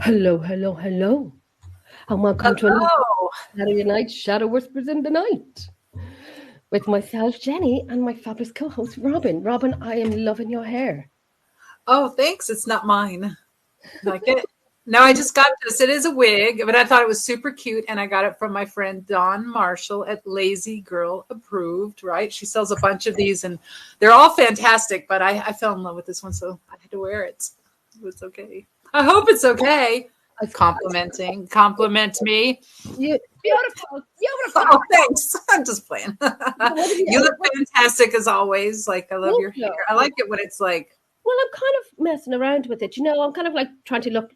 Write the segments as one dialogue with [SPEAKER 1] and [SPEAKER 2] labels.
[SPEAKER 1] Hello, hello, hello, and welcome to another
[SPEAKER 2] Hello.
[SPEAKER 1] Saturday Night Shadow Whispers in the Night with myself, Jenny, and my fabulous co-host, Robin. Robin, I am loving your hair.
[SPEAKER 2] Oh, thanks. It's not mine. Like it. No, I just got this. It is a wig, but I thought it was super cute, and I got it from my friend Dawn Marshall at Lazy Girl Approved. Right? She sells a bunch of these, and they're all fantastic. But I fell in love with this one, so I had to wear it. It's okay. I hope it's okay. Compliment me.
[SPEAKER 1] Beautiful, beautiful.
[SPEAKER 2] Oh, thanks. I'm just playing. You look fantastic as always. Like I love your hair. I like it when it's like.
[SPEAKER 1] Well, I'm kind of messing around with it. I'm kind of like trying to look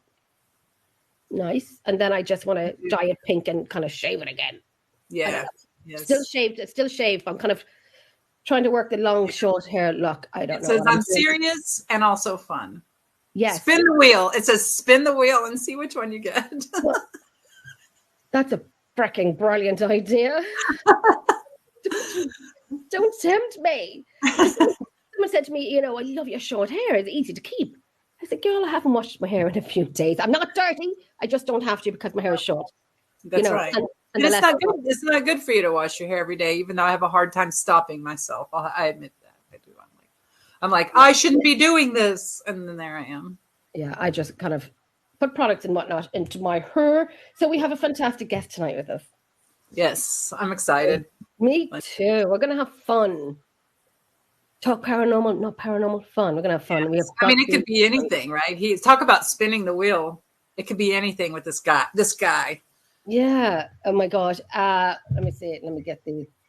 [SPEAKER 1] nice, and then I just want to dye it pink and kind of shave it again.
[SPEAKER 2] Yeah. Yes.
[SPEAKER 1] Still shaved. It's still shaved. I'm kind of trying to work the long, short hair look. I don't know.
[SPEAKER 2] It says I'm serious and also fun.
[SPEAKER 1] Yes.
[SPEAKER 2] Spin the wheel. It says spin the wheel and see which one you get.
[SPEAKER 1] Well, that's a freaking brilliant idea. Don't tempt me. Someone said to me, I love your short hair. It's easy to keep. I said, girl, I haven't washed my hair in a few days. I'm not dirty. I just don't have to because my hair is short.
[SPEAKER 2] That's right. And it's not good. It's not good for you to wash your hair every day, even though I have a hard time stopping myself. I admit that. I do. I'm like, I shouldn't be doing this. And then there I am.
[SPEAKER 1] Yeah, I just kind of put products and whatnot into my hair. So we have a fantastic guest tonight with us.
[SPEAKER 2] Yes, I'm excited.
[SPEAKER 1] Me too. We're going to have fun. Talk paranormal, not paranormal fun. We're going to have fun.
[SPEAKER 2] Yes. It could be anything, right? Talk about spinning the wheel. It could be anything with this guy.
[SPEAKER 1] Yeah. Oh my gosh. Let me see. Let me get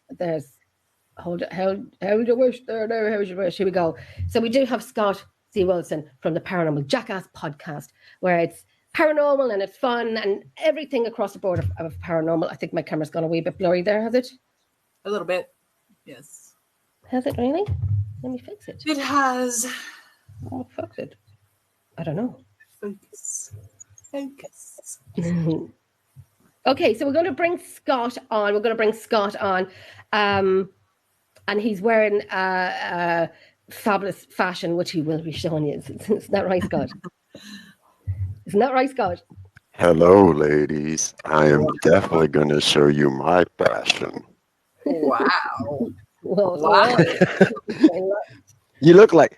[SPEAKER 1] there's hold it. How would you wish there? How would you wish? Here we go. So we do have Scott C. Wilson from the Paranormal Jackass podcast, where it's paranormal and it's fun and everything across the board of paranormal. I think my camera's gone a wee bit blurry there, has it?
[SPEAKER 2] A little bit. Yes.
[SPEAKER 1] Has it really? Let me fix it.
[SPEAKER 2] It has.
[SPEAKER 1] Oh, fix it. I don't know.
[SPEAKER 2] Focus.
[SPEAKER 1] Okay, so we're going to bring Scott on. And he's wearing fabulous fashion, which he will be showing you. Isn't that right, Scott? Isn't that right, Scott?
[SPEAKER 3] Hello, ladies. I am definitely going to show you my fashion.
[SPEAKER 2] Wow.
[SPEAKER 1] Wow.
[SPEAKER 3] You look like,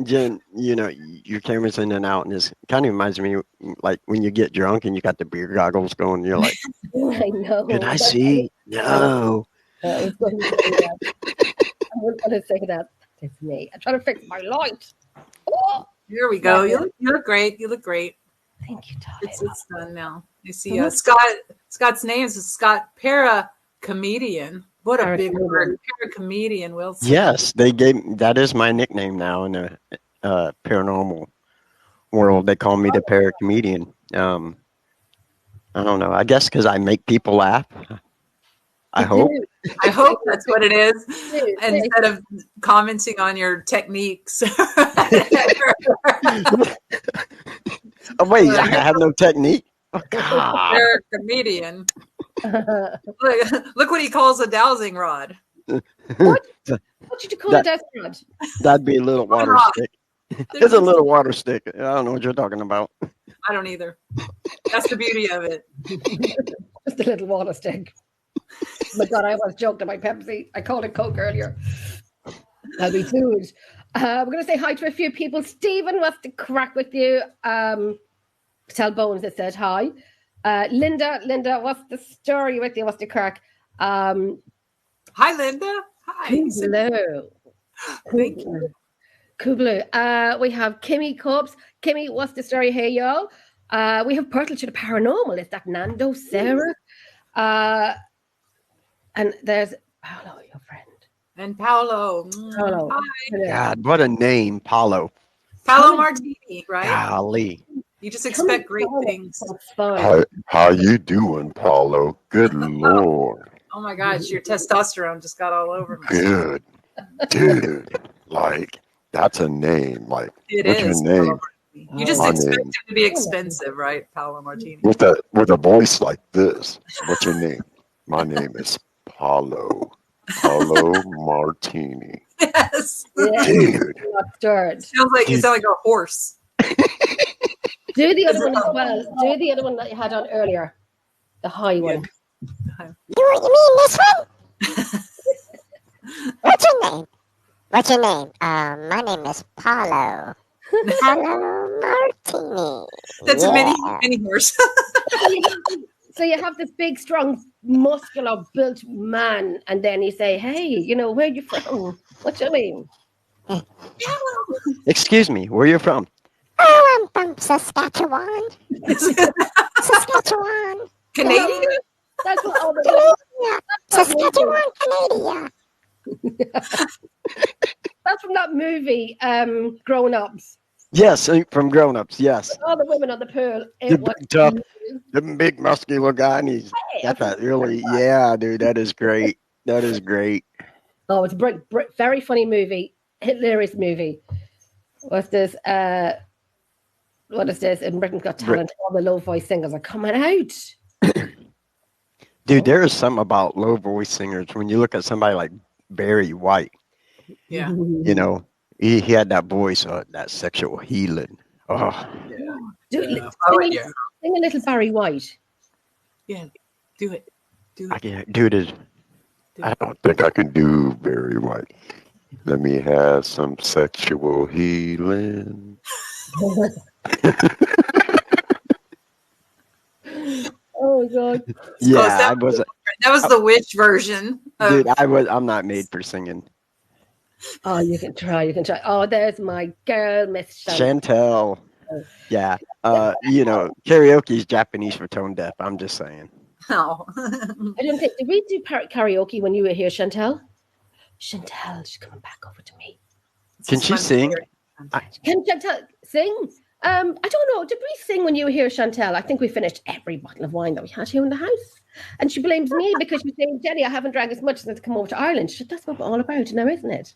[SPEAKER 3] Jen, your camera's in and out, and it kind of reminds me like when you get drunk and you got the beer goggles going, and you're like,
[SPEAKER 1] I know.
[SPEAKER 3] Can I see? No.
[SPEAKER 1] I was going to say that. It's me. I'm trying to fix my light.
[SPEAKER 2] Oh, here we go. You look great. You look great.
[SPEAKER 1] Thank you, darling.
[SPEAKER 2] It's done now. You see, Scott's name is Scott Comedian. What a big word, Comedian Wilson.
[SPEAKER 3] Yes, that is my nickname now in the paranormal world. They call me the Paracomedian. I don't know. I guess because I make people laugh. I hope
[SPEAKER 2] that's what it is. Instead of commenting on your techniques.
[SPEAKER 3] Oh, wait, I have no technique? Oh, God.
[SPEAKER 2] You're a comedian. Look what he calls a dowsing rod.
[SPEAKER 1] What did you call a dowsing rod?
[SPEAKER 3] That'd be a little water stick. It's a little water stick. I don't know what you're talking about.
[SPEAKER 2] I don't either. That's the beauty of it.
[SPEAKER 1] Just a little water stick. Oh my God, I was joking about Pepsi. I called it Coke earlier. I'll be tuned. We're going to say hi to a few people. Stephen wants to crack with you. Tell Bones that said hi. Linda, what's the story with you? What's the crack?
[SPEAKER 2] Hi, Linda. Hi.
[SPEAKER 1] Hello.
[SPEAKER 2] Thank you.
[SPEAKER 1] Cool blue. We have Kimmy Cubs. Kimmy, what's the story? Hey, y'all. We have Portal to the Paranormal. Is that Nando, Sarah? And there's Paolo, your friend.
[SPEAKER 2] And Paolo.
[SPEAKER 1] Paolo.
[SPEAKER 2] Hi.
[SPEAKER 3] God, what a name, Paolo.
[SPEAKER 2] Paolo Martini, right?
[SPEAKER 3] Golly.
[SPEAKER 2] You just expect great things.
[SPEAKER 3] How you doing, Paolo? Good Lord.
[SPEAKER 2] Oh my gosh, your testosterone just got all over me.
[SPEAKER 3] Good. Dude. Like, that's a name. Like,
[SPEAKER 2] it
[SPEAKER 3] what's
[SPEAKER 2] is.
[SPEAKER 3] your name?
[SPEAKER 2] You just expect it to be expensive, right? Paolo Martini.
[SPEAKER 3] With a voice like this. What's your name? My name is Paolo Martini.
[SPEAKER 2] Yes.
[SPEAKER 1] Yeah.
[SPEAKER 3] Dude.
[SPEAKER 2] Sounds like you sound like a horse.
[SPEAKER 1] Do the other one as well. Do the other one that you had on earlier. The high one.
[SPEAKER 4] You mean this one? What's your name? What's your name? My name is Paulo. Paulo Martini.
[SPEAKER 2] That's a mini horse.
[SPEAKER 1] So you have this big, strong, muscular, built man, and then you say, "Hey, you know, where you from? What's your name?"
[SPEAKER 3] Excuse me, where you from?
[SPEAKER 4] Oh, I'm from Saskatchewan. Saskatchewan.
[SPEAKER 2] Canadian?
[SPEAKER 1] That's what all the
[SPEAKER 4] Canada. Saskatchewan, Canada.
[SPEAKER 1] That's from that movie, Grown Ups.
[SPEAKER 3] Yes, from Grown Ups. Yes,
[SPEAKER 1] All the women on the pool.
[SPEAKER 3] the big tough, the big muscular guy, and he's got that really. Yeah, dude, that is great. That is great.
[SPEAKER 1] Oh, it's a very funny movie, hilarious movie. What's this? What is this? In Britain's Got Talent, all the low voice singers are coming out.
[SPEAKER 3] Dude, there is something about low voice singers when you look at somebody like Barry White.
[SPEAKER 2] Yeah.
[SPEAKER 3] You know, he had that voice, that sexual healing. Oh,
[SPEAKER 1] Sing
[SPEAKER 2] Oh,
[SPEAKER 1] a
[SPEAKER 2] yeah.
[SPEAKER 1] little Barry White.
[SPEAKER 2] Yeah. Do it.
[SPEAKER 3] I can't, dude.
[SPEAKER 5] I don't think I can do Barry White. Let me have some sexual healing.
[SPEAKER 1] Oh God.
[SPEAKER 3] Yeah,
[SPEAKER 2] that was the witch version.
[SPEAKER 3] dude, I'm not made for singing.
[SPEAKER 1] Oh, you can try. Oh, there's my girl, Miss Shannon.
[SPEAKER 3] Chantel. Yeah. You know, karaoke's Japanese for tone deaf. I'm just saying.
[SPEAKER 2] Oh.
[SPEAKER 1] I don't think, did we do karaoke when you were here, Chantel? Chantel, she's coming back over to me.
[SPEAKER 3] Can she sing?
[SPEAKER 1] Can Chantel sing? I don't know. Did we sing when you were here, Chantel? I think we finished every bottle of wine that we had here in the house. And she blames me because she's saying, Jenny, I haven't drank as much since I come over to Ireland. She said, that's what we're all about now, isn't it?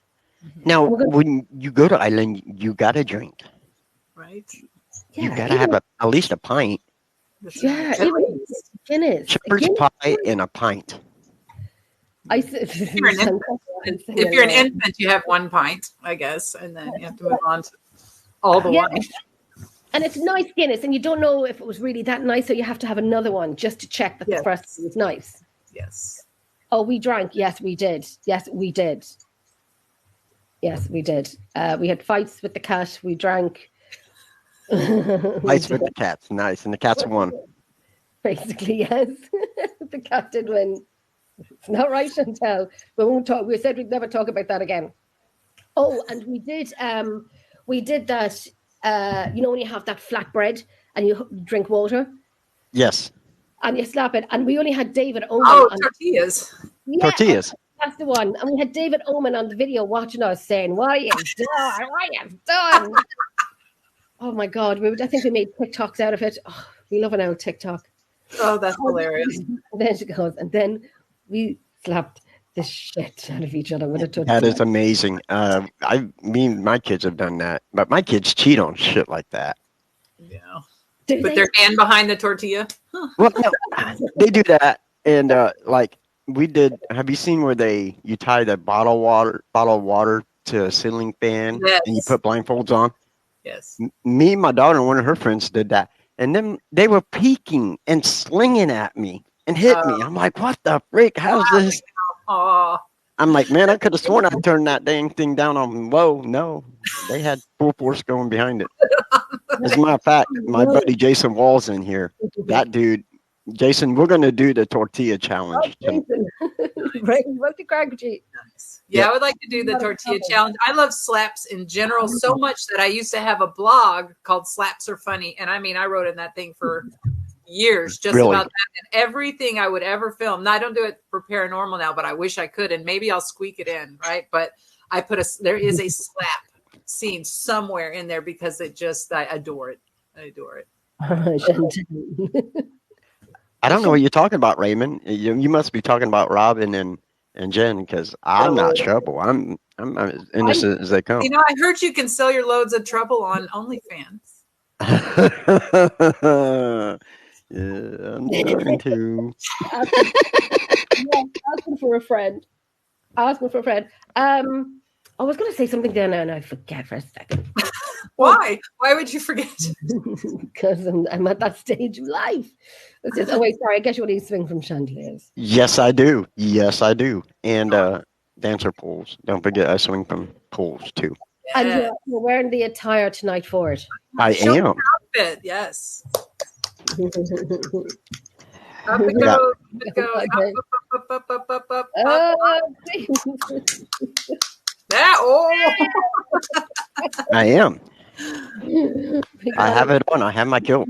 [SPEAKER 3] Now, when you go to Ireland, you got to drink.
[SPEAKER 2] Right?
[SPEAKER 3] You got to have at least a pint.
[SPEAKER 1] Yeah, even Guinness.
[SPEAKER 3] Shepherd's pie and a pint.
[SPEAKER 2] If you're an infant, you have 1 pint, I guess, and then you have to move on to all the wine.
[SPEAKER 1] And it's nice Guinness, and you don't know if it was really that nice, so you have to have another one just to check that the first one was nice.
[SPEAKER 2] Yes.
[SPEAKER 1] Oh, we drank. Yes, we did. Yes, we did. Yes, we did. We had fights with the cat. We drank.
[SPEAKER 3] Fights with the cats. Nice. And the cats won.
[SPEAKER 1] Basically, yes. The cat did win. It's not right, Chantel. We won't talk. We said we'd never talk about that again. Oh, and we did that. You know when you have that flatbread and you drink water
[SPEAKER 3] Yes.
[SPEAKER 1] and you slap it, and we only had David Oman.
[SPEAKER 2] Oh, tortillas.
[SPEAKER 1] Yeah,
[SPEAKER 3] Tortillas.
[SPEAKER 1] that's the one. And we had David Oman on the video watching us saying, "What are you done? What are you done?" Oh my God! I think we made TikToks out of it. Oh, we love an old TikTok.
[SPEAKER 2] Oh, that's hilarious.
[SPEAKER 1] And then she goes, and then we slapped the shit out of each other with a tortilla.
[SPEAKER 3] That is amazing. My kids have done that, but my kids cheat on shit like that.
[SPEAKER 2] Yeah.
[SPEAKER 1] Do
[SPEAKER 2] Put
[SPEAKER 1] they?
[SPEAKER 2] their hand behind the tortilla.
[SPEAKER 3] Well, no, they do that, and like we did. Have you seen where you tie the bottle of water to a ceiling fan
[SPEAKER 2] Yes.
[SPEAKER 3] and you put blindfolds on?
[SPEAKER 2] Yes.
[SPEAKER 3] Me, my daughter, and one of her friends did that, and then they were peeking and slinging at me and hit me. I'm like, what the freak? How's this?
[SPEAKER 2] Oh,
[SPEAKER 3] I'm like, man, I could have sworn I turned that dang thing down on low. No, they had full force going behind it. As a matter of fact, my buddy Jason Wall's in here. That dude, Jason, we're going to do the tortilla challenge.
[SPEAKER 1] Right, what the crackety?
[SPEAKER 2] nice. Yeah, I would like to do the tortilla challenge. I love slaps in general so much that I used to have a blog called Slaps Are Funny. And I mean, I wrote in that thing for years just
[SPEAKER 3] Really?
[SPEAKER 2] about that, and everything I would ever film. Now I don't do it for paranormal now, but I wish I could, and maybe I'll squeak it in, right? But I there is a slap scene somewhere in there because I adore it. I adore it.
[SPEAKER 3] I don't know what you're talking about, Raymond. You must be talking about Robin and Jen, because I'm not trouble. I'm as innocent as they come.
[SPEAKER 2] You know, I heard you can sell your loads of trouble on OnlyFans.
[SPEAKER 3] Yeah, I'm trying to.
[SPEAKER 1] Asking for a friend. I was going to say something there now and I forget for a second.
[SPEAKER 2] Why? Why would you forget?
[SPEAKER 1] Because I'm at that stage of life. It's just, oh, wait, sorry. I guess you want to swing from chandeliers.
[SPEAKER 3] Yes, I do. Yes, I do. And dancer pools. Don't forget, I swing from pools too.
[SPEAKER 1] And
[SPEAKER 2] Yeah.
[SPEAKER 1] you're wearing the attire tonight for it.
[SPEAKER 3] I
[SPEAKER 2] Show
[SPEAKER 3] am.
[SPEAKER 2] the outfit. Yes. Up it
[SPEAKER 3] Yeah.
[SPEAKER 2] goes. Up it goes.
[SPEAKER 1] Okay.
[SPEAKER 2] Up.
[SPEAKER 1] Oh,
[SPEAKER 2] That. Oh.
[SPEAKER 3] I am.
[SPEAKER 1] we
[SPEAKER 3] I
[SPEAKER 1] got
[SPEAKER 3] have it on. I have my kilt.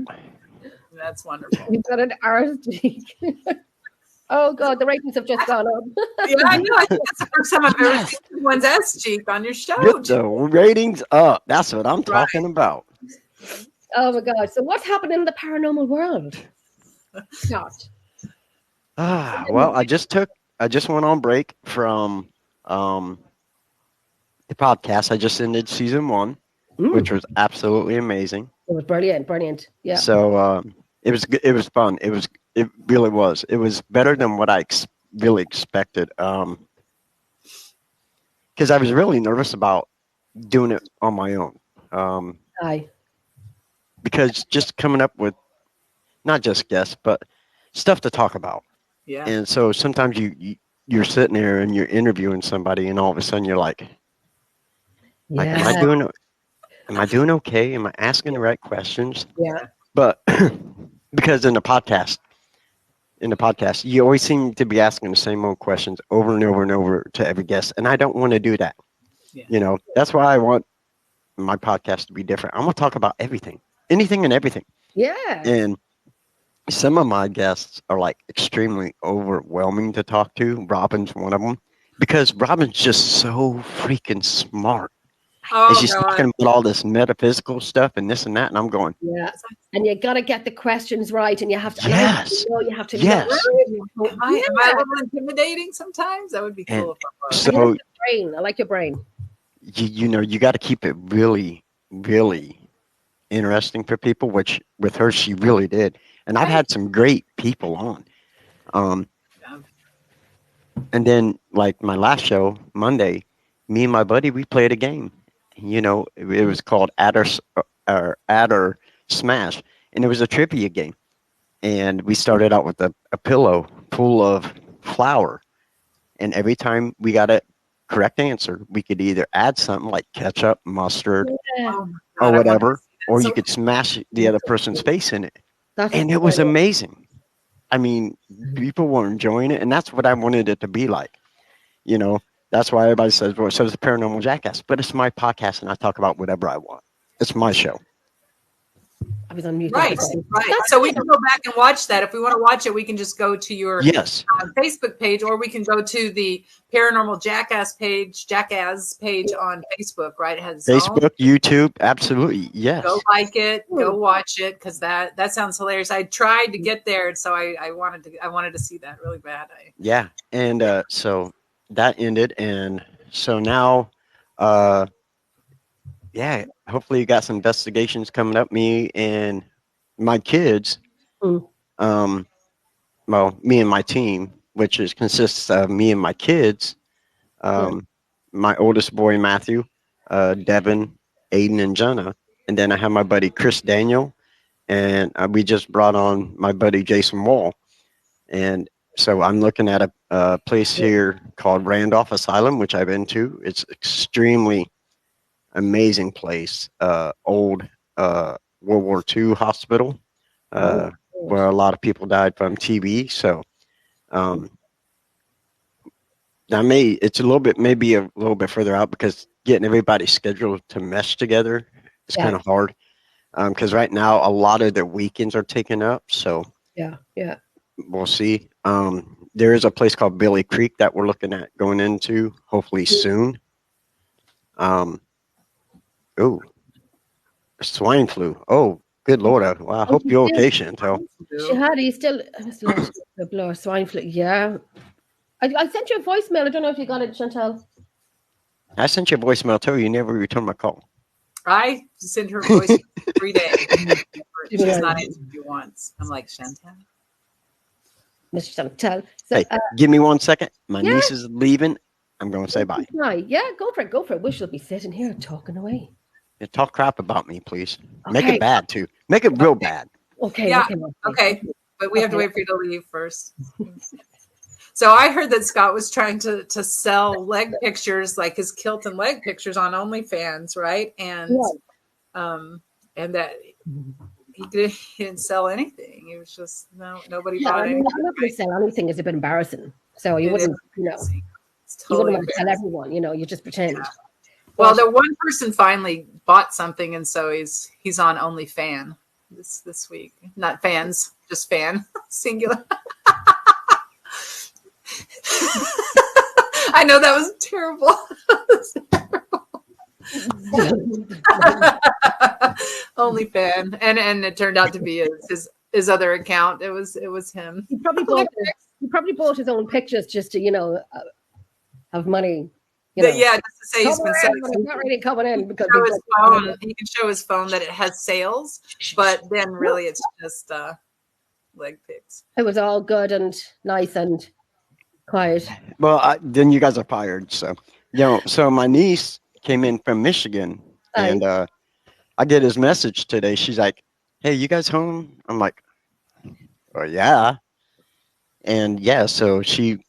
[SPEAKER 2] That's wonderful.
[SPEAKER 1] We got an arse cheek. Oh God, the ratings have just gone up.
[SPEAKER 2] Yeah, I know. I think that's the first time I've ever seen someone's ass cheek on your show.
[SPEAKER 3] Get the ratings up. That's what I'm talking about.
[SPEAKER 1] Oh my God! So what's happening in the paranormal world? Scott.
[SPEAKER 3] Well, I just went on break from the podcast. I just ended season 1, which was absolutely amazing.
[SPEAKER 1] It was brilliant. Yeah.
[SPEAKER 3] So it was good. It was fun. It really was. It was better than what I really expected. Because I was really nervous about doing it on my own.
[SPEAKER 1] Aye.
[SPEAKER 3] Because just coming up with not just guests, but stuff to talk about.
[SPEAKER 2] Yeah.
[SPEAKER 3] And so sometimes you're sitting there and you're interviewing somebody, and all of a sudden you're like, am I doing okay? Am I asking the right questions?
[SPEAKER 1] Yeah.
[SPEAKER 3] But because in the podcast, you always seem to be asking the same old questions over and over and over to every guest, and I don't want to do that.
[SPEAKER 2] Yeah.
[SPEAKER 3] You know, that's why I want my podcast to be different. I'm gonna talk about everything, anything and everything.
[SPEAKER 1] Yeah.
[SPEAKER 3] And some of my guests are like extremely overwhelming to talk to. Robin's one of them because Robin's just so freaking smart.
[SPEAKER 2] Oh,
[SPEAKER 3] And she's
[SPEAKER 2] God.
[SPEAKER 3] talking about all this metaphysical stuff and this and that, and I'm going,
[SPEAKER 1] Yeah. And you got to get the questions right, and you have to.
[SPEAKER 3] Yes.
[SPEAKER 1] You have to.
[SPEAKER 3] Yes.
[SPEAKER 2] Am I a little intimidating sometimes? That would be cool. If I was.
[SPEAKER 3] so
[SPEAKER 1] Brain. I like your brain.
[SPEAKER 3] you know, you got to keep it really, really interesting for people, which with her, she really did. And I've had some great people on. And then like my last show, Monday, me and my buddy, we played a game. You know, it was called Adder Smash. And it was a trivia game. And we started out with a pillow full of flour. And every time we got a correct answer, we could either add something like ketchup, mustard,
[SPEAKER 1] Yeah.
[SPEAKER 2] Oh, my God,
[SPEAKER 3] or
[SPEAKER 2] I
[SPEAKER 3] whatever,
[SPEAKER 2] wanna see that.
[SPEAKER 3] or
[SPEAKER 2] So
[SPEAKER 3] you could smash the other person's face in it.
[SPEAKER 1] That's
[SPEAKER 3] And it was
[SPEAKER 1] brilliant.
[SPEAKER 3] amazing. I mean, people were enjoying it, and that's what I wanted it to be like. You know, that's why everybody says, well, so is the Paranormal Jackass. But it's my podcast, and I talk about whatever I want. It's my show.
[SPEAKER 1] I was on mute.
[SPEAKER 2] Right. So we can go back and watch that. If we want to watch it, we can just go to your
[SPEAKER 3] Yes.
[SPEAKER 2] Facebook page, or we can go to the Paranormal Jackass page on Facebook, right? It has its own.
[SPEAKER 3] Facebook, YouTube, absolutely. Yes.
[SPEAKER 2] Go like it, go watch it, because that sounds hilarious. I tried to get there, so I wanted to see that really bad.
[SPEAKER 3] Yeah. And so that ended. And so now, yeah, hopefully you got some investigations coming up. Me and my kids, well, me and my team, which consists of me and my kids, my oldest boy, Matthew, Devin, Aiden, and Jenna. And then I have my buddy, Chris Daniel. And we just brought on my buddy, Jason Wall. And so I'm looking at a place here called Randolph Asylum, which I've been to. It's extremely amazing place. Old World War II hospital where a lot of people died from TB. So it's maybe a little bit further out because getting everybody's schedule to mesh together is kind of hard. Because right now a lot of their weekends are taken up. So
[SPEAKER 1] yeah.
[SPEAKER 3] We'll see. There is a place called Billy Creek that we're looking at going into hopefully soon. Swine flu. Oh, good Lord. I hope you're okay, Chantel.
[SPEAKER 1] Shahadi, still the blower swine flu. Yeah. I sent you a voicemail. I don't know if you got it, Chantel.
[SPEAKER 3] I sent you a voicemail too. You never returned my call.
[SPEAKER 2] I send her voice 3 days. She's not answered you once. I'm like, Chantel.
[SPEAKER 1] Mr. Chantel. So,
[SPEAKER 3] Hey, give me 1 second. My niece is leaving. I'm going to say bye.
[SPEAKER 1] Hi. Yeah, go for it. We shall be sitting here talking away.
[SPEAKER 3] Talk crap about me, please. Make
[SPEAKER 1] Okay.
[SPEAKER 3] it bad too. Make it real bad.
[SPEAKER 1] Okay.
[SPEAKER 2] Yeah,
[SPEAKER 1] Okay.
[SPEAKER 2] Okay, but we have to
[SPEAKER 1] Okay.
[SPEAKER 2] wait for you to leave first. So I heard that Scott was trying to sell leg pictures, like his kilt and leg pictures, on OnlyFans, right? And that he didn't sell anything. He was just nobody
[SPEAKER 1] Yeah,
[SPEAKER 2] bought
[SPEAKER 1] I mean,
[SPEAKER 2] anything.
[SPEAKER 1] I'm not going to sell anything. It's a bit embarrassing. So you
[SPEAKER 2] It
[SPEAKER 1] wouldn't,
[SPEAKER 2] is
[SPEAKER 1] you know,
[SPEAKER 2] embarrassing. It's
[SPEAKER 1] you
[SPEAKER 2] totally
[SPEAKER 1] wouldn't want to tell
[SPEAKER 2] embarrassing.
[SPEAKER 1] everyone. You know, you just pretend.
[SPEAKER 2] Well, the one person finally bought something, and so he's on OnlyFan this week. Not fans, just fan, singular. I know that was terrible. OnlyFan, and it turned out to be his other account. It was him.
[SPEAKER 1] He probably bought his own pictures just to, you know, have money. You know,
[SPEAKER 2] Yeah, just to say he's been selling.
[SPEAKER 1] but it's not really coming in because
[SPEAKER 2] Show his phone. He can show his phone that it has sales, but then really it's just leg pics.
[SPEAKER 1] it was all good and nice and quiet.
[SPEAKER 3] Well, then you guys are fired. So, so my niece came in from Michigan, and I get his message today. She's like, "Hey, you guys home?" I'm like, "Oh yeah," and yeah. So she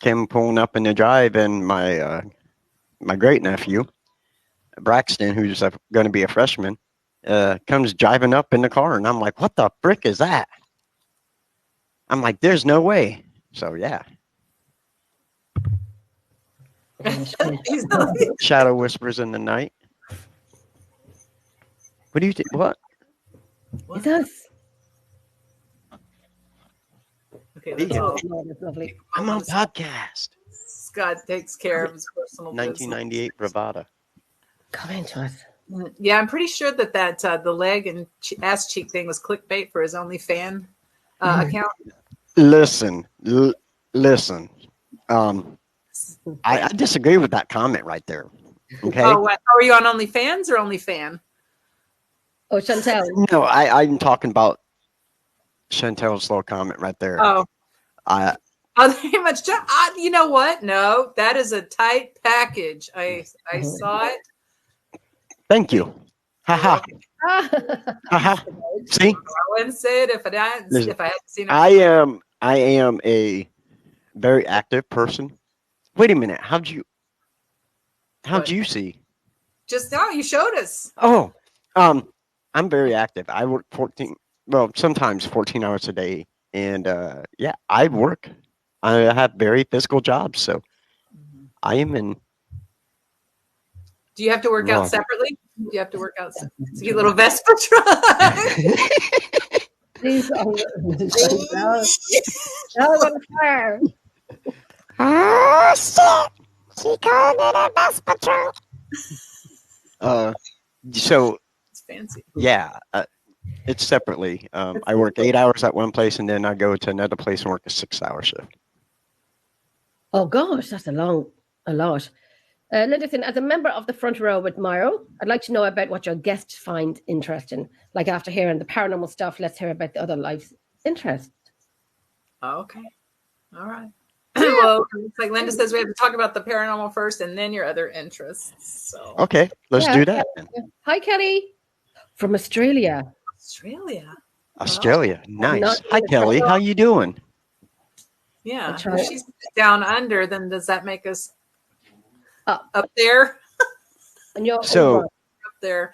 [SPEAKER 3] came pulling up in the drive, and my great nephew Braxton, who's going to be a freshman, comes driving up in the car, and I'm like, "What the frick is that?" I'm like, "There's no way." So yeah. Shadow whispers in the night. What do you think? What?
[SPEAKER 1] It does.
[SPEAKER 2] Okay, that's all.
[SPEAKER 1] That's lovely.
[SPEAKER 3] I'm on podcast.
[SPEAKER 2] Scott takes care of his personal
[SPEAKER 3] 1998 Bravada.
[SPEAKER 1] Come into us.
[SPEAKER 2] business. Yeah, I'm pretty sure that the leg and ass cheek thing was clickbait for his OnlyFan account.
[SPEAKER 3] Listen. I disagree with that comment right there. Okay.
[SPEAKER 2] Oh, what? Are you on OnlyFans or OnlyFan?
[SPEAKER 1] Oh, Chantel.
[SPEAKER 3] No, I'm talking about Chantel's little comment right there.
[SPEAKER 2] Oh,
[SPEAKER 3] I
[SPEAKER 2] very much. You know what? No, that is a tight package. I saw it.
[SPEAKER 3] Thank you. Haha. Haha. See,
[SPEAKER 2] I wouldn't say it if I hadn't seen it.
[SPEAKER 3] I am a very active person. Wait a minute. How'd you see?
[SPEAKER 2] Just now you showed us.
[SPEAKER 3] Oh, I'm very active. I work sometimes 14 hours a day, and yeah, I work. I have very physical jobs, so I am in.
[SPEAKER 2] Do you have to work out separately? Do you have to work out to get a little Vespa truck?
[SPEAKER 1] Please, that was on fire.
[SPEAKER 4] Oh, shit. She called it a Vespa trunk.
[SPEAKER 3] So
[SPEAKER 2] It's fancy.
[SPEAKER 3] yeah, it's separately. I work 8 hours at one place, and then I go to another place and work a 6-hour shift.
[SPEAKER 1] Oh gosh, that's a lot. Linderson, as a member of the front row with Myro, I'd like to know about what your guests find interesting. Like after hearing the paranormal stuff, let's hear about the other life's interest.
[SPEAKER 2] Oh, okay. All right. Well, it's like Linda says, we have to talk about the paranormal first and then your other interests. So
[SPEAKER 3] Okay, let's do that. Then.
[SPEAKER 1] Hi, Kelly, from Australia.
[SPEAKER 3] Australia, nice.
[SPEAKER 1] Not
[SPEAKER 3] Hi, Kelly. How you doing?
[SPEAKER 2] Yeah.
[SPEAKER 1] That's right.
[SPEAKER 2] If she's down under, then does that make us
[SPEAKER 1] Up.
[SPEAKER 2] there?
[SPEAKER 1] And you're
[SPEAKER 3] So-
[SPEAKER 1] over.
[SPEAKER 2] Up there.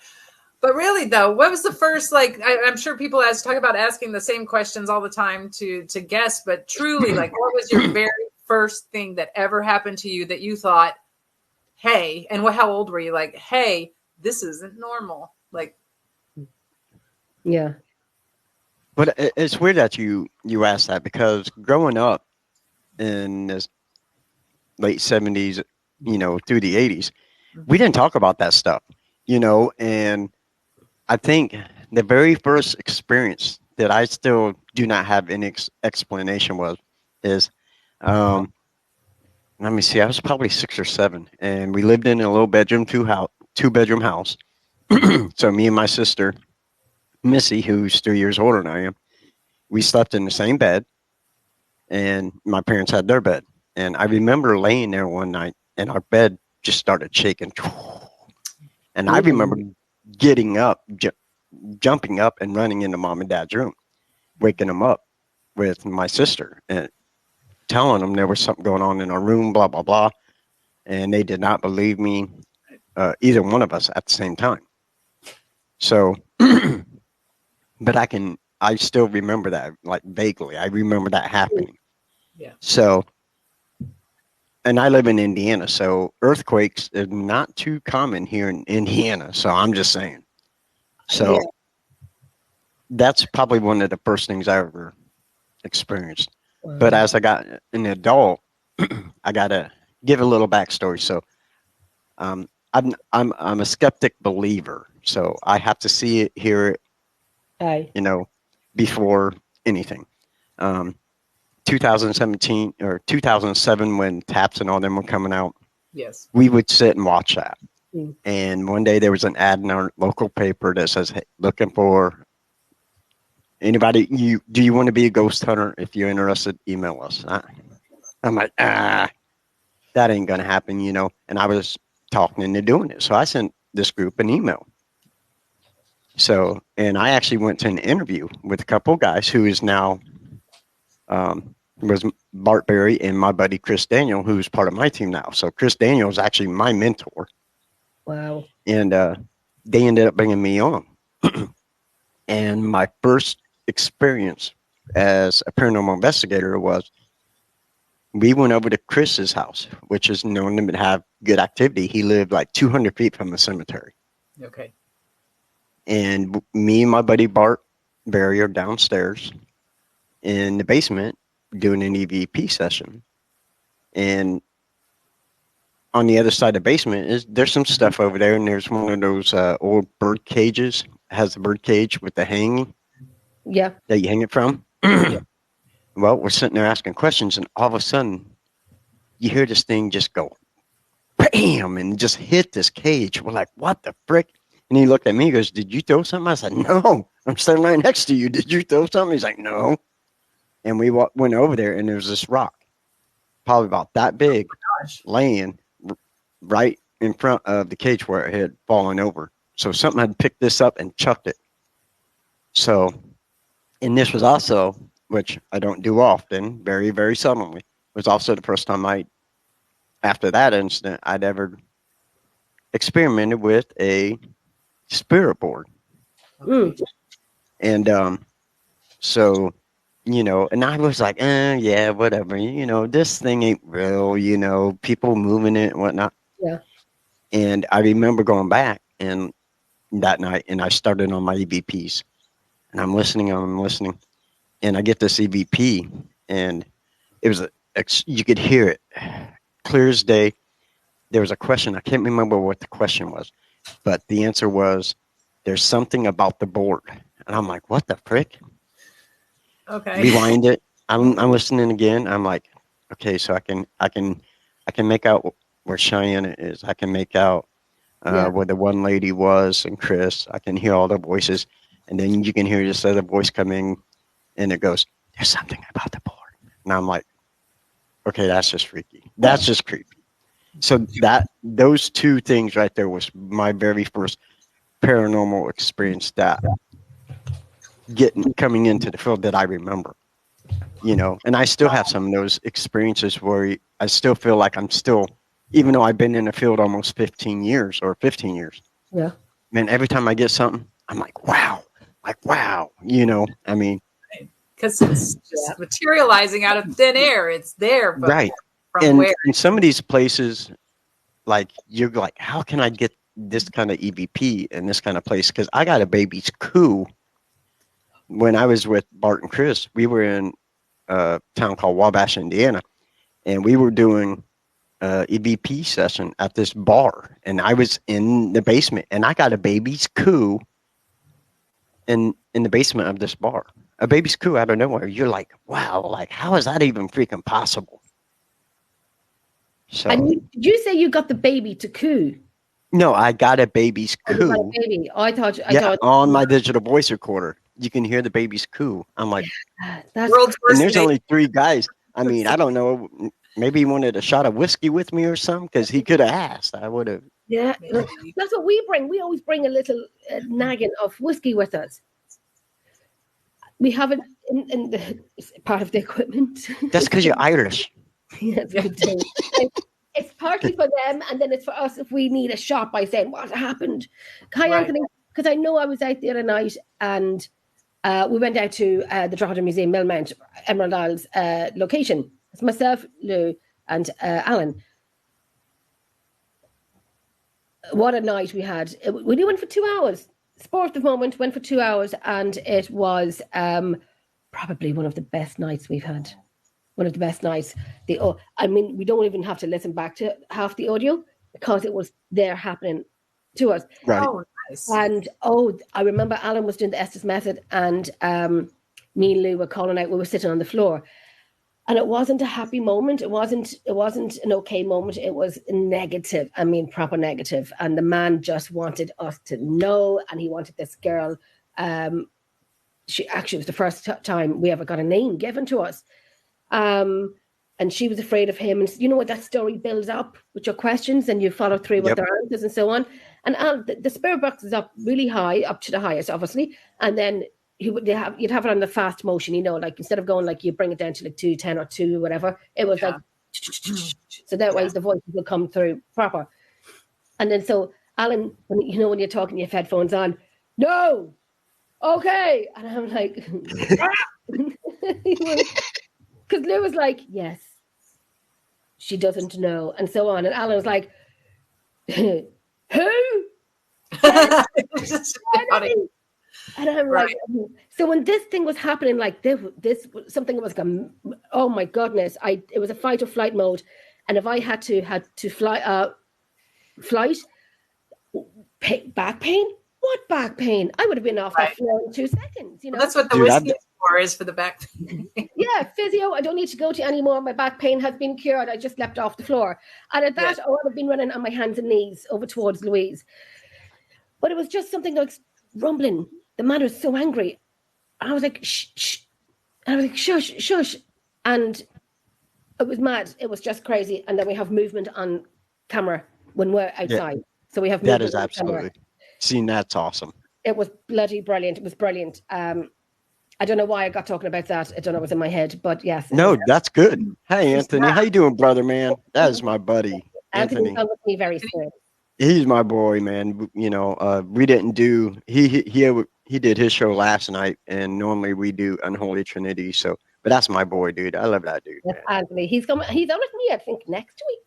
[SPEAKER 2] But really, though, what was the first, I'm sure people talk about asking the same questions all the time to guests, but truly, what was your very first thing that ever happened to you that you thought, hey, and how old were you? Like, hey, this isn't normal.
[SPEAKER 1] Yeah.
[SPEAKER 3] But it's weird that you asked that, because growing up in the late 70s, through the 80s, we didn't talk about that stuff, and I think the very first experience that I still do not have any explanation is, let me see, I was probably 6 or 7, and we lived in a little two-bedroom house. So me and my sister, Missy, who's 3 years older than I am, we slept in the same bed, and my parents had their bed. And I remember laying there one night, and our bed just started shaking. And I remember getting up, jumping up and running into mom and dad's room, waking them up with my sister and telling them there was something going on in our room, blah, blah, blah. And they did not believe me, either one of us at the same time. So, but I still remember that, like vaguely. I remember that happening.
[SPEAKER 2] Yeah.
[SPEAKER 3] So, and I live in Indiana, so earthquakes are not too common here in Indiana. So I'm just saying. So that's probably one of the first things I ever experienced.
[SPEAKER 1] Wow.
[SPEAKER 3] But as I got an adult, I gotta give a little backstory. So, I'm a skeptic believer. So I have to see it, hear it,
[SPEAKER 1] Aye.
[SPEAKER 3] before anything. 2017 or 2007, when Taps and all them were coming out,
[SPEAKER 2] Yes.
[SPEAKER 3] we would sit and watch that.
[SPEAKER 1] Mm.
[SPEAKER 3] And one day there was an ad in our local paper that says, hey, looking for anybody. Do you want to be a ghost hunter? If you're interested, email us. I'm like, that ain't going to happen, And I was talking into doing it. So I sent this group an email. So, and I actually went to an interview with a couple of guys who is now, was Bart Berry and my buddy Chris Daniel, who's part of my team now. So Chris Daniel is actually my mentor.
[SPEAKER 1] Wow.
[SPEAKER 3] And they ended up bringing me on. And my first experience as a paranormal investigator was we went over to Chris's house, which is known to have good activity. He lived like 200 feet from the cemetery.
[SPEAKER 2] Okay.
[SPEAKER 3] And me and my buddy Bart Berry are downstairs in the basement doing an EVP session. And on the other side of the basement there's some stuff over there, and there's one of those old bird cages. It has the bird cage with the hanging.
[SPEAKER 1] Yeah.
[SPEAKER 3] That you hang it from. Well, we're sitting there asking questions, and all of a sudden you hear this thing just go bam and just hit this cage. We're like, what the frick? And he looked at me and goes, did you throw something? I said, no, I'm standing right next to you. Did you throw something? He's like, no. And we went over there, and there was this rock, probably about that big, laying right in front of the cage where it had fallen over. So something had picked this up and chucked it. So, and this was also, which I don't do often, very, very seldomly, was also the first time after that incident, I'd ever experimented with a spirit board.
[SPEAKER 1] Mm.
[SPEAKER 3] And so, and I was like, yeah, whatever, this thing ain't real, people moving it and whatnot.
[SPEAKER 1] Yeah.
[SPEAKER 3] And I remember going back and that night, and I started on my EVPs, and I'm listening, and I get this EVP, and it was you could hear it clear as day. There was a question. I can't remember what the question was, but the answer was, there's something about the board. And I'm like, what the frick?
[SPEAKER 2] Okay.
[SPEAKER 3] Rewind it. I'm listening again. I'm like, okay, so I can make out where Cheyenne is. I can make out where the one lady was and Chris. I can hear all the voices, and then you can hear this other voice come in, and it goes, there's something about the board. And I'm like, okay, that's just freaky. That's just creepy. So those two things right there was my very first paranormal experience that coming into the field that I remember, and I still have some of those experiences where I still feel like I'm still, even though I've been in the field almost 15 years.
[SPEAKER 1] Yeah.
[SPEAKER 3] Man, every time I get something, I'm like, wow, I mean,
[SPEAKER 2] because it's just materializing out of thin air. It's there, but
[SPEAKER 3] right.
[SPEAKER 2] From where?
[SPEAKER 3] In some of these places, like, you're like, how can I get this kind of EVP in this kind of place? Because I got a baby's coup. When I was with Bart and Chris, we were in a town called Wabash, Indiana, and we were doing a EVP session at this bar, and I was in the basement, and I got a baby's coup in the basement of this bar. A baby's coup out of nowhere. You're like, wow, like, how is that even freaking possible? So,
[SPEAKER 1] And did you say you got the baby to coo?
[SPEAKER 3] no, I got a baby's
[SPEAKER 1] Oh, you got a
[SPEAKER 3] coo.
[SPEAKER 1] baby. I thought
[SPEAKER 3] On my digital voice recorder. You can hear the baby's coo. I'm like,
[SPEAKER 1] that's
[SPEAKER 2] World's
[SPEAKER 3] and
[SPEAKER 2] worst
[SPEAKER 3] there's
[SPEAKER 2] name.
[SPEAKER 3] only 3 guys. I mean, I don't know. Maybe he wanted a shot of whiskey with me or something, because he could have asked. I would have
[SPEAKER 1] Yeah,
[SPEAKER 2] maybe.
[SPEAKER 1] that's what we bring. We always bring a little naggin of whiskey with us. We have it in the it's part of the equipment.
[SPEAKER 3] That's because you're Irish.
[SPEAKER 1] Yes, we do. It's partly for them, and then it's for us if we need a shot by saying what happened. Hi,
[SPEAKER 2] Right.
[SPEAKER 1] Anthony, because I know I was out the other night, and we went out to the Drogheda Museum, Millmount, Emerald Isles location. It's myself, Lou, and Alan. What a night we had. We went for 2 hours. Sport of the moment, went for 2 hours, and it was probably one of the best nights we've had. One of the best nights. I mean, we don't even have to listen back to half the audio because it was there happening to us.
[SPEAKER 3] Right.
[SPEAKER 2] Oh, nice.
[SPEAKER 1] And I remember Alan was doing the Estes method, and me and Lou were calling out. We were sitting on the floor, and it wasn't a happy moment. It wasn't an okay moment. It was negative. I mean, proper negative. And the man just wanted us to know, and he wanted this girl. She actually was the first time we ever got a name given to us. And she was afraid of him. And you know what, that story builds up with your questions, and you follow through with
[SPEAKER 3] Yep.
[SPEAKER 1] their answers and so on. And the spirit box is up really high, up to the highest, obviously. And then you'd have it on the fast motion, you know, like instead of going like you bring it down to like 210 or 2 whatever, it was like so that way the voices will come through proper. And then so Alan, when you're talking, you have headphones on, no, okay, and I'm like, because Lou was like, yes, she doesn't know, and so on, and Alan was like, who?
[SPEAKER 2] It's just funny.
[SPEAKER 1] And I'm
[SPEAKER 2] Right.
[SPEAKER 1] like, so when this thing was happening, like this something was going, oh my goodness, it was a fight or flight mode, and if I had to fly, flight, back pain. What back pain? I would have been off that
[SPEAKER 2] Right.
[SPEAKER 1] floor in 2 seconds. You know,
[SPEAKER 2] Well, that's what the
[SPEAKER 3] Dude,
[SPEAKER 2] whiskey is for, is for the back.
[SPEAKER 1] yeah, physio. I don't need to go to anymore. My back pain has been cured. I just leapt off the floor, and at that, I would have been running on my hands and knees over towards Louise. But it was just something like rumbling. The man was so angry. I was like, shh, shh. And I was like, shush, shush. And it was mad. It was just crazy. And then we have movement on camera when we're outside. So we have movement
[SPEAKER 3] That is
[SPEAKER 1] on camera.
[SPEAKER 3] absolutely. See, that's awesome.
[SPEAKER 1] It was bloody brilliant. It was brilliant. I don't know why I got talking about that. I don't know what was in my head, but yes.
[SPEAKER 3] No, that's good. Hey, Anthony, how you doing, brother, man? That is my buddy,
[SPEAKER 1] Anthony's
[SPEAKER 3] Anthony.
[SPEAKER 1] on with me very soon.
[SPEAKER 3] He's my boy, man. You know, we didn't do he did his show last night, and normally we do Unholy Trinity. So, but that's my boy, dude. I love that dude,
[SPEAKER 1] That's
[SPEAKER 3] man.
[SPEAKER 1] Anthony. He's on with me, I think, next week.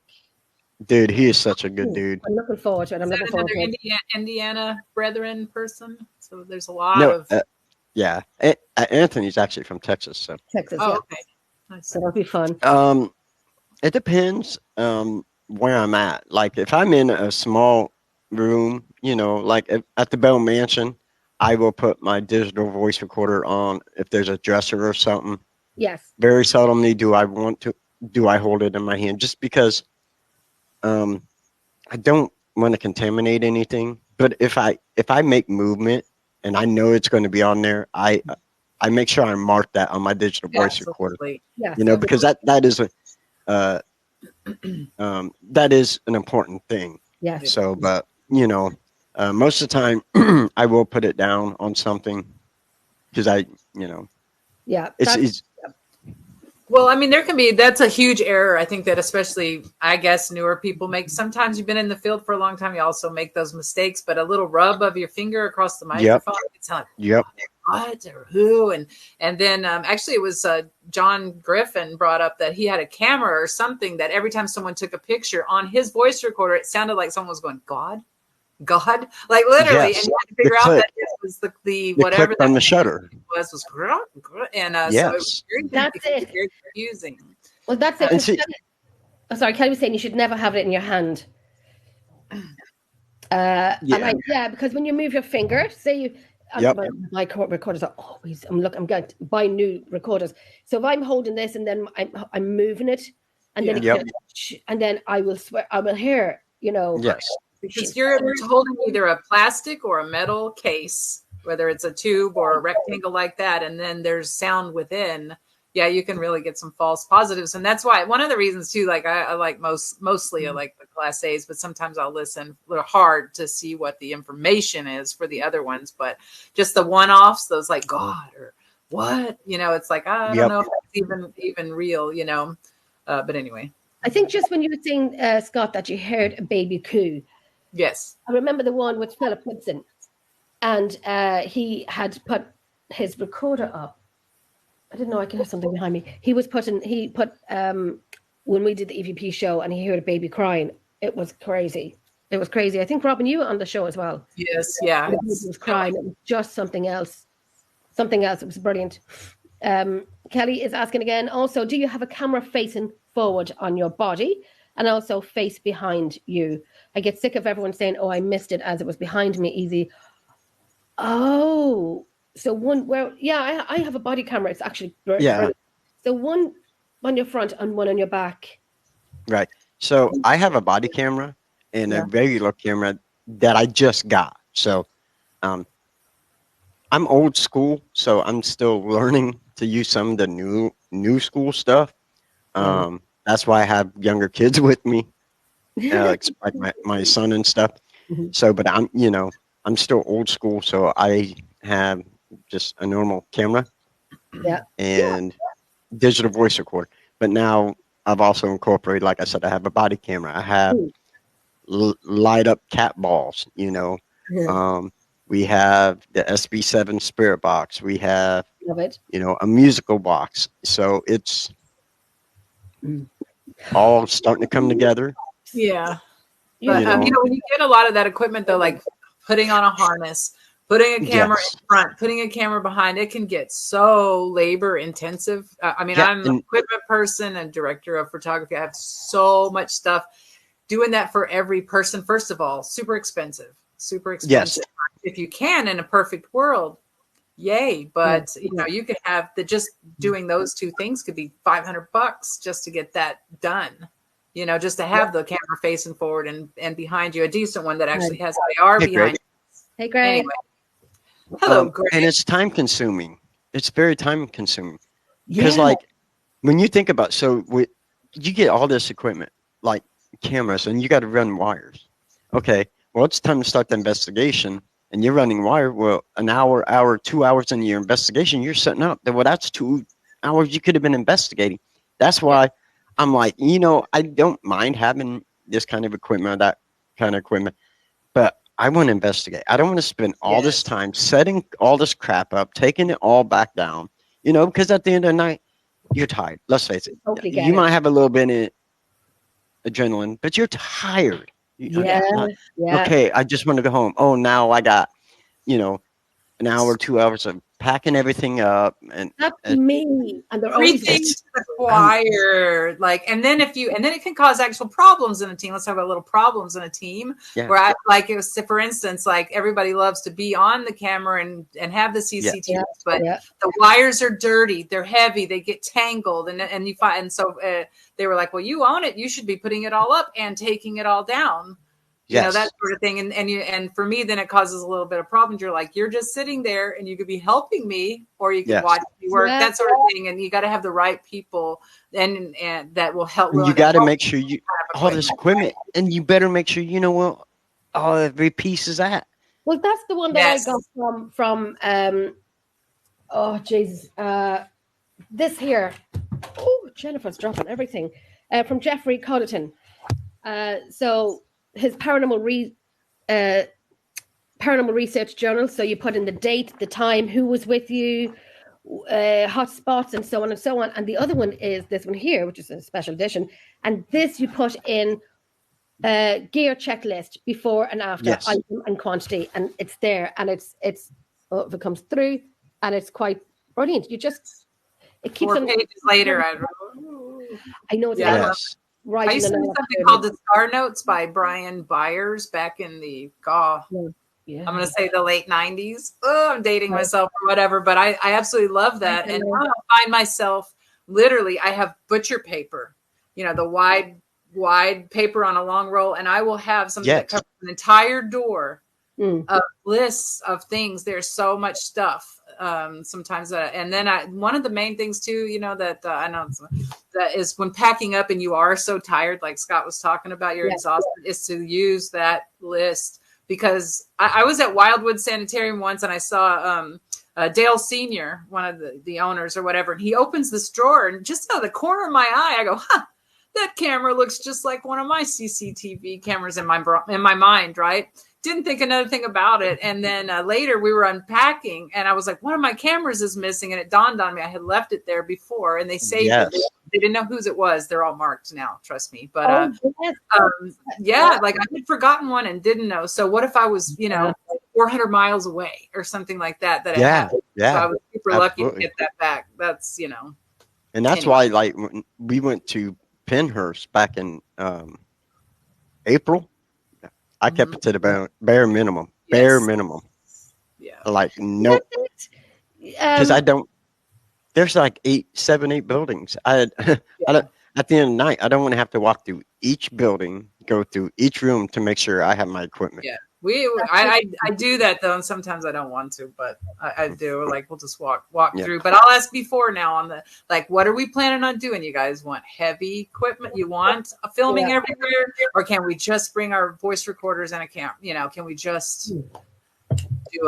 [SPEAKER 3] Dude, he is such a good dude.
[SPEAKER 1] I'm looking forward to it. I'm
[SPEAKER 2] Is that
[SPEAKER 1] looking forward
[SPEAKER 2] another
[SPEAKER 1] to it.
[SPEAKER 2] Indiana brethren person? So there's a lot
[SPEAKER 3] No,
[SPEAKER 2] of.
[SPEAKER 3] yeah, Anthony's actually from Texas, so.
[SPEAKER 1] Texas,
[SPEAKER 2] Oh,
[SPEAKER 1] yeah.
[SPEAKER 2] okay. Nice.
[SPEAKER 1] So that'll be fun.
[SPEAKER 3] It depends where I'm at. Like if I'm in a small room, you know, like at the Bell Mansion, I will put my digital voice recorder on if there's a dresser or something.
[SPEAKER 1] Yes.
[SPEAKER 3] Very seldomly do I hold it in my hand, just because I don't want to contaminate anything. But if I make movement and I know it's going to be on there, I make sure I mark that on my digital voice recorder.
[SPEAKER 2] Absolutely.
[SPEAKER 1] Yes.
[SPEAKER 3] You know, because that is an important thing.
[SPEAKER 1] Yes.
[SPEAKER 3] So, but you know, most of the time I will put it down on something because
[SPEAKER 1] Yeah.
[SPEAKER 3] it's
[SPEAKER 2] Well, I mean, that's a huge error. I think that especially, I guess, newer people make. Sometimes you've been in the field for a long time, you also make those mistakes, but a little rub of your finger across the microphone, it's like,
[SPEAKER 3] yep.
[SPEAKER 2] what or who? And then actually it was John Griffin brought up that he had a camera or something that every time someone took a picture on his voice recorder, it sounded like someone was going, God, like literally.
[SPEAKER 3] Yes.
[SPEAKER 2] And you had to figure out that this was the whatever
[SPEAKER 3] click on the shutter.
[SPEAKER 2] was and so it
[SPEAKER 3] Yes.
[SPEAKER 2] was
[SPEAKER 1] That's it.
[SPEAKER 2] very confusing.
[SPEAKER 1] Well, that's it.
[SPEAKER 3] And see-
[SPEAKER 1] Sorry, Kelly was saying you should never have it in your hand. Because when you move your finger, say you,
[SPEAKER 3] Yep.
[SPEAKER 1] my recorders are always. I'm going to buy new recorders. So if I'm holding this and then I'm moving it, and then
[SPEAKER 3] Yep.
[SPEAKER 1] and then I will hear, you know.
[SPEAKER 3] Yes.
[SPEAKER 2] Because you're holding either a plastic or a metal case, whether it's a tube or a rectangle like that, and then there's sound within. yeah, you can really get some false positives. And that's why one of the reasons too, like I like mostly I like the class A's, but sometimes I'll listen a little hard to see what the information is for the other ones. But just the one-offs, those like God or what, it's like, I don't know if that's even real, but anyway.
[SPEAKER 1] I think just when you were saying, Scott, that you heard a baby coo.
[SPEAKER 2] Yes.
[SPEAKER 1] I remember the one with Philip Hudson, and he had put his recorder up. I didn't know I could hear something behind me. He put when we did the EVP show, and he heard a baby crying. It was crazy. It was crazy. I think Robin, you were on the show as well.
[SPEAKER 2] Yes, yeah.
[SPEAKER 1] The baby was crying. It was just something else. Something else. It was brilliant. Kelly is asking again. Also, do you have a camera facing forward on your body and also face behind you? I get sick of everyone saying, "Oh, I missed it as it was behind me." Easy. Oh, so I have a body camera. It's actually great.
[SPEAKER 3] Yeah.
[SPEAKER 1] So one on your front and one on your back.
[SPEAKER 3] Right. So I have a body camera and a regular camera that I just got. So I'm old school, so I'm still learning to use some of the new school stuff. That's why I have younger kids with me, like my son and stuff.
[SPEAKER 1] Mm-hmm.
[SPEAKER 3] So, but I'm still old school, so I have just a normal camera and digital voice recorder. But now I've also incorporated, like I said, I have a body camera. I have light up cat balls, we have the SB7 Spirit Box. We have,
[SPEAKER 1] Love it.
[SPEAKER 3] a musical box. So it's all starting to come together.
[SPEAKER 2] Yeah. But, when you get a lot of that equipment, though, like putting on a harness, putting a camera in front, putting a camera behind, it can get so labor intensive. I'm an equipment person and director of photography. I have so much stuff. Doing that for every person, first of all, super expensive. Yes. If you can, in a perfect world, yay. But you could have just doing those two things could be $500 just to get that done. Just to have the camera facing forward and behind you, a decent one that actually has IR behind you.
[SPEAKER 1] Hey, Greg.
[SPEAKER 2] Anyway. Hello, Greg.
[SPEAKER 3] And it's time consuming. It's very time consuming. Because when you think about, you get all this equipment, like cameras, and you got to run wires. Okay. Well, it's time to start the investigation, and you're running wire. Well, an hour, 2 hours into your investigation, you're setting up. Well, that's 2 hours you could have been investigating. That's why I'm like, I don't mind having this kind of equipment or that kind of equipment, but I want to investigate. I don't want to spend all this time setting all this crap up, taking it all back down, because at the end of the night, you're tired. Let's face it. You might have a little bit of adrenaline, but you're tired. Okay, I just want to go home. Oh, now I got, an hour, 2 hours of packing everything up, and
[SPEAKER 1] that's me. And they're
[SPEAKER 2] always things required. And then it can cause actual problems in a team. Let's talk about little problems in a team. Yeah. Where it was, for instance, like everybody loves to be on the camera and have the CCTVs, but the wires are dirty, they're heavy, they get tangled, and you find, and so they were like, well, you own it, you should be putting it all up and taking it all down. That sort of thing. And for me, then it causes a little bit of problems. You're like, you're just sitting there and you could be helping me, or you can watch me work, that sort of thing. And you got to have the right people and that will help.
[SPEAKER 3] You got to make sure you all this equipment, and you better make sure all every piece is at.
[SPEAKER 1] Well, that's the one that I got from oh Jesus, this here. Oh, Jennifer's dropping everything. From Jeffrey Codderton. So his paranormal research journal. So you put in the date, the time, who was with you, hot spots, and so on and so on. And the other one is this one here, which is a special edition. And this you put in gear checklist before and after, item and quantity, and it's there. And it's if it comes through, and it's quite brilliant. It keeps
[SPEAKER 2] 4 pages later.
[SPEAKER 1] I know it's
[SPEAKER 2] I used to do something called the Star Notes by Brian Byers back in the I'm going to say the late 90s. Oh, I'm dating myself or whatever, but I absolutely love that. And I find myself literally, I have butcher paper, the wide paper on a long roll, and I will have something that covers an entire door of lists of things. There's so much stuff sometimes. And then one of the main things too, that I know that is when packing up and you are so tired, like Scott was talking about, you're exhausted, is to use that list. Because I was at Wildwood Sanitarium once and I saw Dale Sr., one of the owners or whatever, and he opens this drawer and just out of the corner of my eye, I go, that camera looks just like one of my CCTV cameras in my mind, right? Didn't think another thing about it. And then later we were unpacking and I was like, one of my cameras is missing. And it dawned on me, I had left it there before and they saved it. They didn't know whose it was. They're all marked now, trust me. But like I had forgotten one and didn't know. So what if I was, 400 miles away or something like that? So I was super lucky to get that back. That's,
[SPEAKER 3] And that's why, like, when we went to Pennhurst back in April, I kept it to the bare minimum. Bare minimum.
[SPEAKER 2] Yeah.
[SPEAKER 3] Like, no. Because I don't. There's like 7, 8 buildings. I don't. At the end of the night, I don't want to have to walk through each building, go through each room to make sure I have my equipment.
[SPEAKER 2] Yeah. I do that though, and sometimes I don't want to, but I do. Like we'll just walk through. But I'll ask before now on the what are we planning on doing? You guys want heavy equipment? You want filming everywhere, or can we just bring our voice recorders and a camera? Can we just do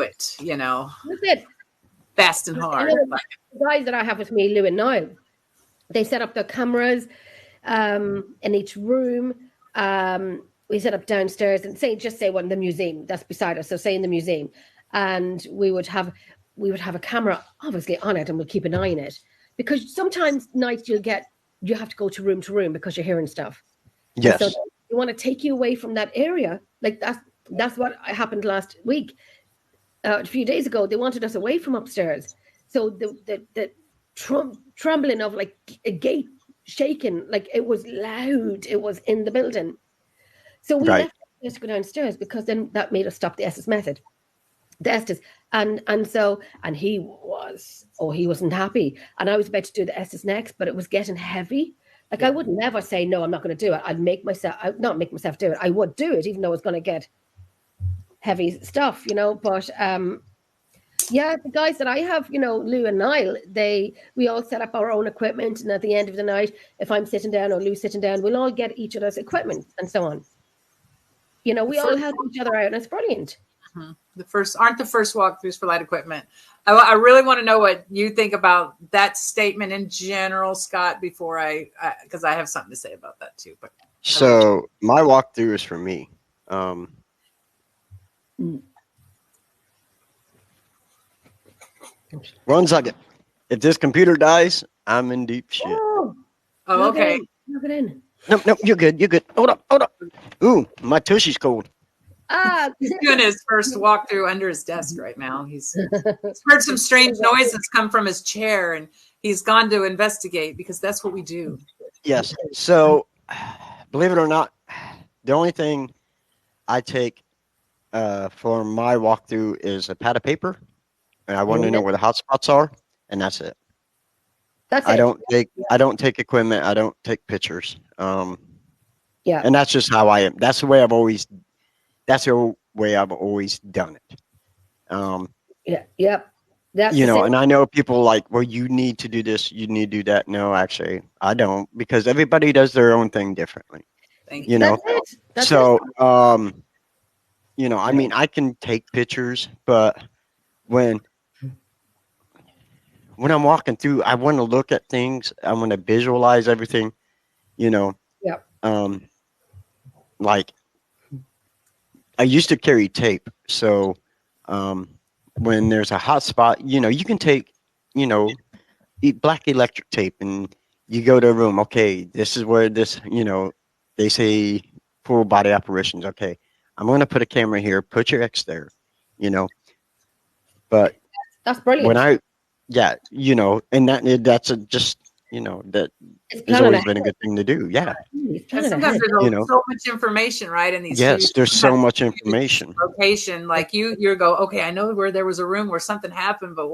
[SPEAKER 2] it?
[SPEAKER 1] That's it.
[SPEAKER 2] Fast and hard.
[SPEAKER 1] The guys that I have with me, Lou and Niall, they set up their cameras in each room. We set up downstairs and say one in the museum that's beside us. So say in the museum, and we would have a camera obviously on it, and we'll keep an eye on it because sometimes nights you have to go to room because you're hearing stuff.
[SPEAKER 3] Yes.
[SPEAKER 1] So you want to take you away from that area. Like that's what happened last week. A few days ago, they wanted us away from upstairs. So the trembling of like a gate shaking, like it was loud. It was in the building. So we left to go downstairs because then that made us stop the Estes method. The Estes. And he wasn't happy. And I was about to do the Estes next, but it was getting heavy. Like I would never say, no, I'm not going to do it. I'd not make myself do it. I would do it, even though it's going to get heavy stuff, but the guys that I have, Lou and Niall, we all set up our own equipment, and at the end of the night, if I'm sitting down or Lou's sitting down, we'll all get each other's equipment and so on. We all help each other out, and it's brilliant.
[SPEAKER 2] Mm-hmm. The first walkthroughs for light equipment. I really want to know what you think about that statement in general, Scott, before because I have something to say about that too. But
[SPEAKER 3] so my walkthrough is for me. One second. If this computer dies, I'm in deep shit.
[SPEAKER 2] Oh, okay.
[SPEAKER 1] Look it in.
[SPEAKER 3] No, you're good. You're good. Hold up. Ooh, my tushy's cold.
[SPEAKER 2] He's doing his first walkthrough under his desk right now. He's heard some strange noises come from his chair, and he's gone to investigate because that's what we do.
[SPEAKER 3] Yes. So, believe it or not, the only thing I take for my walkthrough is a pad of paper, and I want to know where the hotspots are, and that's it. I don't take equipment. I don't take pictures. And that's just how I am. That's the way I've always done it. That's and I know people like, well, you need to do this, you need to do that. No, actually, I don't, because everybody does their own thing differently.
[SPEAKER 2] Thank you.
[SPEAKER 1] That's it.
[SPEAKER 3] I mean, I can take pictures, but when I'm walking through, I want to look at things. I want to visualize everything, like I used to carry tape. So when there's a hot spot, you can take, black electric tape and you go to a room. Okay, this is where this, they say full body apparitions. Okay, I'm going to put a camera here, put your X there, but
[SPEAKER 1] that's brilliant.
[SPEAKER 3] When and that's just, that has always been a good thing to do. Yeah.
[SPEAKER 2] Sometimes there's so much information, right? In these
[SPEAKER 3] there's so much information.
[SPEAKER 2] Location, like you go, okay, I know where there was a room where something happened, but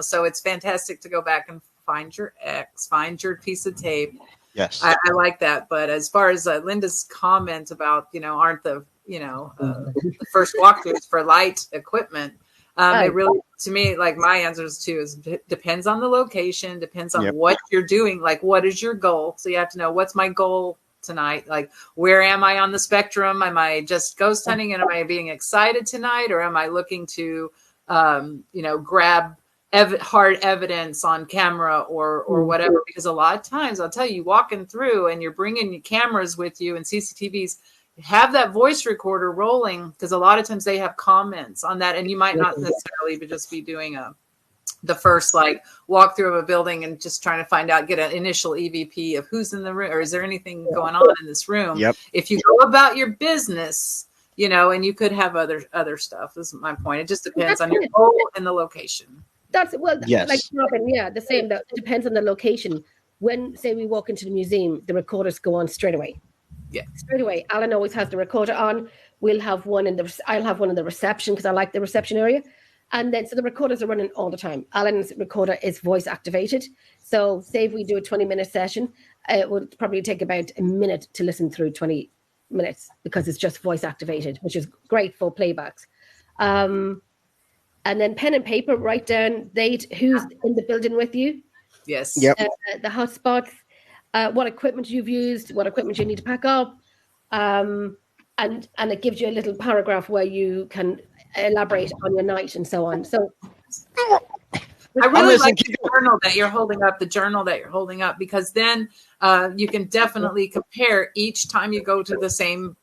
[SPEAKER 2] so it's fantastic to go back and find your X, find your piece of tape.
[SPEAKER 3] Yes,
[SPEAKER 2] I like that. But as far as Linda's comment about, aren't the the first walkthroughs for light equipment. It really, to me, like my answers too is depends on the location, depends on
[SPEAKER 3] Yep.
[SPEAKER 2] what you're doing. Like, what is your goal? So you have to know, what's my goal tonight? Like, where am I on the spectrum? Am I just ghost hunting and am I being excited tonight? Or am I looking to, grab hard evidence on camera or whatever? Because a lot of times I'll tell you, walking through and you're bringing your cameras with you and CCTVs, have that voice recorder rolling, because a lot of times they have comments on that, and you might not necessarily just be doing the first like walkthrough of a building and just trying to find out, get an initial EVP of who's in the room or is there anything going on in this room.
[SPEAKER 3] Yep.
[SPEAKER 2] If you go about your business, and you could have other stuff, is my point. It just depends on your goal and the location.
[SPEAKER 1] That's
[SPEAKER 3] Yes.
[SPEAKER 1] like Robin, the same. That depends on the location. When, say, we walk into the museum, the recorders go on straight away.
[SPEAKER 2] Yeah.
[SPEAKER 1] Straight away. Alan always has the recorder on. I'll have one in the reception because I like the reception area. And then, so the recorders are running all the time. Alan's recorder is voice activated. So say if we do a 20-minute session, it would probably take about a minute to listen through 20 minutes because it's just voice activated, which is great for playbacks. And then pen and paper, write down date, who's in the building with you.
[SPEAKER 2] Yes.
[SPEAKER 3] Yep.
[SPEAKER 1] The hotspots, what equipment you've used, what equipment you need to pack up. And it gives you a little paragraph where you can elaborate on your night and so on. So
[SPEAKER 2] I really like the journal that you're holding up, because then you can definitely compare each time you go to the same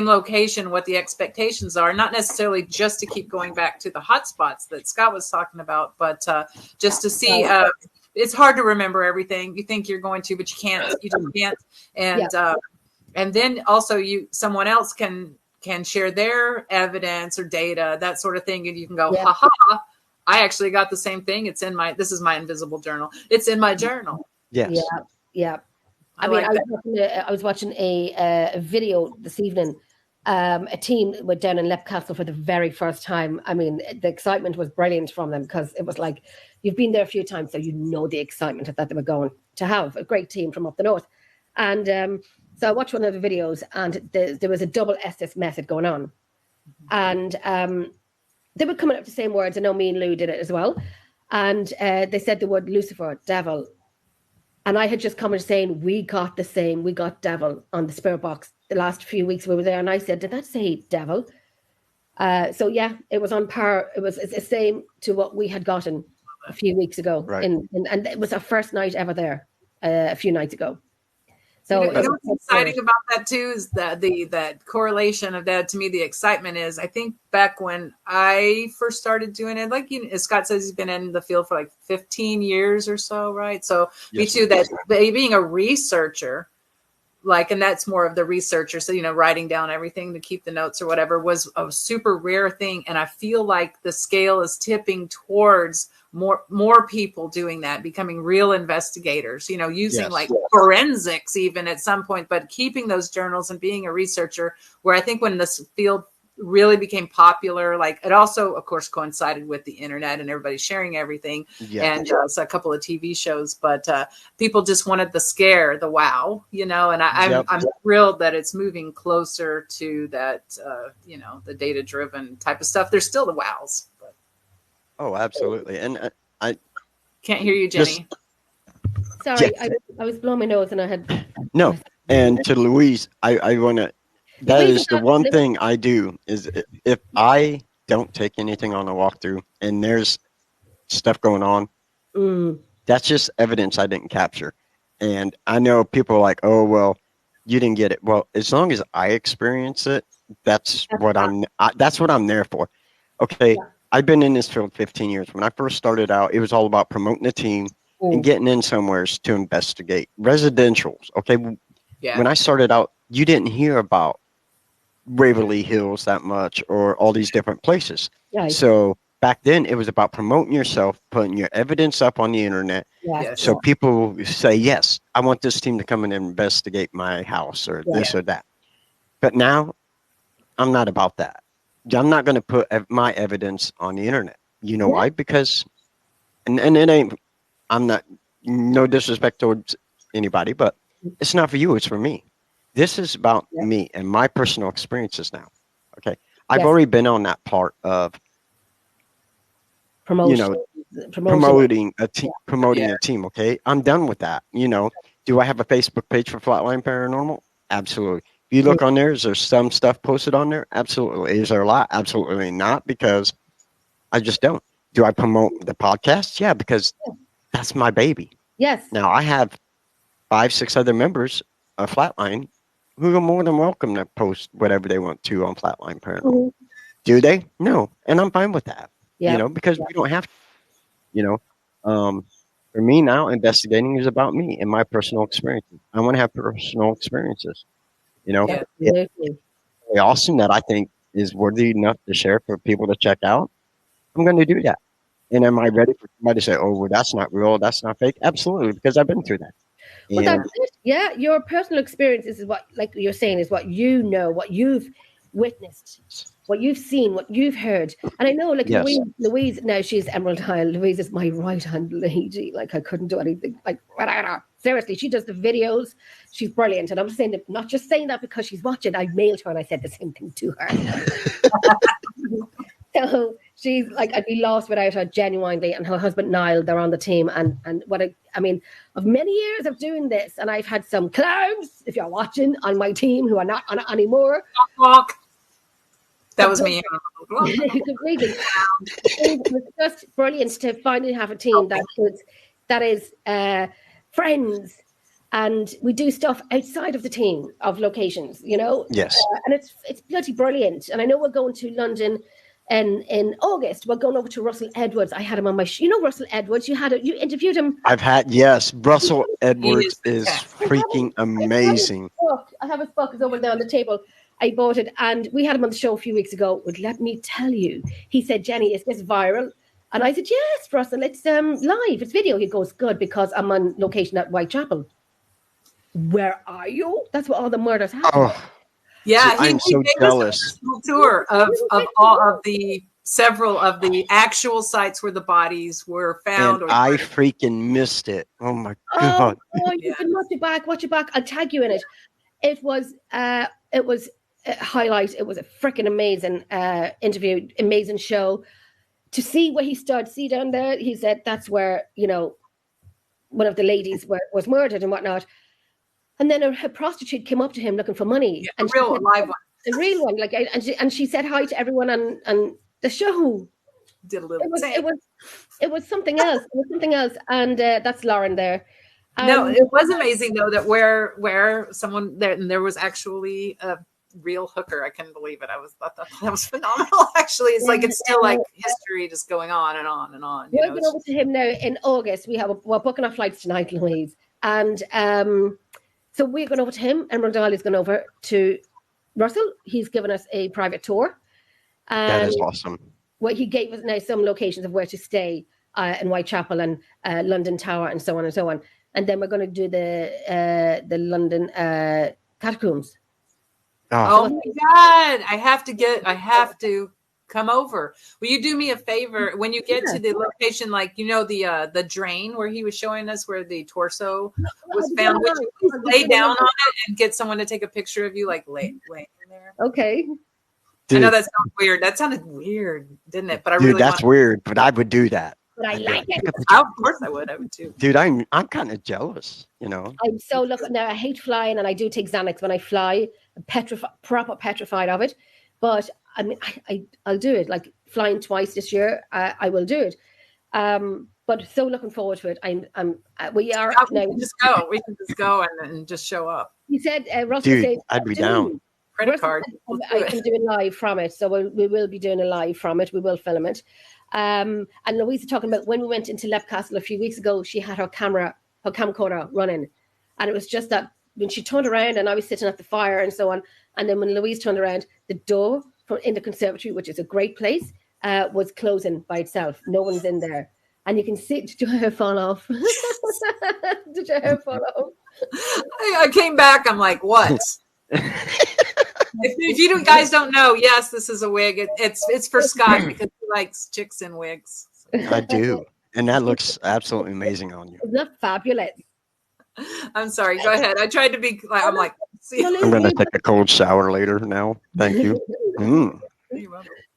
[SPEAKER 2] location what the expectations are, not necessarily just to keep going back to the hotspots that Scott was talking about, but just to see. It's hard to remember everything. You think you're going to, but you can't. You just can't. And then also someone else can share their evidence or data, that sort of thing, and you can go, ha ha. I actually got the same thing. This is my invisible journal. It's in my journal.
[SPEAKER 3] Yes.
[SPEAKER 1] Yeah. I was watching a video this evening. A team went down in Leap Castle for the very first time. I mean, the excitement was brilliant from them because it was like, you've been there a few times, so the excitement that they were going to have a great team from up the north. And so I watched one of the videos, and there was a double SS method going on. And they were coming up with the same words. I know me and Lou did it as well. And they said the word Lucifer, devil. And I had just come and saying, we got devil on the spirit box the last few weeks we were there. And I said, did that say devil? So yeah, it was on par. It's the same to what we had gotten a few weeks ago.
[SPEAKER 3] Right.
[SPEAKER 1] And it was our first night ever there a few nights ago. So
[SPEAKER 2] what's exciting about that too is that correlation of that. To me, the excitement is, I think back when I first started doing it, like as Scott says, he's been in the field for like 15 years or so, right? So
[SPEAKER 3] Yes.
[SPEAKER 2] me too. That being a researcher, and that's more of the researcher. So writing down everything to keep the notes or whatever was a super rare thing, and I feel like the scale is tipping towards more people doing that, becoming real investigators, using
[SPEAKER 3] Yes.
[SPEAKER 2] like forensics even at some point, but keeping those journals and being a researcher, where I think when this field really became popular, like it also of course coincided with the internet and everybody sharing everything.
[SPEAKER 3] Yeah.
[SPEAKER 2] And so a couple of TV shows, but people just wanted the scare, the wow, and I'm thrilled that it's moving closer to that, the data driven type of stuff. There's still the wows, but
[SPEAKER 3] Oh, absolutely. And I
[SPEAKER 2] can't hear you, Jenny.
[SPEAKER 1] sorry, I was blowing my nose and I had
[SPEAKER 3] no. And to Louise, I want to. That is the one thing I do is if I don't take anything on a walkthrough and there's stuff going on, that's just evidence I didn't capture. And I know people are like, oh, well, you didn't get it. Well, as long as I experience it, that's what I'm there for. Okay. Yeah. I've been in this field 15 years. When I first started out, it was all about promoting a team and getting in somewheres to investigate residentials. Okay. Yeah. When I started out, you didn't hear about Waverly Hills that much or all these different places. Yeah. So back then it was about promoting yourself, putting your evidence up on the internet. Yes. So people say, yes, I want this team to come and investigate my house or this or that. But now I'm not about that. I'm not going to put my evidence on the internet. You know why? Because, and it ain't, I'm not, no disrespect towards anybody, but it's not for you. It's for me. This is about me and my personal experiences now. Okay. I've already been on that part of
[SPEAKER 1] promotion,
[SPEAKER 3] promoting a team,
[SPEAKER 2] Yeah.
[SPEAKER 3] a team. Okay, I'm done with that. Do I have a Facebook page for Flatline Paranormal? Absolutely. If you look on there, is there some stuff posted on there? Absolutely. Is there a lot? Absolutely not, because I just don't. Do I promote the podcast? Yeah, because that's my baby.
[SPEAKER 1] Yes.
[SPEAKER 3] Now I have 5, 6 other members of Flatline who are more than welcome to post whatever they want to on Flatline Paranormal.
[SPEAKER 1] Mm-hmm.
[SPEAKER 3] Do they? No, and I'm fine with that.
[SPEAKER 1] Yeah.
[SPEAKER 3] Because we don't have to. For me now, investigating is about me and my personal experiences. I want to have personal experiences.
[SPEAKER 2] Yeah.
[SPEAKER 3] It's really awesome that I think is worthy enough to share for people to check out. I'm going to do that. And am I ready for somebody to say, "Oh, well, that's not real, that's not fake"? Absolutely, because I've been through that.
[SPEAKER 1] Well, that's it. Yeah, your personal experiences is what, like you're saying, is what you know, what you've witnessed, what you've seen, what you've heard. And I know, like,
[SPEAKER 3] Yes.
[SPEAKER 1] Louise, now she's Emerald Isle. Louise is my right-hand lady. Like, I couldn't do anything. Like, seriously, she does the videos. She's brilliant. And I'm saying that, not just saying that because she's watching. I mailed her and I said the same thing to her. So she's like, I'd be lost without her, genuinely. And her husband Niall, they're on the team. And I mean, of many years of doing this, and I've had some clowns, if you're watching, on my team who are not on it anymore.
[SPEAKER 2] Walk. That was me.
[SPEAKER 1] Completely. It was just brilliant to finally have a team that is friends, and we do stuff outside of the team of locations,
[SPEAKER 3] Yes.
[SPEAKER 1] And it's bloody brilliant. And I know we're going to London in August. We're going over to Russell Edwards. I had him on my Russell Edwards. You interviewed him.
[SPEAKER 3] Yes, Russell Edwards
[SPEAKER 2] is
[SPEAKER 3] is freaking amazing.
[SPEAKER 1] I have his book. It's over there on the table. I bought it, and we had him on the show a few weeks ago. But let me tell you, he said, "Jenny, is this viral?" And I said, "Yes, Russell, it's live. It's video." He goes, "Good, because I'm on location at Whitechapel." Where are you? That's where all the murders happen.
[SPEAKER 3] Oh,
[SPEAKER 2] Yeah,
[SPEAKER 3] I'm so
[SPEAKER 2] gave
[SPEAKER 3] jealous.
[SPEAKER 2] us a personal tour of all of the several of the actual sites where the bodies were found.
[SPEAKER 3] and I freaking missed it. Oh my god!
[SPEAKER 1] You can watch it back. Watch it back. I'll tag you in it. It was a highlight. It was a freaking amazing interview, amazing show. To see where he stood, see down there, he said that's where one of the ladies was murdered and whatnot. And then a prostitute came up to him looking for money.
[SPEAKER 2] Yeah,
[SPEAKER 1] and
[SPEAKER 2] a real live one.
[SPEAKER 1] A real one. Like, and she said hi to everyone on the show.
[SPEAKER 2] Did a little
[SPEAKER 1] It was something else. It was something else. And that's Lauren there.
[SPEAKER 2] No, it was amazing though that where someone there was actually a real hooker. I couldn't believe it. I thought that was phenomenal. Actually, it's like it's still like history just going on and on and on.
[SPEAKER 1] We're going over to him now in August. We're booking our flights tonight, Louise, and so we're going over to him. Emerald Isle is going over to Russell. He's given us a private tour.
[SPEAKER 3] That is awesome.
[SPEAKER 1] Well, he gave us now some locations of where to stay in Whitechapel and London Tower and so on and so on. And then we're going to do the London catacombs.
[SPEAKER 2] Oh my God! I have to come over. Will you do me a favor when you get to the location, like the drain where he was showing us where the torso was found? Would you please lay down on it and get someone to take a picture of you, like laying there?
[SPEAKER 1] Okay.
[SPEAKER 3] Dude,
[SPEAKER 2] I know that sounds weird. That sounded weird, didn't it? But I
[SPEAKER 3] dude,
[SPEAKER 2] really
[SPEAKER 3] that's weird. But I would do that.
[SPEAKER 1] But I like it.
[SPEAKER 2] Of course I would. I would too.
[SPEAKER 3] Dude, I'm kind of jealous.
[SPEAKER 1] I'm so lucky. Now I hate flying, and I do take Xanax when I fly. I'm proper petrified of it. But I mean, I'll do it. Like flying twice this year, I will do it. But so looking forward to it. We are now.
[SPEAKER 2] We can just go. We can just go and just show up.
[SPEAKER 1] He said, Russell
[SPEAKER 3] Dude,
[SPEAKER 1] said,
[SPEAKER 3] I'd be down.
[SPEAKER 2] Credit card.
[SPEAKER 1] I can do a live from it. So we will be doing a live from it. We will film it. And Louise is talking about when we went into Leap Castle a few weeks ago, she had her camcorder running. And it was just that when she turned around and I was sitting at the fire and so on. And then when Louise turned around, the door in the conservatory, which is a great place, was closing by itself. No one's in there. And you can see, did your hair fall off? Did your hair fall off?
[SPEAKER 2] I came back. I'm like, what? If you guys don't know, yes, this is a wig. It's for Scott because he likes chicks in wigs.
[SPEAKER 3] I do. And that looks absolutely amazing on you.
[SPEAKER 1] Isn't that fabulous?
[SPEAKER 2] I'm sorry. Go ahead. I tried to be like, I'm like, see.
[SPEAKER 3] I'm going to take a cold shower later now. Thank you.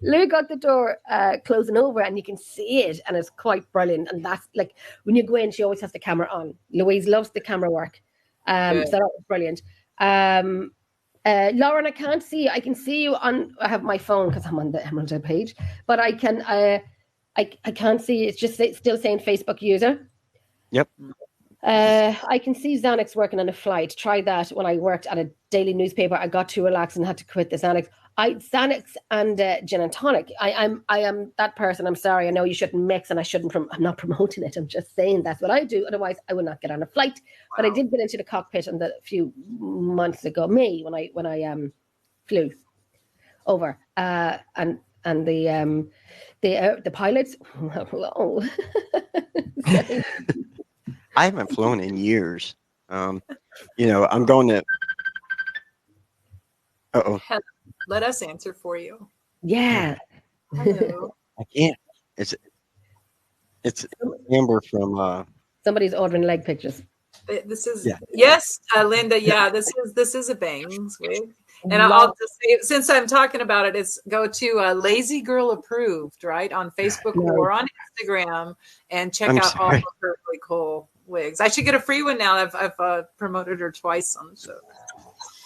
[SPEAKER 1] Lou got the door closing over, and you can see it, and it's quite brilliant. And that's like when you go in, she always has the camera on. Louise loves the camera work, so that was brilliant. Lauren, I can't see you. I can see you on. I have my phone because I'm on the Emerald page, but I can. I can't see. It's just still saying Facebook user.
[SPEAKER 3] Yep.
[SPEAKER 1] I can see Xanax working on a flight. Tried that when I worked at a daily newspaper. I got too relaxed and had to quit the Xanax. Xanax and gin and tonic. I am that person. I'm sorry. I know you shouldn't mix, and I shouldn't. I'm not promoting it. I'm just saying that's what I do. Otherwise, I would not get on a flight. Wow. But I did get into the cockpit a few months ago, May, when I flew over, and the pilots. Hello.
[SPEAKER 3] I haven't flown in years. I'm going to. Uh-oh.
[SPEAKER 2] Let us answer for you.
[SPEAKER 1] Yeah.
[SPEAKER 2] Hello.
[SPEAKER 3] I can't. It's Amber from.
[SPEAKER 1] Somebody's ordering leg pictures.
[SPEAKER 2] This is yes, Linda. Yeah, this is a bangs wig, and I'll just say, since I'm talking about it, it's go to Lazy Girl Approved, right, on Facebook or on Instagram, and check out all of her really cool wigs. I should get a free one now. I've promoted her twice on the show.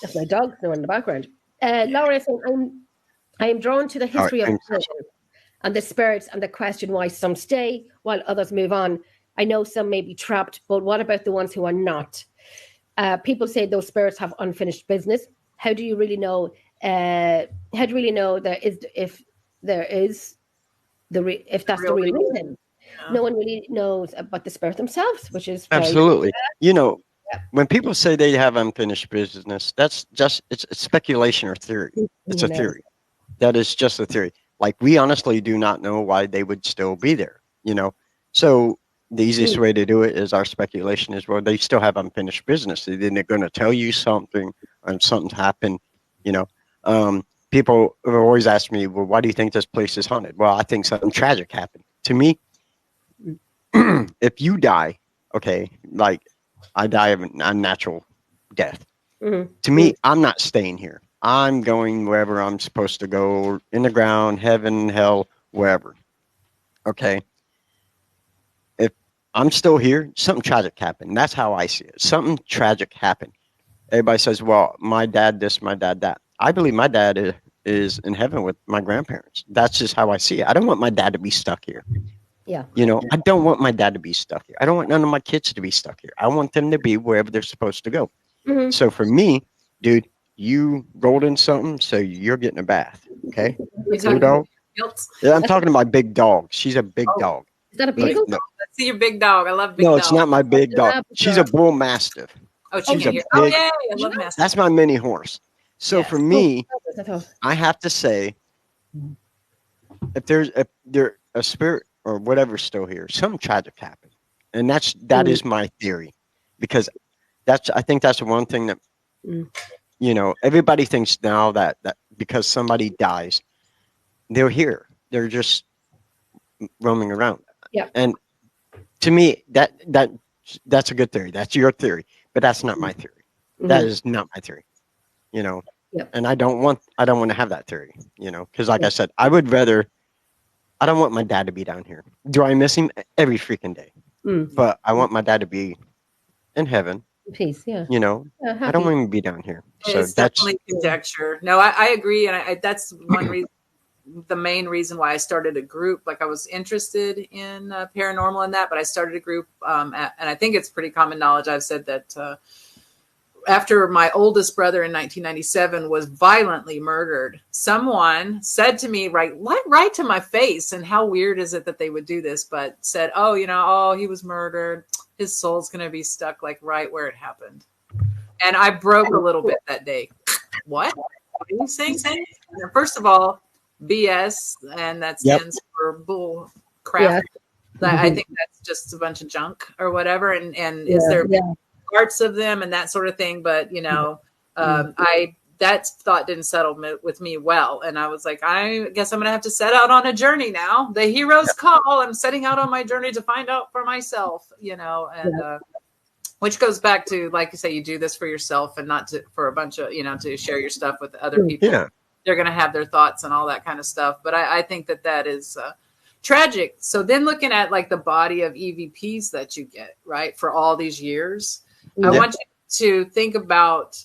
[SPEAKER 1] That's my dog there in the background. Laura, I am drawn to the history of religion and the spirits and the question why some stay while others move on. I know some may be trapped, but what about the ones who are not? People say those spirits have unfinished business. How do you really know? How do you really know if that's the real reason? Yeah. No one really knows about the spirit themselves, which is
[SPEAKER 3] absolutely. When people say they have unfinished business, that's just it's speculation or theory. It's a theory. That is just a theory. Like, we honestly do not know why they would still be there. So the easiest way to do it is our speculation is, well, they still have unfinished business. They're going to tell you something, and something's happened. People have always asked me, well, why do you think this place is haunted? Well, I think something tragic happened. To me, if you die, okay, like I die of a natural death. Mm-hmm. To me, I'm not staying here. I'm going wherever I'm supposed to go, in the ground, heaven, hell, wherever. Okay. If I'm still here, something tragic happened. That's how I see it. Something tragic happened. Everybody says, well, my dad this, my dad that. I believe my dad is in heaven with my grandparents. That's just how I see it. I don't want my dad to be stuck here.
[SPEAKER 1] Yeah.
[SPEAKER 3] I don't want my dad to be stuck here. I don't want none of my kids to be stuck here. I want them to be wherever they're supposed to go. Mm-hmm. So for me, dude, you rolled in something, so you're getting a bath. Okay? Blue dog? Yeah, I'm talking about big dog. She's a big dog.
[SPEAKER 1] Is that a beagle?
[SPEAKER 2] No. Let's see your big dog. I love big dog.
[SPEAKER 3] No, it's not my big dog. She's a bull mastiff.
[SPEAKER 2] Oh, she's I love mastiff.
[SPEAKER 3] That's my mini horse. So for me, I have to say, if there's a spirit or whatever's still here, something tragic happened. And that is my theory. Because I think that's the one thing that everybody thinks now that because somebody dies, they're here. They're just roaming around.
[SPEAKER 1] Yeah.
[SPEAKER 3] And to me, that's a good theory. That's your theory, but that's not my theory. Mm-hmm. That is not my theory.
[SPEAKER 1] Yep.
[SPEAKER 3] And I don't want to have that theory, because like I said, I don't want my dad to be down here. Do I miss him every freaking day? But I want my dad to be in heaven.
[SPEAKER 1] Peace, yeah.
[SPEAKER 3] I don't want him to be down here. So
[SPEAKER 2] it's definitely conjecture. No, I agree, and that's one reason. The main reason why I started a group. Like, I was interested in paranormal and that, but I started a group, and I think it's pretty common knowledge. I've said that after my oldest brother in 1997 was violently murdered, someone said to me, right to my face, and how weird is it that they would do this, but said, he was murdered. His soul's going to be stuck like right where it happened. And I broke a little bit that day. What are you saying? First of all, BS, and that stands for bull crap. Yeah. I think that's just a bunch of junk or whatever. And is there parts of them and that sort of thing? But that thought didn't settle with me well, and I was like, I guess I'm gonna have to set out on a journey now. The hero's call. I'm setting out on my journey to find out for myself. Which goes back to, like you say, you do this for yourself and not for a bunch of to share your stuff with other people.
[SPEAKER 3] Yeah.
[SPEAKER 2] they're going to have their thoughts and all that kind of stuff. But I think that is tragic. So then looking at like the body of EVPs that you get, right, for all these years, I want you to think about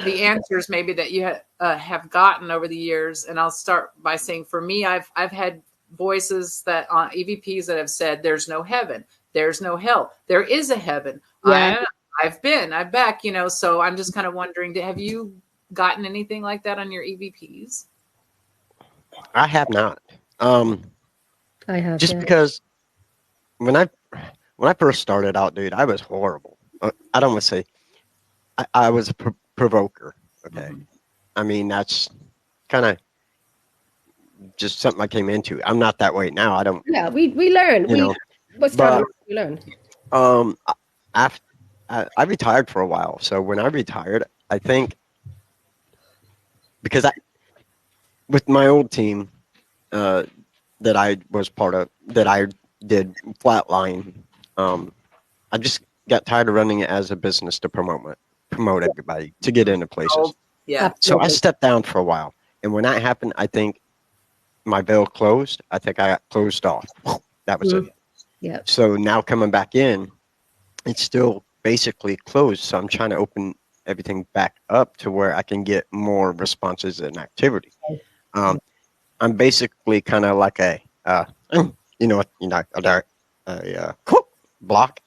[SPEAKER 2] the answers maybe that you have gotten over the years. And I'll start by saying, for me, I've had voices that on EVPs that have said, there's no heaven, there's no hell, there is a heaven.
[SPEAKER 1] Yeah.
[SPEAKER 2] I'm back, you know, so I'm just kind of wondering, have you gotten anything like that on your EVPs?
[SPEAKER 3] I have not.
[SPEAKER 1] I have.
[SPEAKER 3] Just because when I first started out, dude, I was horrible. I don't want to say I was a provoker. Okay.
[SPEAKER 2] Mm-hmm.
[SPEAKER 3] I mean, that's kind of just something I came into. I'm not that way now. I don't.
[SPEAKER 1] Yeah, we learn.
[SPEAKER 3] You know,
[SPEAKER 1] what's
[SPEAKER 3] but,
[SPEAKER 1] we learn.
[SPEAKER 3] I retired for a while. So when I retired, I think because with my old team that I was part of, that I did Flatline, I just got tired of running it as a business to promote everybody, to get into places.
[SPEAKER 2] Yeah.
[SPEAKER 3] So I stepped down for a while. And when that happened, I think my veil closed. I think I got closed off. That was it.
[SPEAKER 1] Yeah.
[SPEAKER 3] So now coming back in, it's still basically closed. So I'm trying to open everything back up to where I can get more responses and activity. I'm basically kind of like a block,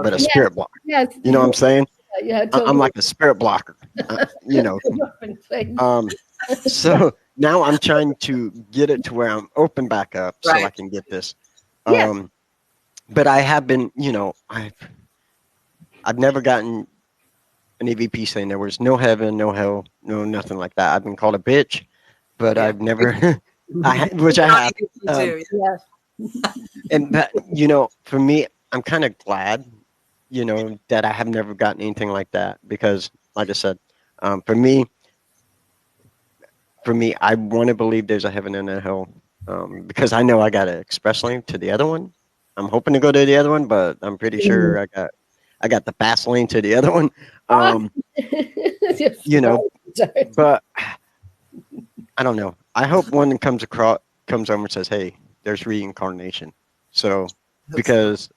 [SPEAKER 3] but a spirit block.
[SPEAKER 1] Yes.
[SPEAKER 3] You know what I'm saying?
[SPEAKER 1] Yeah, totally.
[SPEAKER 3] I'm like a spirit blocker. So now I'm trying to get it to where I'm open back up so I can get this. But I have been, I've never gotten an EVP saying there was no heaven, no hell, no nothing like that. I've been called a bitch, but I've never, which I have. And that, for me, I'm kind of glad, that I have never gotten anything like that because, like I said, for me, I want to believe there's a heaven and a hell because I know I got an express lane to the other one. I'm hoping to go to the other one, but I'm pretty sure I got the fast lane to the other one. But I don't know. I hope one comes over and says, "Hey, there's reincarnation." So because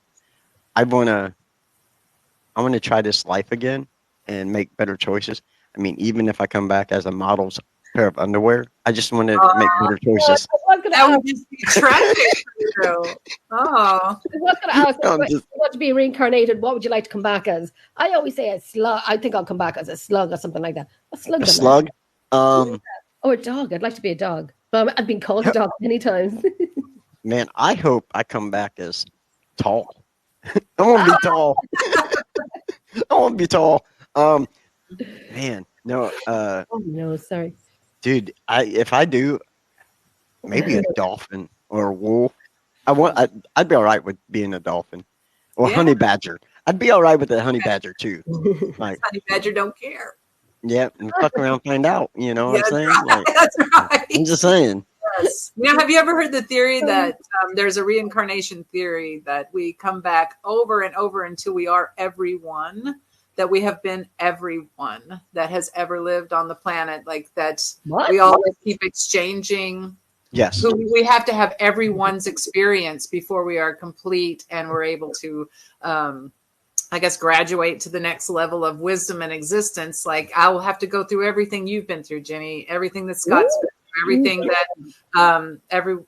[SPEAKER 3] I want to try this life again and make better choices. I mean, even if I come back as a model's pair of underwear, I just want to make better choices.
[SPEAKER 2] That would just be tragic. Oh,
[SPEAKER 1] I was going to ask, if you want to be reincarnated, what would you like to come back as? I always say a slug. I think I'll come back as a slug or something like that. A slug.
[SPEAKER 3] A slug?
[SPEAKER 1] Or a dog. I'd like to be a dog. But I've been called a dog many times.
[SPEAKER 3] Man, I hope I come back as tall. I want to be tall. I want to be tall. Man, no.
[SPEAKER 1] Oh no, sorry,
[SPEAKER 3] dude. If I do, maybe a dolphin or a wolf. I'd be all right with being a dolphin or honey badger. I'd be all right with a honey badger too. Like
[SPEAKER 2] honey badger don't care.
[SPEAKER 3] Yeah, and fuck around, find out. You know what I'm saying?
[SPEAKER 2] Right.
[SPEAKER 3] Like,
[SPEAKER 2] that's right.
[SPEAKER 3] I'm just saying.
[SPEAKER 2] Yes. Have you ever heard the theory that there's a reincarnation theory that we come back over and over until we are everyone, that we have been everyone that has ever lived on the planet, like that we always keep exchanging.
[SPEAKER 3] Yes.
[SPEAKER 2] We have to have everyone's experience before we are complete and we're able to, I guess, graduate to the next level of wisdom and existence. Like I will have to go through everything you've been through, Jenny, everything that Scott's been through, everything that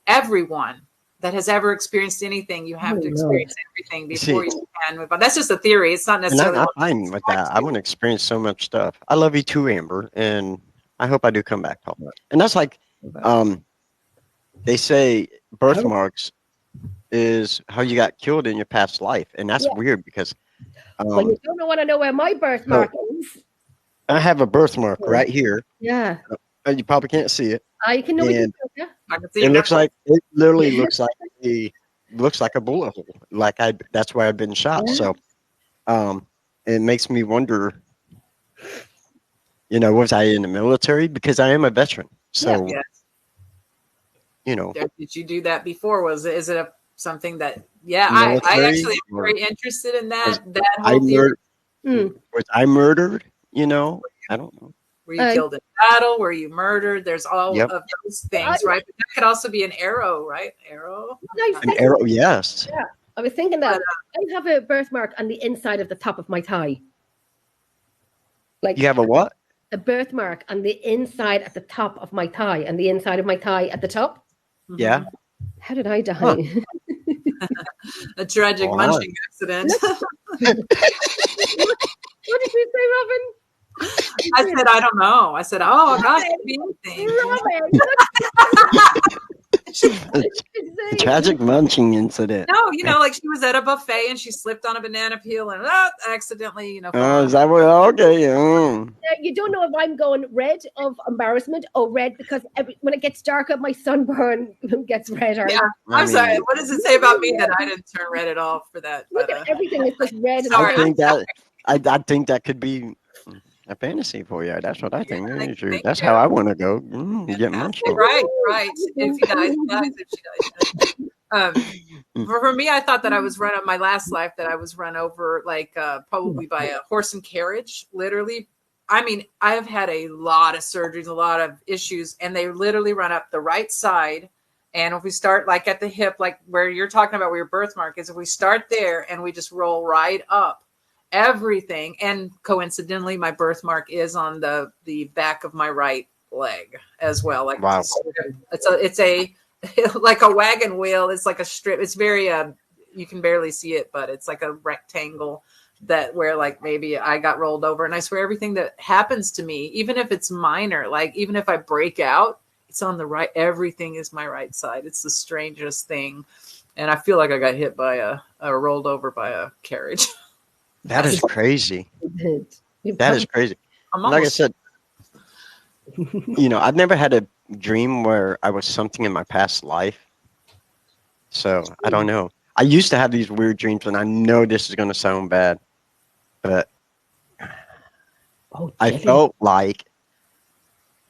[SPEAKER 2] everyone that has ever experienced anything, you have to experience everything before you can move on. That's just a theory. It's not necessarily.
[SPEAKER 3] I'm fine with that. I want to experience so much stuff. I love you too, Amber, and I hope I do come back home. And that's like, they say birthmarks is how you got killed in your past life, and that's weird because.
[SPEAKER 1] Well, you don't want to know where my birthmark is.
[SPEAKER 3] I have a birthmark right here.
[SPEAKER 1] Yeah.
[SPEAKER 3] You probably can't see it.
[SPEAKER 1] I can know it.
[SPEAKER 3] It looks like it literally looks like a bullet hole. Like that's where I've been shot. Yeah. So, it makes me wonder. Was I in the military? Because I am a veteran. So,
[SPEAKER 2] did you do that before? Is it something that? Yeah, I actually am very interested in that. Was I murdered? I don't know. Were you killed in battle? Were you murdered? There's all
[SPEAKER 3] Yep.
[SPEAKER 2] of those things, right? But that could also be an arrow, right? Arrow.
[SPEAKER 3] An arrow, yes.
[SPEAKER 1] Yeah, I was thinking that I have a birthmark on the inside of the top of my thigh. Like
[SPEAKER 3] You have a what?
[SPEAKER 1] a birthmark on the inside at the top of my thigh, and the inside of my thigh at the top.
[SPEAKER 3] Yeah.
[SPEAKER 1] How did I die?
[SPEAKER 3] Huh.
[SPEAKER 2] A tragic
[SPEAKER 3] Wow.
[SPEAKER 2] munching accident.
[SPEAKER 1] What did you say, Robin?
[SPEAKER 2] I said, I don't know. I said, oh, gosh, it could be anything.
[SPEAKER 3] A tragic munching incident.
[SPEAKER 2] No, you know, like she was at a buffet and she slipped on a banana peel and accidentally, you know.
[SPEAKER 3] Oh, is that what? Okay.
[SPEAKER 1] You don't know if I'm going red of embarrassment or red because when it gets darker, my sunburn gets redder.
[SPEAKER 2] Yeah, I'm sorry. What does it say about me that I didn't turn red at all for that?
[SPEAKER 1] Look
[SPEAKER 2] But,
[SPEAKER 1] at everything is just red.
[SPEAKER 2] Sorry.
[SPEAKER 3] I think that could be a fantasy for you. That's what I think.
[SPEAKER 2] thank
[SPEAKER 3] That's
[SPEAKER 2] you.
[SPEAKER 3] how I want to go. You get munched on.
[SPEAKER 2] Right. If he dies, he dies. If she dies. For me, I thought that I was run on my last life, that I was run over like probably by a horse and carriage, literally. I mean, I've had a lot of surgeries, a lot of issues, and they literally run up the right side. And if we start like at the hip, like where you're talking about where your birthmark is, if we start there and we just roll right up, everything. And coincidentally, my birthmark is on the back of my right leg as well. Like,
[SPEAKER 3] wow.
[SPEAKER 2] It's a like a wagon wheel. It's like a strip. It's very you can barely see it, but it's like a rectangle that where like maybe I got rolled over. And I swear everything that happens to me, even if it's minor, like even if I break out, it's on the right. Everything is my right side. It's the strangest thing. And I feel like I got hit by a rolled over by a carriage.
[SPEAKER 3] That is crazy. That is crazy. Like I said, you know, I've never had a dream where I was something in my past life. So I don't know. I used to have these weird dreams, and I know this is going to sound bad, but I felt like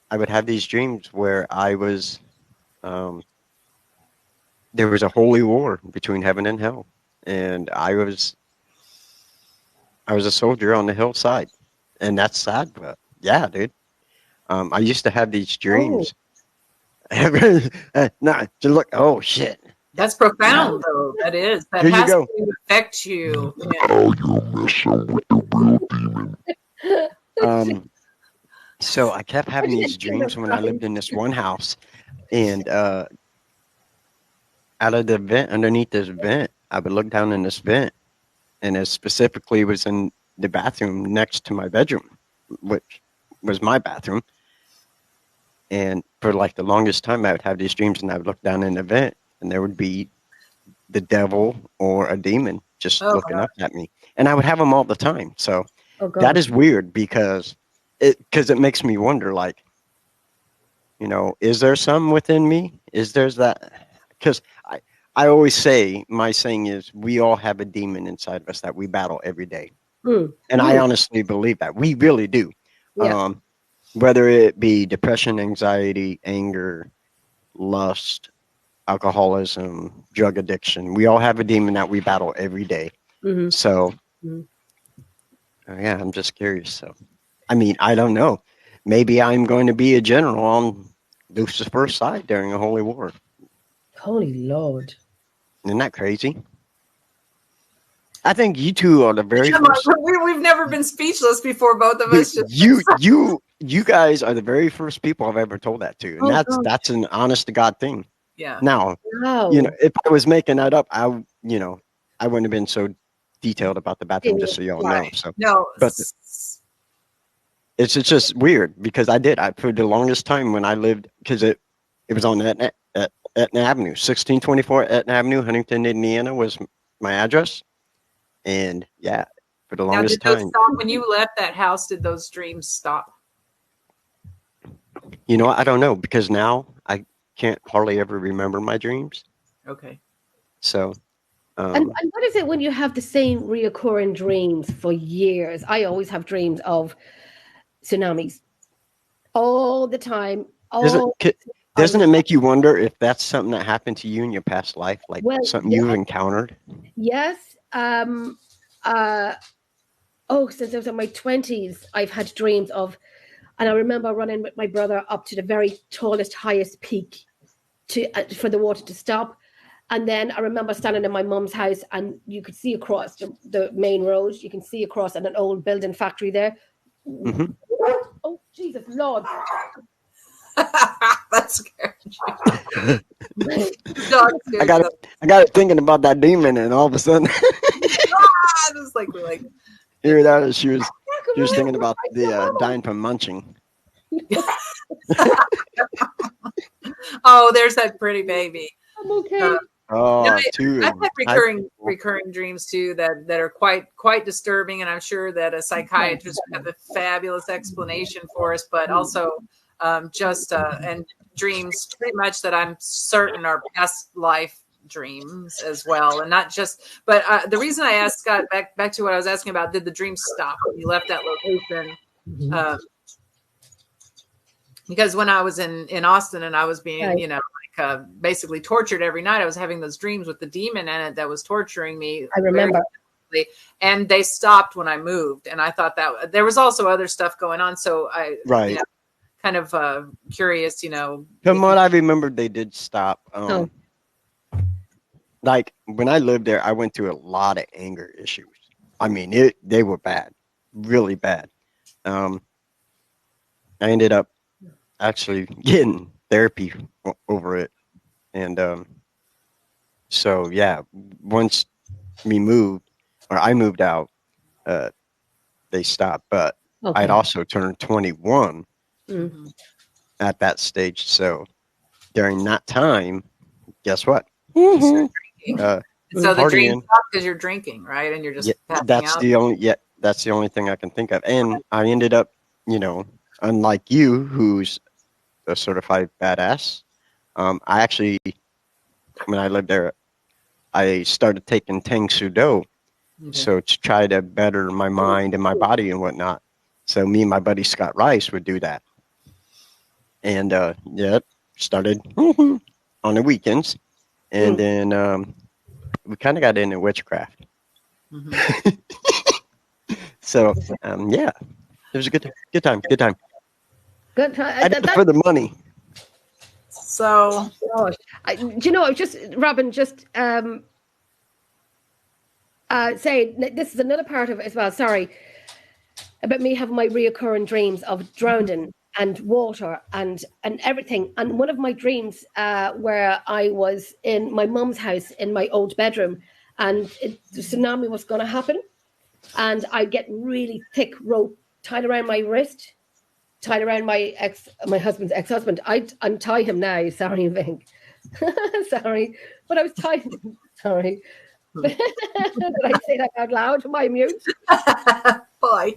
[SPEAKER 3] I would have these dreams where I was, there was a holy war between heaven and hell, and I was a soldier on the hillside, and that's sad, but yeah, dude. I used to have these dreams. No, to look. Oh shit.
[SPEAKER 2] That's profound, though. That is. That
[SPEAKER 3] Here you
[SPEAKER 2] has
[SPEAKER 3] go.
[SPEAKER 2] to affect you.
[SPEAKER 5] Oh, you're messing with the real demon.
[SPEAKER 3] So I kept having these dreams when I lived in this one house, and out of the vent, underneath this vent, I would look down in this vent, and it specifically was in the bathroom next to my bedroom, which was my bathroom. And for like the longest time, I would have these dreams, and I would look down in the vent, and there would be the devil or a demon just looking up at me, and I would have them all the time. So that is weird because it makes me wonder, like, you know, is there some within me? Is there's that? Because I always say, my saying is, we all have a demon inside of us that we battle every day. And I honestly believe that. We really do.
[SPEAKER 1] Yeah.
[SPEAKER 3] Whether it be depression, anxiety, anger, lust, alcoholism, drug addiction, we all have a demon that we battle every day. So, yeah, I'm just curious. So, I mean, I don't know. Maybe I'm going to be a general on Lucifer's side during a holy war.
[SPEAKER 1] Holy Lord.
[SPEAKER 3] Isn't that crazy? I think you two are the very first.
[SPEAKER 2] We've never been speechless before, both of us.
[SPEAKER 3] You guys are the very first people I've ever told that to, and that's an honest to God thing.
[SPEAKER 2] Yeah.
[SPEAKER 3] Now, you know, if I was making that up, I wouldn't have been so detailed about the bathroom, just so y'all know. So
[SPEAKER 2] no,
[SPEAKER 3] but it's just weird because I for the longest time when I lived, because it was on Etna Avenue, 1624 Etna Avenue, Huntington, Indiana was my address. And yeah, for the longest time.
[SPEAKER 2] When you left that house, did those dreams stop?
[SPEAKER 3] You know, I don't know, because now I can't hardly ever remember my dreams.
[SPEAKER 2] Okay.
[SPEAKER 3] So.
[SPEAKER 1] And what is it when you have the same reoccurring dreams for years? I always have dreams of tsunamis all the time.
[SPEAKER 3] Doesn't it make you wonder if that's something that happened to you in your past life, like something you've encountered?
[SPEAKER 1] Yes. Since I was in my 20s, I've had dreams of And I remember running with my brother up to the very tallest, highest peak for the water to stop. And then I remember standing in my mum's house, and you could see across the main road. You can see across at an old building factory there.
[SPEAKER 3] Mhm.
[SPEAKER 1] Oh, Jesus Lord.
[SPEAKER 2] That's scary.
[SPEAKER 3] I got it thinking about that demon, and all of a sudden,
[SPEAKER 2] Just like we're like,
[SPEAKER 3] here that she was thinking about the dying from munching.
[SPEAKER 2] oh, there's that pretty baby.
[SPEAKER 1] I'm okay.
[SPEAKER 3] Oh,
[SPEAKER 2] No,
[SPEAKER 3] two.
[SPEAKER 2] I've had recurring dreams too that are quite disturbing, and I'm sure that a psychiatrist would have a fabulous explanation for us. But also, and dreams pretty much that I'm certain are past life dreams as well, and not just. But the reason I asked Scott back to what I was asking about, did the dream stop when you left that location? Because when I was in Austin and I was being,
[SPEAKER 1] Right.
[SPEAKER 2] Basically tortured every night, I was having those dreams with the demon in it that was torturing me.
[SPEAKER 1] I remember.
[SPEAKER 2] Very and they stopped when I moved. And I thought that there was also other stuff going on. So I,
[SPEAKER 3] Right.
[SPEAKER 2] kind of curious,
[SPEAKER 3] From what I remember, they did stop.
[SPEAKER 1] Oh.
[SPEAKER 3] Like when I lived there, I went through a lot of anger issues. I mean, they were bad, really bad. I ended up actually getting therapy over it, and so yeah, once I moved out, they stopped. But
[SPEAKER 1] Okay.
[SPEAKER 3] I'd also turned 21
[SPEAKER 1] Mm.
[SPEAKER 3] at that stage, so during that time, guess what?
[SPEAKER 2] So the
[SPEAKER 3] Partying.
[SPEAKER 2] dream stopped because you're drinking, right? And you're just passing
[SPEAKER 3] that's
[SPEAKER 2] out.
[SPEAKER 3] that's the only thing I can think of. And I ended up, unlike you, who's a certified badass, I actually, when I lived there, I started taking Tang Sudo, so to try to better my mind and my body and whatnot. So me and my buddy Scott Rice would do that, and started on the weekends, and then we kind of got into witchcraft.
[SPEAKER 2] Mhm.
[SPEAKER 3] So it was a good time.
[SPEAKER 1] Good time.
[SPEAKER 3] I did it for the money.
[SPEAKER 2] So
[SPEAKER 1] Gosh. Robin, saying this is another part of it as well. Sorry about me having my reoccurring dreams of drowning and water and everything. And one of my dreams where I was in my mum's house in my old bedroom, and the tsunami was going to happen, and I get really thick rope tied around my wrist, tied around my husband's ex-husband. I'd untie him now. Sorry, Vink. Sorry, but I was tied. Sorry. Did I say that out loud? Am I mute?
[SPEAKER 2] bye.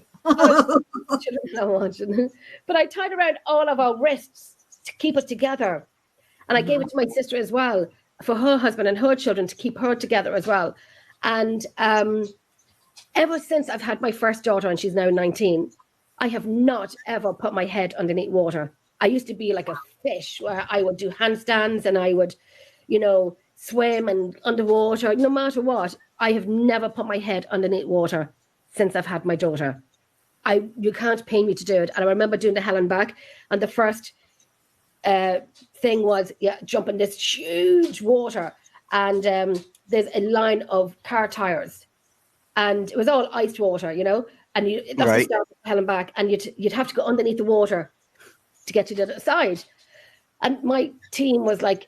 [SPEAKER 1] But I tied around all of our wrists to keep us together. And I gave it to my sister as well for her husband and her children to keep her together as well. And ever since I've had my first daughter, and she's now 19, I have not ever put my head underneath water. I used to be like a fish where I would do handstands and I would, swim and underwater, no matter what. I have never put my head underneath water since I've had my daughter. You can't pay me to do it. And I remember doing the hell and back, and the first thing was jumping this huge water, and there's a line of car tires, and it was all iced water, and that's the
[SPEAKER 3] Right.
[SPEAKER 1] start of hell and back, and you'd have to go underneath the water to get to the other side. And my team was like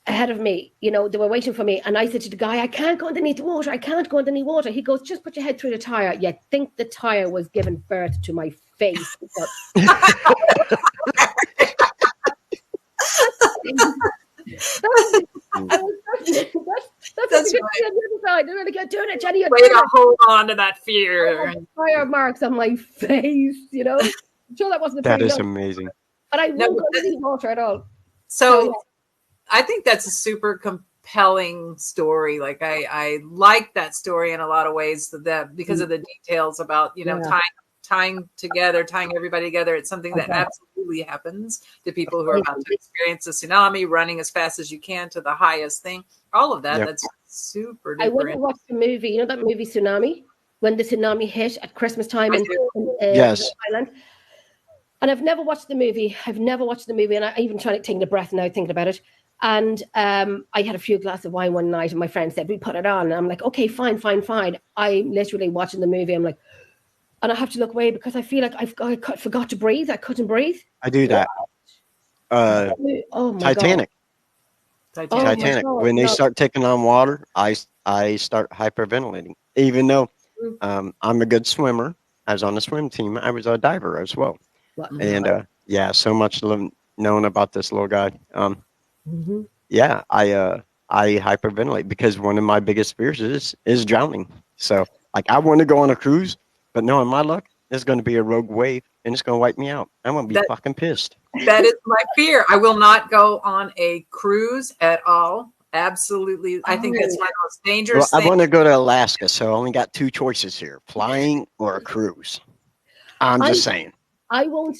[SPEAKER 1] ahead of me, they were waiting for me. And I said to the guy, I can't go underneath the water. I can't go underneath water. He goes, just put your head through the tire. You think the tire was giving birth to my face. That's right. On the other side. They're going to get doing it, Jenny.
[SPEAKER 2] Way to hold on to that fear.
[SPEAKER 1] Tire marks on my face, I'm sure that wasn't a
[SPEAKER 3] That
[SPEAKER 1] pretty
[SPEAKER 3] is
[SPEAKER 1] look,
[SPEAKER 3] amazing.
[SPEAKER 1] but I won't go underneath water at all.
[SPEAKER 2] So I think that's a super compelling story. Like I like that story in a lot of ways that because of the details about, tying everybody together. It's something that absolutely happens to people who are about to experience a tsunami, running as fast as you can to the highest thing. All of that.
[SPEAKER 3] Yep.
[SPEAKER 2] That's super
[SPEAKER 1] I went
[SPEAKER 2] duper.
[SPEAKER 1] to watch the movie, that movie Tsunami, when the tsunami hit at Christmas time in
[SPEAKER 3] Yes.
[SPEAKER 1] Thailand. And I've never watched the movie. And I even trying to take a breath now thinking about it. And I had a few glasses of wine one night, and my friend said, we put it on. And I'm like, okay, fine. I'm literally watching the movie. I'm like, and I have to look away because I feel like I forgot to breathe. I couldn't breathe.
[SPEAKER 3] I do that.
[SPEAKER 1] Oh my
[SPEAKER 3] Titanic.
[SPEAKER 1] God. Oh my
[SPEAKER 3] Titanic.
[SPEAKER 1] God,
[SPEAKER 3] When they
[SPEAKER 1] no.
[SPEAKER 3] start taking on water, I start hyperventilating. Even though I'm a good swimmer, I was on the swim team. I was a diver as well.
[SPEAKER 1] What?
[SPEAKER 3] And yeah, so much known about this little guy.
[SPEAKER 1] Mm-hmm.
[SPEAKER 3] Yeah, I hyperventilate because one of my biggest fears is drowning. So like I want to go on a cruise, but knowing my luck, there's going to be a rogue wave and it's going to wipe me out. I'm going to be fucking pissed.
[SPEAKER 2] That is my fear. I will not go on a cruise at all. Absolutely. I think that's one of the most dangerous
[SPEAKER 3] Well, I
[SPEAKER 2] things.
[SPEAKER 3] want to go to Alaska, so I only got two choices here: flying or a cruise. I'm just saying.
[SPEAKER 1] I won't.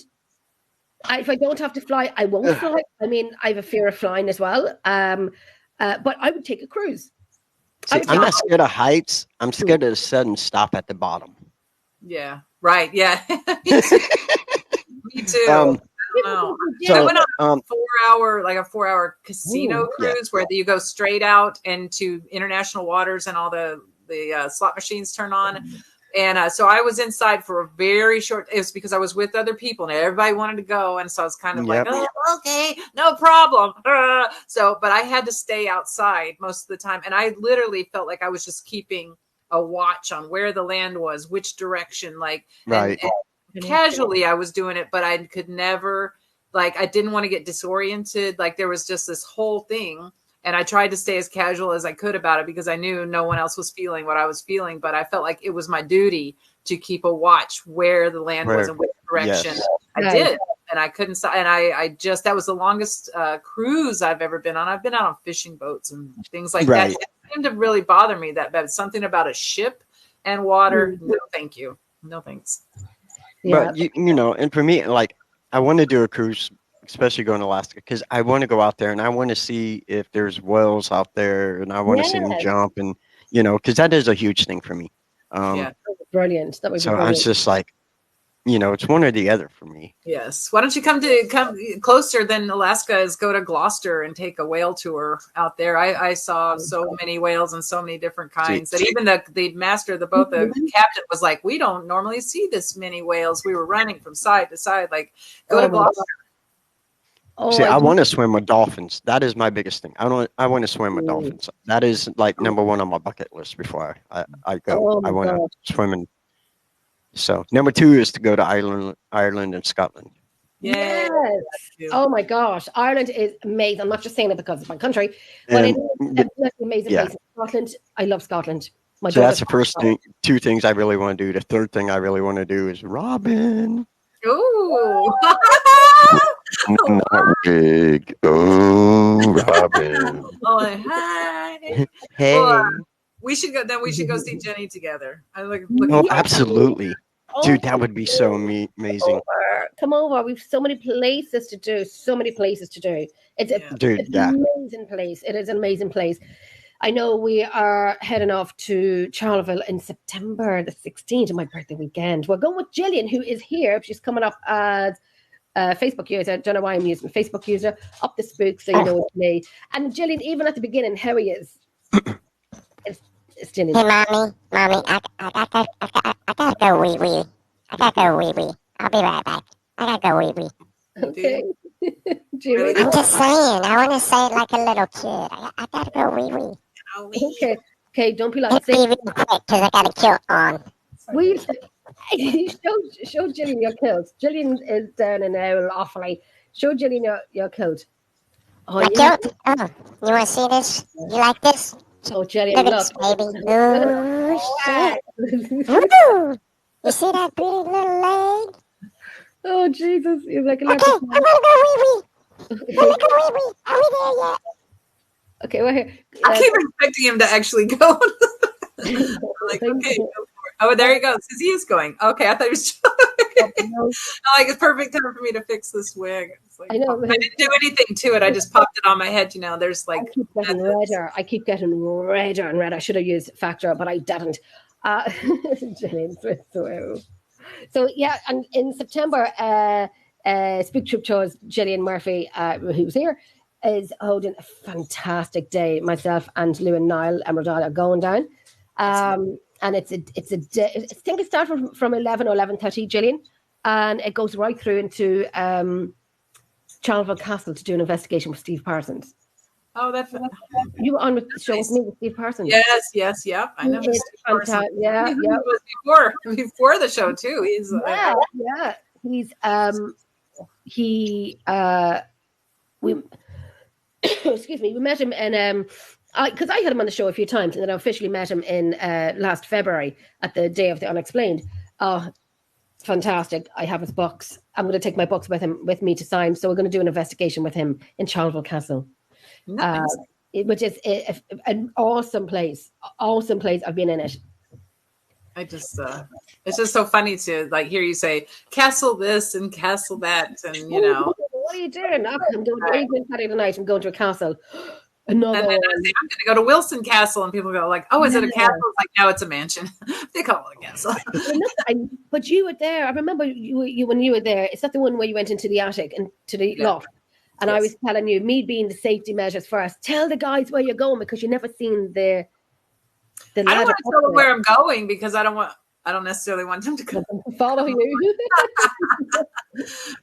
[SPEAKER 1] If I don't have to fly, I won't fly. I mean, I have a fear of flying as well. But I would take a cruise.
[SPEAKER 3] See, I'm not scared of heights. I'm scared of the sudden stop at the bottom.
[SPEAKER 2] Yeah. Right. Yeah. Me too. I don't know. I went on a 4-hour casino cruise where you go straight out into international waters and all the slot machines turn on. And so I was inside for a very short, it was because I was with other people and everybody wanted to go. And so I was kind of like, oh, okay, no problem. But I had to stay outside most of the time. And I literally felt like I was just keeping a watch on where the land was, which direction, like,
[SPEAKER 3] right.
[SPEAKER 2] And casually I was doing it, but I could never, like, I didn't want to get disoriented. Like there was just this whole thing. And I tried to stay as casual as I could about it because I knew no one else was feeling what I was feeling. But I felt like it was my duty to keep a watch where the land was and which direction.
[SPEAKER 3] Yes.
[SPEAKER 2] I did. And I couldn't stop. And I just, that was the longest cruise I've ever been on. I've been out on fishing boats and things like that. It seemed to really bother me that bad. Something about a ship and water. No, thank you. No, thanks.
[SPEAKER 3] But you know, and for me, like, I want to do a cruise, especially going to Alaska, because I want to go out there and I want to see if there's whales out there, and I want to see them jump, and you know, because that is a huge thing for me.
[SPEAKER 1] That was brilliant. That was
[SPEAKER 3] so
[SPEAKER 1] brilliant.
[SPEAKER 3] I was just like, you know, it's one or the other for me.
[SPEAKER 2] Yes. Why don't you come closer than Alaska is go to Gloucester and take a whale tour out there. I saw so many whales and so many different kinds that even the master of the boat, the captain was like, we don't normally see this many whales. We were running from side to side, like go to Gloucester.
[SPEAKER 3] See, I want to swim with dolphins. That is my biggest thing. I want to swim with dolphins. That is like number one on my bucket list before I go. I want to swim in. So number 2 is to go to Ireland and Scotland.
[SPEAKER 1] Yes. Oh my gosh, Ireland is amazing. I'm not just saying it because it's my country, but it is definitely amazing place. Scotland, I love Scotland.
[SPEAKER 3] So that's the first thing. 2 things I really want to do. The third thing I really want to do is Robin.
[SPEAKER 2] Ooh.
[SPEAKER 5] Not wig. Oh, Robin.
[SPEAKER 2] Oh, hi.
[SPEAKER 3] Hey.
[SPEAKER 2] Well, we should go. Then we should go see Jenny together.
[SPEAKER 3] Absolutely. Dude, that would be so amazing.
[SPEAKER 1] Come over. We've so many places to do. It's an amazing place. It is an amazing place. I know we are heading off to Charleville in September the 16th, my birthday weekend. We're going with Gillian, who is here. She's coming up as a Facebook user. I don't know why I'm using Facebook user. Up the spook, so you know it's me. And Gillian, even at the beginning, how he is. It's Gillian.
[SPEAKER 4] Hey, mommy, I gotta go wee wee. I'll be right back. I gotta go wee wee.
[SPEAKER 1] Okay.
[SPEAKER 4] I'm just saying. I want to say it like a little kid. I gotta go wee wee.
[SPEAKER 1] Okay. Don't be like
[SPEAKER 4] Let's be real quick because I got a kilt on.
[SPEAKER 1] Show Gillian your kilt. Gillian is down and out awfully. Show Gillian your kilt.
[SPEAKER 4] Oh, my kilt? Oh, you want to see this? You like this?
[SPEAKER 1] Oh, Gillian,
[SPEAKER 4] look. At this, baby. Oh, shit. Woo! You see that pretty little leg?
[SPEAKER 1] Oh, Jesus. You're like a
[SPEAKER 4] okay, I'm going to go wee-wee. Are we there yet?
[SPEAKER 1] Okay, we're here.
[SPEAKER 2] I keep expecting him to actually go. Like, okay, go for it. Oh, there he goes. He is going. Okay, I thought he was like, it's perfect time for me to fix this wig. It's like, I know. I didn't do anything to it. I just popped it on my head. You know, there's like.
[SPEAKER 1] I keep getting redder and redder. I should have used Factor, but I didn't. So yeah, and in September, Speak Troop Show's Gillian Murphy, who's here, is holding a fantastic day. Myself and Lou and Niall Emerald are going down. And it's a day, I think it starts from 11 or 11:30, Gillian, and it goes right through into Charleville Castle to do an investigation with Steve Parsons.
[SPEAKER 2] Oh, that's
[SPEAKER 1] You were on with the show with me with Steve Parsons.
[SPEAKER 2] yes, yep. I know.
[SPEAKER 1] It's fantastic. Yeah,
[SPEAKER 2] He
[SPEAKER 1] yeah.
[SPEAKER 2] was before the show too. He's
[SPEAKER 1] Yeah. He's we excuse me, we met him in because I had him on the show a few times, and then I officially met him in last February at the Day of the Unexplained. Oh, fantastic. I have his books. I'm going to take my books with me to sign. So we're going to do an investigation with him in Charleville Castle.
[SPEAKER 2] nice.
[SPEAKER 1] Which is an awesome place. Awesome place. I've been in it.
[SPEAKER 2] I just it's just so funny to like hear you say castle this and castle that, and you know.
[SPEAKER 1] What are you doing? I'm going to Saturday night. I'm going to a castle. Another
[SPEAKER 2] And then
[SPEAKER 1] one.
[SPEAKER 2] I say, I'm going to go to Wilson Castle, and people go like, "Oh, is it a castle?" It's like, no, it's a mansion. They call it a castle.
[SPEAKER 1] But you were there. I remember you when you were there. Is that the one where you went into the attic and to the loft? And I was telling you, me being the safety measures first. Tell the guys where you're going because you've never seen the
[SPEAKER 2] I don't want to tell them where I'm going because I don't necessarily want them to go.
[SPEAKER 1] Follow you.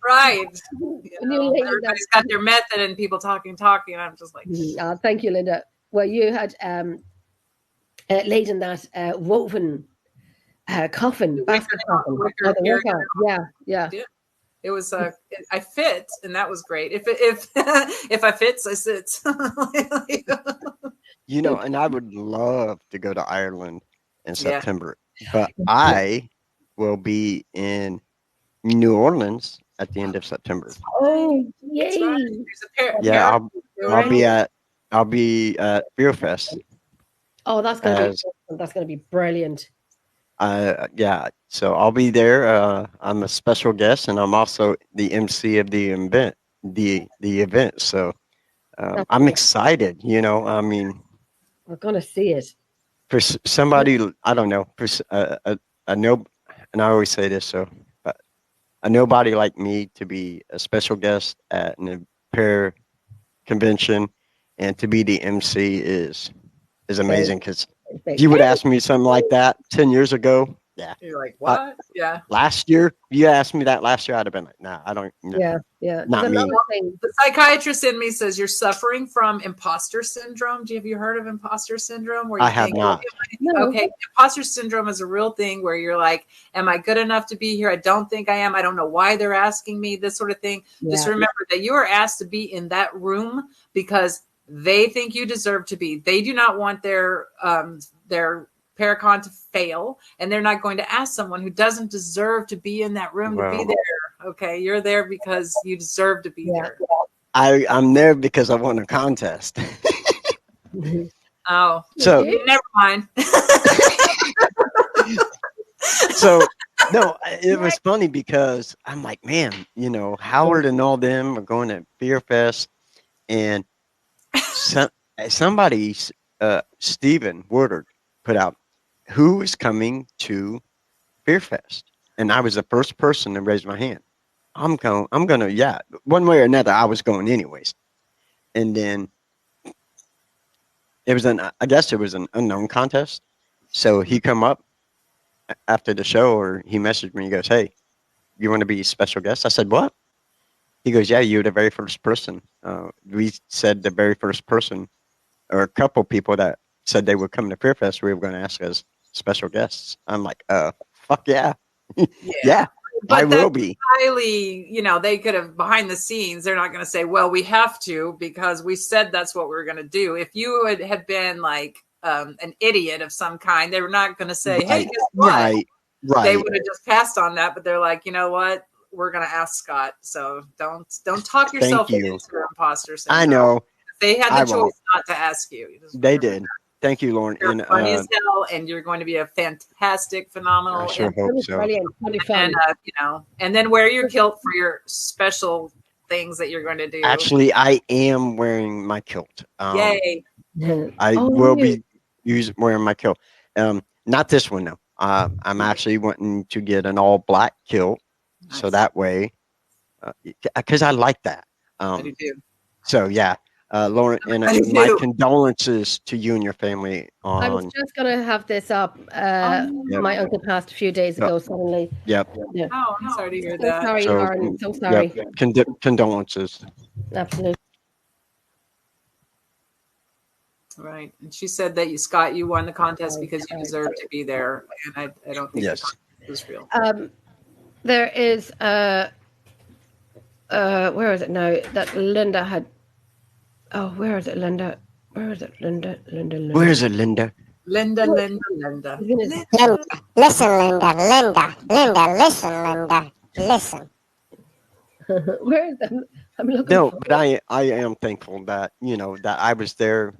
[SPEAKER 2] Right.
[SPEAKER 1] And you laid
[SPEAKER 2] Everybody's got their method and people talking. And I'm just like,
[SPEAKER 1] thank you, Linda. Well, you had laid in that woven coffin, basket coffin. Yeah.
[SPEAKER 2] it was I fit, and that was great. If if I fits, I sit.
[SPEAKER 3] You know, and I would love to go to Ireland in
[SPEAKER 2] Yeah.
[SPEAKER 3] September, but I will be in New Orleans at the end of September.
[SPEAKER 1] Oh,
[SPEAKER 2] That's
[SPEAKER 1] yay!
[SPEAKER 2] right. There's a pair.
[SPEAKER 3] Yeah,
[SPEAKER 2] pair-
[SPEAKER 3] I'll be at Beer Fest.
[SPEAKER 1] Oh, that's going to be
[SPEAKER 3] As-
[SPEAKER 1] awesome. That's going to be brilliant.
[SPEAKER 3] Yeah, so I'll be there. I'm a special guest, and I'm also the MC of the event. The event. So I'm excited. You know, I mean,
[SPEAKER 1] We're going to see it.
[SPEAKER 3] for somebody, I don't know, for a no, and I always say this, so, but a nobody like me to be a special guest at an Impair convention and to be the MC is amazing. Because if you would ask me something like that 10 years ago,
[SPEAKER 2] You're like, what? Yeah.
[SPEAKER 3] last year, you asked me that last year, I'd have been like, nah, I don't. No.
[SPEAKER 1] Yeah.
[SPEAKER 3] Not
[SPEAKER 1] There's
[SPEAKER 3] me.
[SPEAKER 1] another thing.
[SPEAKER 2] The psychiatrist in me says you're suffering from imposter syndrome. Have you heard of imposter syndrome? Where you
[SPEAKER 3] I have not.
[SPEAKER 1] No.
[SPEAKER 2] Okay, imposter syndrome is a real thing where you're like, am I good enough to be here? I don't think I am. I don't know why they're asking me, this sort of thing. Just
[SPEAKER 1] Yeah.
[SPEAKER 2] remember that you are asked to be in that room because they think you deserve to be. They do not want their Paracon to fail, and they're not going to ask someone who doesn't deserve to be in that room to be
[SPEAKER 3] Well.
[SPEAKER 2] there. Okay, you're there because you deserve to be there.
[SPEAKER 3] I'm there because I won a contest.
[SPEAKER 2] Oh,
[SPEAKER 3] So,
[SPEAKER 2] never mind.
[SPEAKER 3] so no, it was funny because I'm like, man, you know, Howard and all them are going to Beer Fest, and somebody, Stephen Woodard, put out who is coming to Beer Fest, and I was the first person to raise my hand. I'm gonna, yeah, one way or another, I was going anyways, and then I guess it was an unknown contest, so he come up after the show, or he messaged me. He goes, "Hey, you want to be a special guest?" I said, "What?" He goes, "Yeah, you're the very first person." We said the very first person, or a couple people that said they would come to Fear Fest, we were going to ask as special guests. I'm like, fuck yeah, yeah,
[SPEAKER 2] But
[SPEAKER 3] I will
[SPEAKER 2] that's
[SPEAKER 3] be.
[SPEAKER 2] highly, they could have behind the scenes. They're not going to say, "Well, we have to because we said that's what we were going to do." If you would have been like an idiot of some kind, they were not going to say, "Hey, guess what?"
[SPEAKER 3] Right.
[SPEAKER 2] They would have just passed on that. But they're like, you know what? We're going to ask Scott. So don't talk yourself
[SPEAKER 3] you.
[SPEAKER 2] into imposter syndrome.
[SPEAKER 3] I know
[SPEAKER 2] They had the
[SPEAKER 3] I
[SPEAKER 2] choice
[SPEAKER 3] won't.
[SPEAKER 2] not to ask you. You just
[SPEAKER 3] they
[SPEAKER 2] remember
[SPEAKER 3] did. Thank you, Lauren.
[SPEAKER 2] You're
[SPEAKER 3] And
[SPEAKER 2] funny as hell, and you're going to be a fantastic, phenomenal,
[SPEAKER 3] I sure
[SPEAKER 2] and,
[SPEAKER 3] hope so.
[SPEAKER 1] Brilliant. Really fun.
[SPEAKER 2] and then wear your kilt for your special things that you're going to do.
[SPEAKER 3] Actually, I am wearing my kilt.
[SPEAKER 2] Yay!
[SPEAKER 3] I
[SPEAKER 1] Oh,
[SPEAKER 3] will
[SPEAKER 1] you.
[SPEAKER 3] be wearing my kilt. Not this one though. I'm actually wanting to get an all black kilt, so
[SPEAKER 2] Nice.
[SPEAKER 3] that way, because I like that.
[SPEAKER 2] I do too.
[SPEAKER 3] So yeah, Lauren, and
[SPEAKER 2] I do
[SPEAKER 3] my
[SPEAKER 2] too.
[SPEAKER 3] condolences to you and your family
[SPEAKER 1] I was
[SPEAKER 3] on.
[SPEAKER 1] just going to have this up.
[SPEAKER 2] Yep.
[SPEAKER 1] My uncle passed a few days ago suddenly.
[SPEAKER 3] Yep.
[SPEAKER 1] Yeah.
[SPEAKER 2] Oh, I'm sorry to hear
[SPEAKER 1] So
[SPEAKER 2] that.
[SPEAKER 1] sorry,
[SPEAKER 3] So
[SPEAKER 1] Lauren. So sorry.
[SPEAKER 3] Yep. Condolences.
[SPEAKER 1] Absolutely.
[SPEAKER 2] Right. And she said that Scott, you won the contest because you deserved to be there. And I don't think the
[SPEAKER 3] Yes.
[SPEAKER 2] contest was real.
[SPEAKER 1] There is where is it now that Linda had? Oh, where is it, Linda? Where is it, Linda?
[SPEAKER 3] Where is it, Linda?
[SPEAKER 2] Linda.
[SPEAKER 4] Linda, listen, Linda, listen, Linda, listen.
[SPEAKER 1] Where is it? I'm looking.
[SPEAKER 3] No,
[SPEAKER 1] for
[SPEAKER 3] but I am thankful that that I was there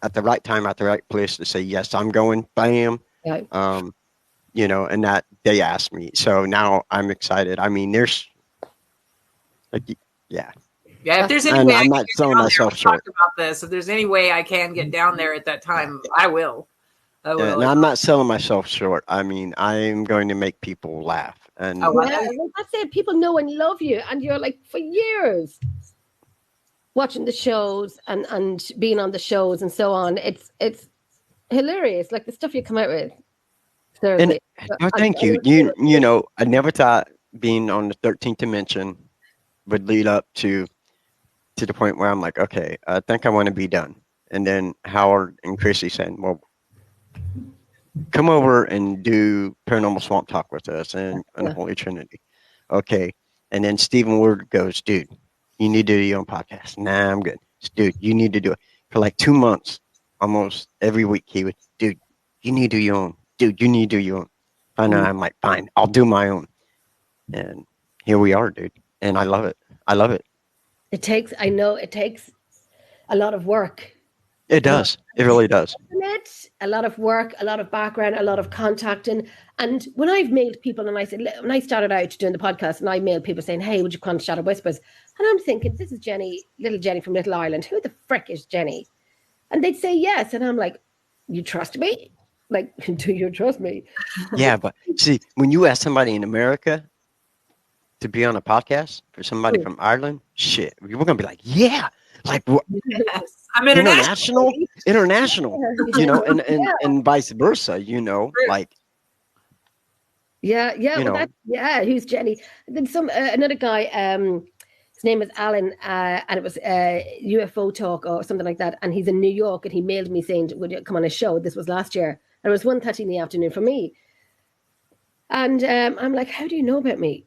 [SPEAKER 3] at the right time at the right place to say yes, I'm going. Bam.
[SPEAKER 1] Yeah.
[SPEAKER 3] And that they asked me, so now I'm excited. I mean, there's
[SPEAKER 2] Yeah, if there's any
[SPEAKER 3] And
[SPEAKER 2] way I
[SPEAKER 3] I'm
[SPEAKER 2] can
[SPEAKER 3] not
[SPEAKER 2] get
[SPEAKER 3] selling
[SPEAKER 2] down
[SPEAKER 3] myself
[SPEAKER 2] there, we
[SPEAKER 3] short.
[SPEAKER 2] talked about this. If there's any way I can get down there at that time, I will. I will.
[SPEAKER 3] and I'm not selling myself short. I mean, I'm going to make people laugh, and
[SPEAKER 2] Oh,
[SPEAKER 1] Yeah, well, that's it. People know and love you, and you're like for years watching the shows and being on the shows and so on. It's hilarious, like the stuff you come out with. Seriously.
[SPEAKER 3] oh, thank you. I never thought being on the 13th dimension would lead up to the point where I'm like, okay, I think I want to be done. And then Howard and Chrissy said, well, come over and do Paranormal Swamp Talk with us and Unholy Trinity. Okay. And then Stephen Ward goes, dude, you need to do your own podcast. Nah, I'm good. Dude, you need to do it. For like 2 months, almost every week, he would, dude, you need to do your own. Dude, you need to do your own. And I'm like, fine, I'll do my own. And here we are, dude. And I love it. I love it.
[SPEAKER 1] It takes a lot of work.
[SPEAKER 3] It does. It really does.
[SPEAKER 1] A lot of work, a lot of background, a lot of contacting. And when I've mailed people, and I said, when I started out doing the podcast, and I mailed people saying, hey, would you come to Shadow Whispers? And I'm thinking, this is Jenny, little Jenny from Little Ireland. Who the frick is Jenny? And they'd say yes. And I'm like, you trust me? Like, do you trust me?
[SPEAKER 3] Yeah, but see, when you ask somebody in America to be on a podcast for somebody from Ireland, shit, we're going to be like, yeah. Like, what?
[SPEAKER 2] Yes. I'm international.
[SPEAKER 3] International, and vice versa, like.
[SPEAKER 1] Yeah. Who's Jenny? Then another guy. His name was Alan, and it was UFO talk or something like that. And he's in New York, and he mailed me saying, "Would you come on a show?" This was last year, and it was 1:30 in the afternoon for me. And I'm like, "How do you know about me?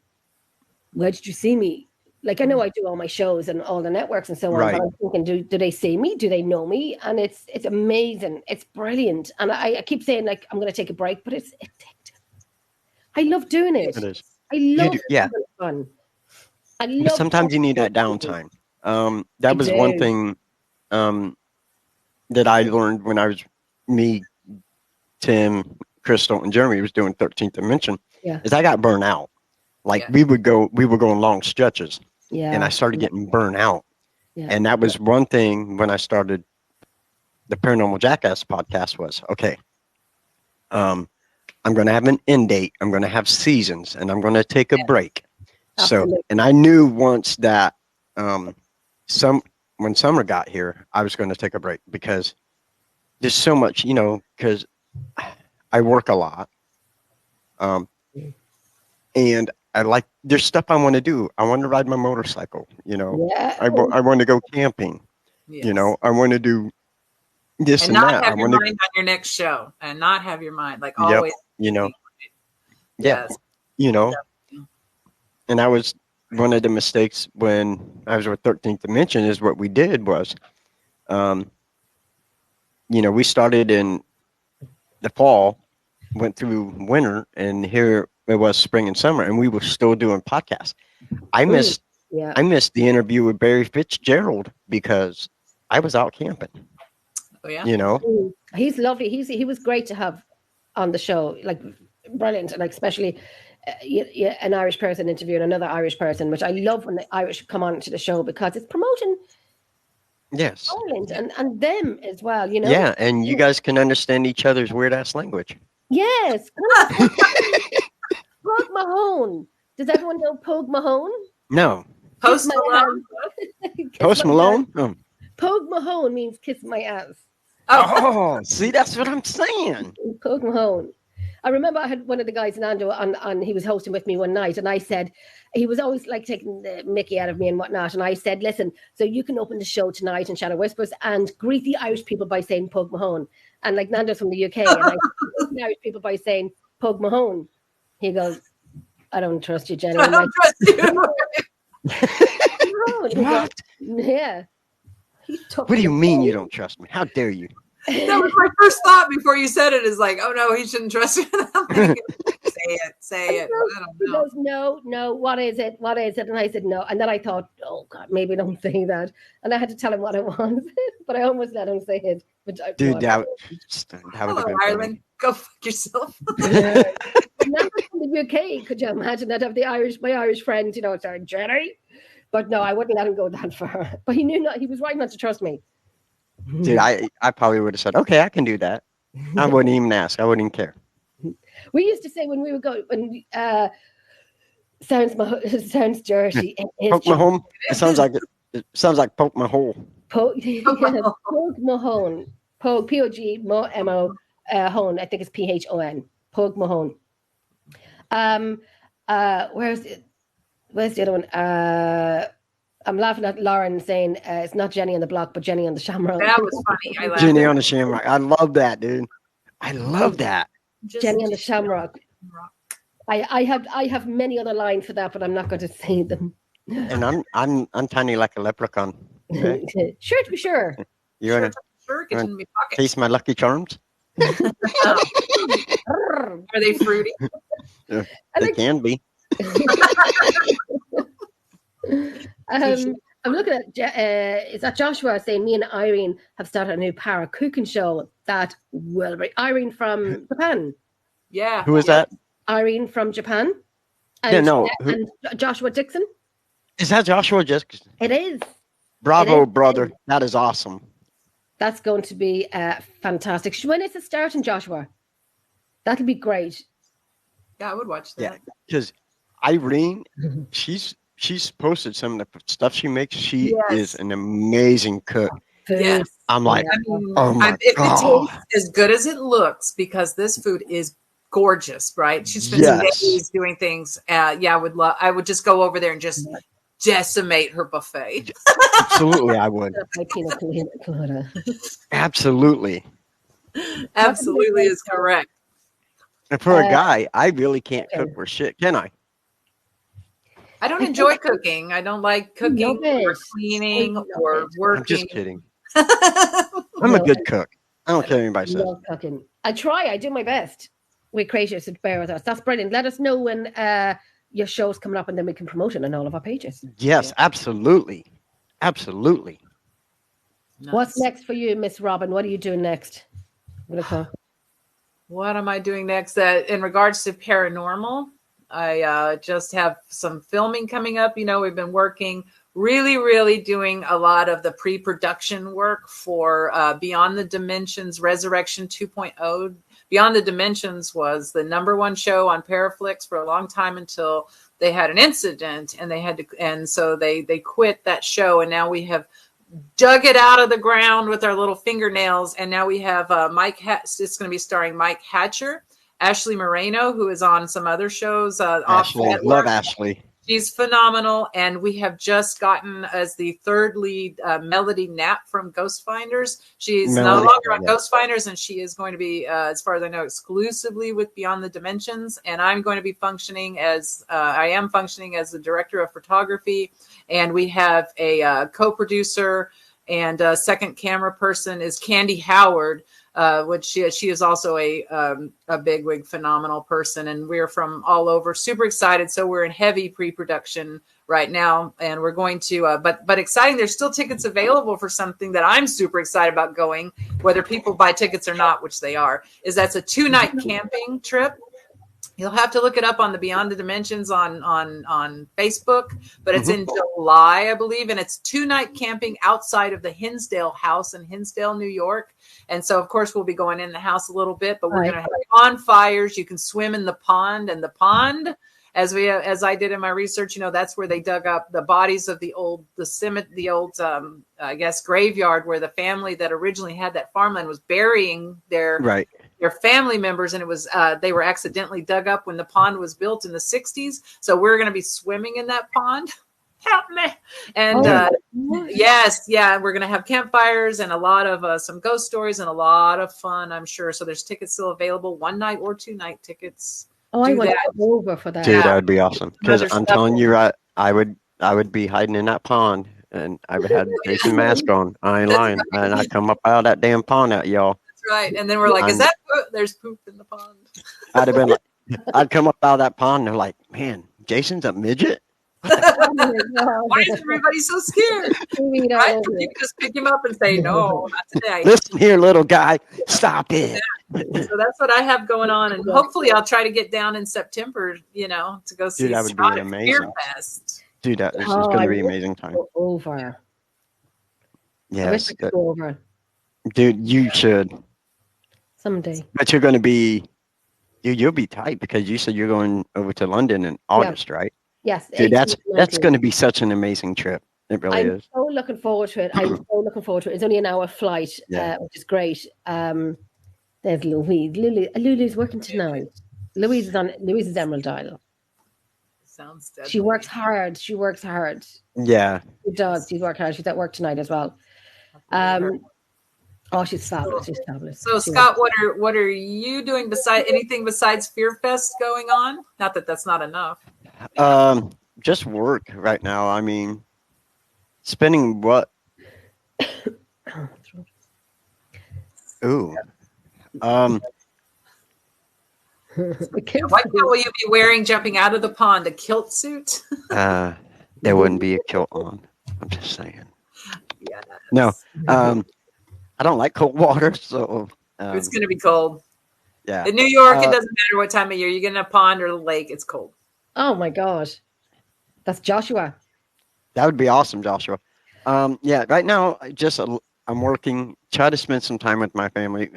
[SPEAKER 1] Where did you see me?" Like, I know I do all my shows and all the networks and so on, but I'm thinking, do they see me? Do they know me? And it's amazing. It's brilliant. And I keep saying, like, I'm going to take a break, but it's addictive. I love doing it.
[SPEAKER 3] It is.
[SPEAKER 1] I love
[SPEAKER 3] yeah.
[SPEAKER 1] fun.
[SPEAKER 3] But sometimes you need that downtime. That was one thing that I learned when I was me, Tim, Crystal, and Jeremy was doing 13th Dimension.
[SPEAKER 1] Yeah.
[SPEAKER 3] Is I got burnt out. Like we were going long stretches.
[SPEAKER 1] Yeah.
[SPEAKER 3] And I started getting burnt out.
[SPEAKER 1] Yeah.
[SPEAKER 3] And that was one thing when I started the Paranormal Jackass podcast was, okay, I'm going to have an end date. I'm going to have seasons, and I'm going to take a break.
[SPEAKER 1] Absolutely.
[SPEAKER 3] So, and I knew once that when summer got here, I was going to take a break because there's so much, because I work a lot. And there's stuff I want to do. I want to ride my motorcycle,
[SPEAKER 1] Yeah.
[SPEAKER 3] I want to go camping,
[SPEAKER 2] Yes.
[SPEAKER 3] I want to do this
[SPEAKER 2] and
[SPEAKER 3] and
[SPEAKER 2] not
[SPEAKER 3] that.
[SPEAKER 2] have
[SPEAKER 3] I
[SPEAKER 2] your
[SPEAKER 3] want
[SPEAKER 2] mind on your next show, and not have your mind like
[SPEAKER 3] Yep.
[SPEAKER 2] always.
[SPEAKER 3] Yeah, and that was one of the mistakes when I was with 13th Dimension is what we did was, we started in the fall, went through winter, and here it was spring and summer, and we were still doing podcasts. I missed the interview with Barry Fitzgerald because I was out camping.
[SPEAKER 2] Oh yeah.
[SPEAKER 1] He's lovely. He was great to have on the show, like brilliant, like especially an Irish person interviewing another Irish person, which I love when the Irish come on to the show because it's promoting Ireland and them as well,
[SPEAKER 3] Yeah, and you guys can understand each other's weird ass language.
[SPEAKER 1] Yes. Pug Mahone. Does everyone know Pug Mahone?
[SPEAKER 3] No.
[SPEAKER 2] Post
[SPEAKER 1] Kiss my
[SPEAKER 2] Malone.
[SPEAKER 1] ass. Kiss
[SPEAKER 3] Post
[SPEAKER 1] my
[SPEAKER 3] Malone?
[SPEAKER 1] ass. Pogue Mahone means kiss my ass.
[SPEAKER 2] Oh,
[SPEAKER 3] Oh, see, that's what I'm saying.
[SPEAKER 1] Pogue Mahone. I remember I had one of the guys, Nando, on he was hosting with me one night, and I said, he was always like taking the mickey out of me and whatnot. And I said, listen, so you can open the show tonight in Shadow Whispers and greet the Irish people by saying Pogue Mahone. And like Nando's from the UK, and I greet the Irish people by saying Pogue Mahone. He goes, I don't trust you, Jenny.
[SPEAKER 2] I
[SPEAKER 1] I'm like,
[SPEAKER 2] don't trust you.
[SPEAKER 1] "No." He goes,
[SPEAKER 3] What?
[SPEAKER 1] yeah. He's tough.
[SPEAKER 3] What do you mean you don't trust me? How dare you?
[SPEAKER 2] That was my first thought before you said it. Is like, oh no, he shouldn't trust you. I'm thinking, say it. I don't
[SPEAKER 1] He
[SPEAKER 2] know.
[SPEAKER 1] goes, no, what is it? What is it? And I said, no. And then I thought, oh God, maybe don't say that. And I had to tell him what it was, but I almost let him say it. But
[SPEAKER 3] Dude, that would
[SPEAKER 2] Hello,
[SPEAKER 3] have been
[SPEAKER 2] Ireland. Go fuck yourself.
[SPEAKER 3] funny.
[SPEAKER 1] Not from the UK. Could you imagine that of the my Irish friend, sorry, Jenny? But no, I wouldn't let him go that far. But he knew he was right not to trust me.
[SPEAKER 3] Dude, I probably would have said, okay, I can do that. I wouldn't even ask. I wouldn't even care.
[SPEAKER 1] We used to say when we would go, sounds dirty. It is
[SPEAKER 3] Poke my home. It sounds like poke my hole.
[SPEAKER 1] Pogue Mahone. Pogue, P-O-G, M-O, Hone. I think it's P-H-O-N. Pogue Mahone. Where's the other one? I'm laughing at Lauren saying it's not Jenny on the Block, but Jenny on the Shamrock.
[SPEAKER 2] That was funny. I laughed.
[SPEAKER 3] Jenny on the Shamrock. I love that, dude. I love that.
[SPEAKER 1] Jenny on the Shamrock. I have many other lines for that, but I'm not going to say them.
[SPEAKER 3] And I'm tiny like a leprechaun. Okay?
[SPEAKER 1] Sure, to be sure.
[SPEAKER 3] You wanna
[SPEAKER 2] Sure, get in my pocket.
[SPEAKER 3] taste my Lucky Charms?
[SPEAKER 2] Are they fruity?
[SPEAKER 3] They can be.
[SPEAKER 1] I'm looking at is that Joshua saying me and Irene have started a new para cooking show that will be Irene from Japan.
[SPEAKER 2] Yeah.
[SPEAKER 3] Who is that?
[SPEAKER 1] Irene from Japan.
[SPEAKER 3] Yeah, no.
[SPEAKER 1] And Joshua Dixon.
[SPEAKER 3] Is that Joshua? Just
[SPEAKER 1] It is.
[SPEAKER 3] bravo,
[SPEAKER 1] It is.
[SPEAKER 3] brother. That is awesome.
[SPEAKER 1] That's going to be fantastic. When is it starting, Joshua? That'll be great.
[SPEAKER 2] Yeah, I would watch that.
[SPEAKER 3] Yeah, because Irene, she's posted some of the stuff she makes. She is an amazing cook.
[SPEAKER 2] Yes.
[SPEAKER 3] I'm like,
[SPEAKER 2] I mean,
[SPEAKER 3] oh my
[SPEAKER 2] if
[SPEAKER 3] God.
[SPEAKER 2] it tastes as good as it looks, because this food is gorgeous, right? She spends
[SPEAKER 3] Yes.
[SPEAKER 2] days doing things. I would just go over there and just decimate her buffet.
[SPEAKER 3] Absolutely, I would.
[SPEAKER 1] My pina colada.
[SPEAKER 3] Absolutely.
[SPEAKER 2] Absolutely is correct.
[SPEAKER 3] And for a guy, I really can't cook for shit, can I?
[SPEAKER 2] I don't enjoy cooking. I don't like cooking or cleaning or working.
[SPEAKER 3] I'm just kidding. I'm a good cook. I don't care what anybody says.
[SPEAKER 1] Love cooking. I try. I do my best. We're creators to bear with us. That's brilliant. Let us know when your show's coming up, and then we can promote it on all of our pages.
[SPEAKER 3] Yes, absolutely. Absolutely.
[SPEAKER 2] Nice.
[SPEAKER 1] What's next for you, Miss Robin? What are you doing next?
[SPEAKER 2] What am I doing next? In regards to paranormal, I just have some filming coming up. We've been working really doing a lot of the pre-production work for Beyond the Dimensions Resurrection 2.0. Beyond the Dimensions was the #1 show on Paraflix for a long time until they had an incident, and so they quit that show, and now we have dug it out of the ground with our little fingernails, and now we have it's going to be starring Mike Hatcher, Ashley Moreno, who is on some other shows.
[SPEAKER 3] Ashley, love Ashley.
[SPEAKER 2] She's phenomenal, and we have just gotten as the third lead Melody Knapp from Ghost Finders. She's no longer on Ghost Finders, and she is going to be, as far as I know, exclusively with Beyond the Dimensions. And I'm going to be functioning as the director of photography, and we have a co-producer and a second camera person is Candy Howard. Which she is also a bigwig, phenomenal person, and we're from all over. Super excited. So we're in heavy pre-production right now, and we're going to. But exciting. There's still tickets available for something that I'm super excited about going, whether people buy tickets or not, which they are. That's a 2-night camping trip. You'll have to look it up on the Beyond the Dimensions on Facebook, but it's in July, I believe, and it's 2-night camping outside of the Hinsdale house in Hinsdale, New York. And so, of course, we'll be going in the house a little bit, but we're going to have bonfires. You can swim in the pond, and as I did in my research, that's where they dug up the bodies of the old I guess graveyard where the family that originally had that farmland was burying their
[SPEAKER 3] Right.
[SPEAKER 2] family members, and it was they were accidentally dug up when the pond was built in the 60s. So we're going to be swimming in that pond. Help me. And yes, yeah, we're going to have campfires and a lot of some ghost stories and a lot of fun, I'm sure. So there's tickets still available, 1-night or 2-night tickets.
[SPEAKER 1] Oh, I want to go over for that.
[SPEAKER 3] Dude, that would be awesome. Because
[SPEAKER 2] Other
[SPEAKER 3] I'm
[SPEAKER 2] stuff.
[SPEAKER 3] telling you, I would be hiding in that pond, and I would have Jason mask on. I ain't
[SPEAKER 2] That's
[SPEAKER 3] lying. And I'd come up out of that damn pond at y'all.
[SPEAKER 2] That's right. And then we're like, is that poop? There's poop in the pond.
[SPEAKER 3] I'd have been like, I'd come up out of that pond, and they're like, man, Jason's a midget?
[SPEAKER 1] Oh my God.
[SPEAKER 2] Why is everybody so scared?
[SPEAKER 1] Seaweed all
[SPEAKER 2] Right?
[SPEAKER 1] over
[SPEAKER 2] You
[SPEAKER 1] it.
[SPEAKER 2] can just pick him up and say, no, not today.
[SPEAKER 3] Listen here, little guy, stop it.
[SPEAKER 2] So that's what I have going on, and hopefully I'll try to get down in September, to go see
[SPEAKER 3] Dude, that would be
[SPEAKER 2] Scott at
[SPEAKER 3] amazing.
[SPEAKER 2] Fear Fest.
[SPEAKER 3] Dude, this is
[SPEAKER 1] Oh,
[SPEAKER 3] going
[SPEAKER 1] I
[SPEAKER 3] to be
[SPEAKER 1] wish
[SPEAKER 3] amazing time.
[SPEAKER 1] Go over. I
[SPEAKER 3] Yes,
[SPEAKER 1] wish I could go over
[SPEAKER 3] dude, you should.
[SPEAKER 1] someday.
[SPEAKER 3] But you're going to be, dude, you'll be tight because you said you're going over to London in August, right?
[SPEAKER 1] Yes.
[SPEAKER 3] Dude,
[SPEAKER 1] 18,
[SPEAKER 3] that's
[SPEAKER 1] 19.
[SPEAKER 3] going to be such an amazing trip. It really
[SPEAKER 1] I'm
[SPEAKER 3] is.
[SPEAKER 1] so looking forward to it. I'm so looking forward to it. It's only an hour flight,
[SPEAKER 3] Yeah.
[SPEAKER 1] which is great. There's Louise. Lulu's working tonight. Louise is Emerald Isle.
[SPEAKER 2] Sounds deadly.
[SPEAKER 1] She works hard. She works hard.
[SPEAKER 3] Yeah.
[SPEAKER 1] She does. She works hard. She's at work tonight as well. Oh, she's fabulous. She's fabulous.
[SPEAKER 2] So
[SPEAKER 1] She
[SPEAKER 2] Scott, what are you doing anything besides Fear Fest going on? Not that that's not enough.
[SPEAKER 3] Just work right now. I mean, spending what? Ooh.
[SPEAKER 1] The kids
[SPEAKER 2] What will you be wearing jumping out of the pond? A kilt suit?
[SPEAKER 3] There wouldn't be a kilt on. I'm just saying.
[SPEAKER 2] Yes.
[SPEAKER 3] No. I don't like cold water, so
[SPEAKER 2] It's going to be cold.
[SPEAKER 3] yeah.
[SPEAKER 2] In New York, it doesn't matter what time of year. You get in a pond or a lake, it's cold.
[SPEAKER 1] Oh my gosh. That's Joshua.
[SPEAKER 3] That would be awesome, Joshua. Yeah, right now, I'm working, try to spend some time with my family.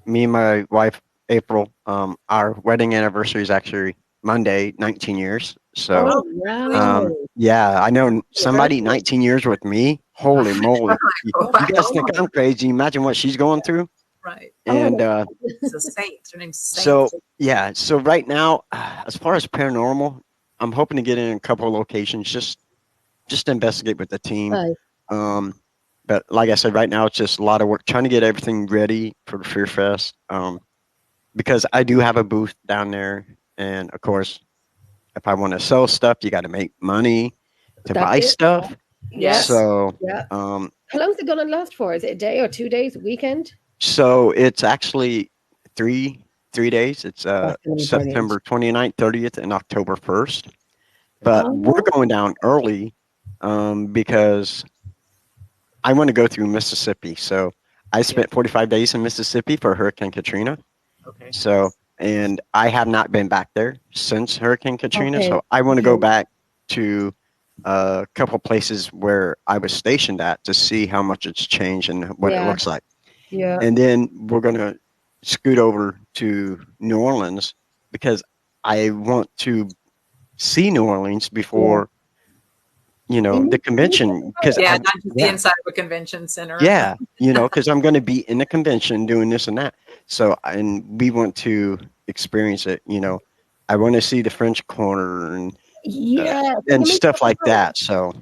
[SPEAKER 3] Me and my wife, April, our wedding anniversary is actually Monday, 19 years. So,
[SPEAKER 1] Oh, wow.
[SPEAKER 3] yeah, I know somebody 19 years with me. Holy moly. You guys think I'm crazy. Imagine what she's going through.
[SPEAKER 2] Right.
[SPEAKER 3] And
[SPEAKER 2] It's a saint. Her name's Saint.
[SPEAKER 3] so, yeah, so right now, as far as paranormal, I'm hoping to get in a couple of locations just to investigate with the team.
[SPEAKER 1] Right.
[SPEAKER 3] But like I said, right now it's just a lot of work trying to get everything ready for the Fear Fest. Because I do have a booth down there, and of course, if I want to sell stuff, you got to make money to
[SPEAKER 1] That's
[SPEAKER 3] buy
[SPEAKER 1] it.
[SPEAKER 3] stuff.
[SPEAKER 1] Yes.
[SPEAKER 3] So,
[SPEAKER 1] Yeah.
[SPEAKER 3] um,
[SPEAKER 1] How long is it going to last for? Is it a day or 2 days, a weekend?
[SPEAKER 3] so it's actually three days. It's
[SPEAKER 1] That's gonna be
[SPEAKER 3] September 29th, 30th, and October 1st. But we're going down early because I want to go through Mississippi. So I spent 45 days in Mississippi for Hurricane Katrina.
[SPEAKER 2] Okay.
[SPEAKER 3] So, and I have not been back there since Hurricane Katrina.
[SPEAKER 1] Okay.
[SPEAKER 3] So I want to go back to a couple places where I was stationed at to see how much it's changed and what it
[SPEAKER 1] Yeah.
[SPEAKER 3] looks like.
[SPEAKER 1] Yeah.
[SPEAKER 3] And then we're going to scoot over to New Orleans because I want to see New Orleans before, the convention. Because
[SPEAKER 2] Yeah, not just the inside of a convention center.
[SPEAKER 3] yeah, because I'm going to be in the convention doing this and that. So, and we want to experience it. I want to see the French Quarter and
[SPEAKER 1] Yeah.
[SPEAKER 3] stuff like that. So,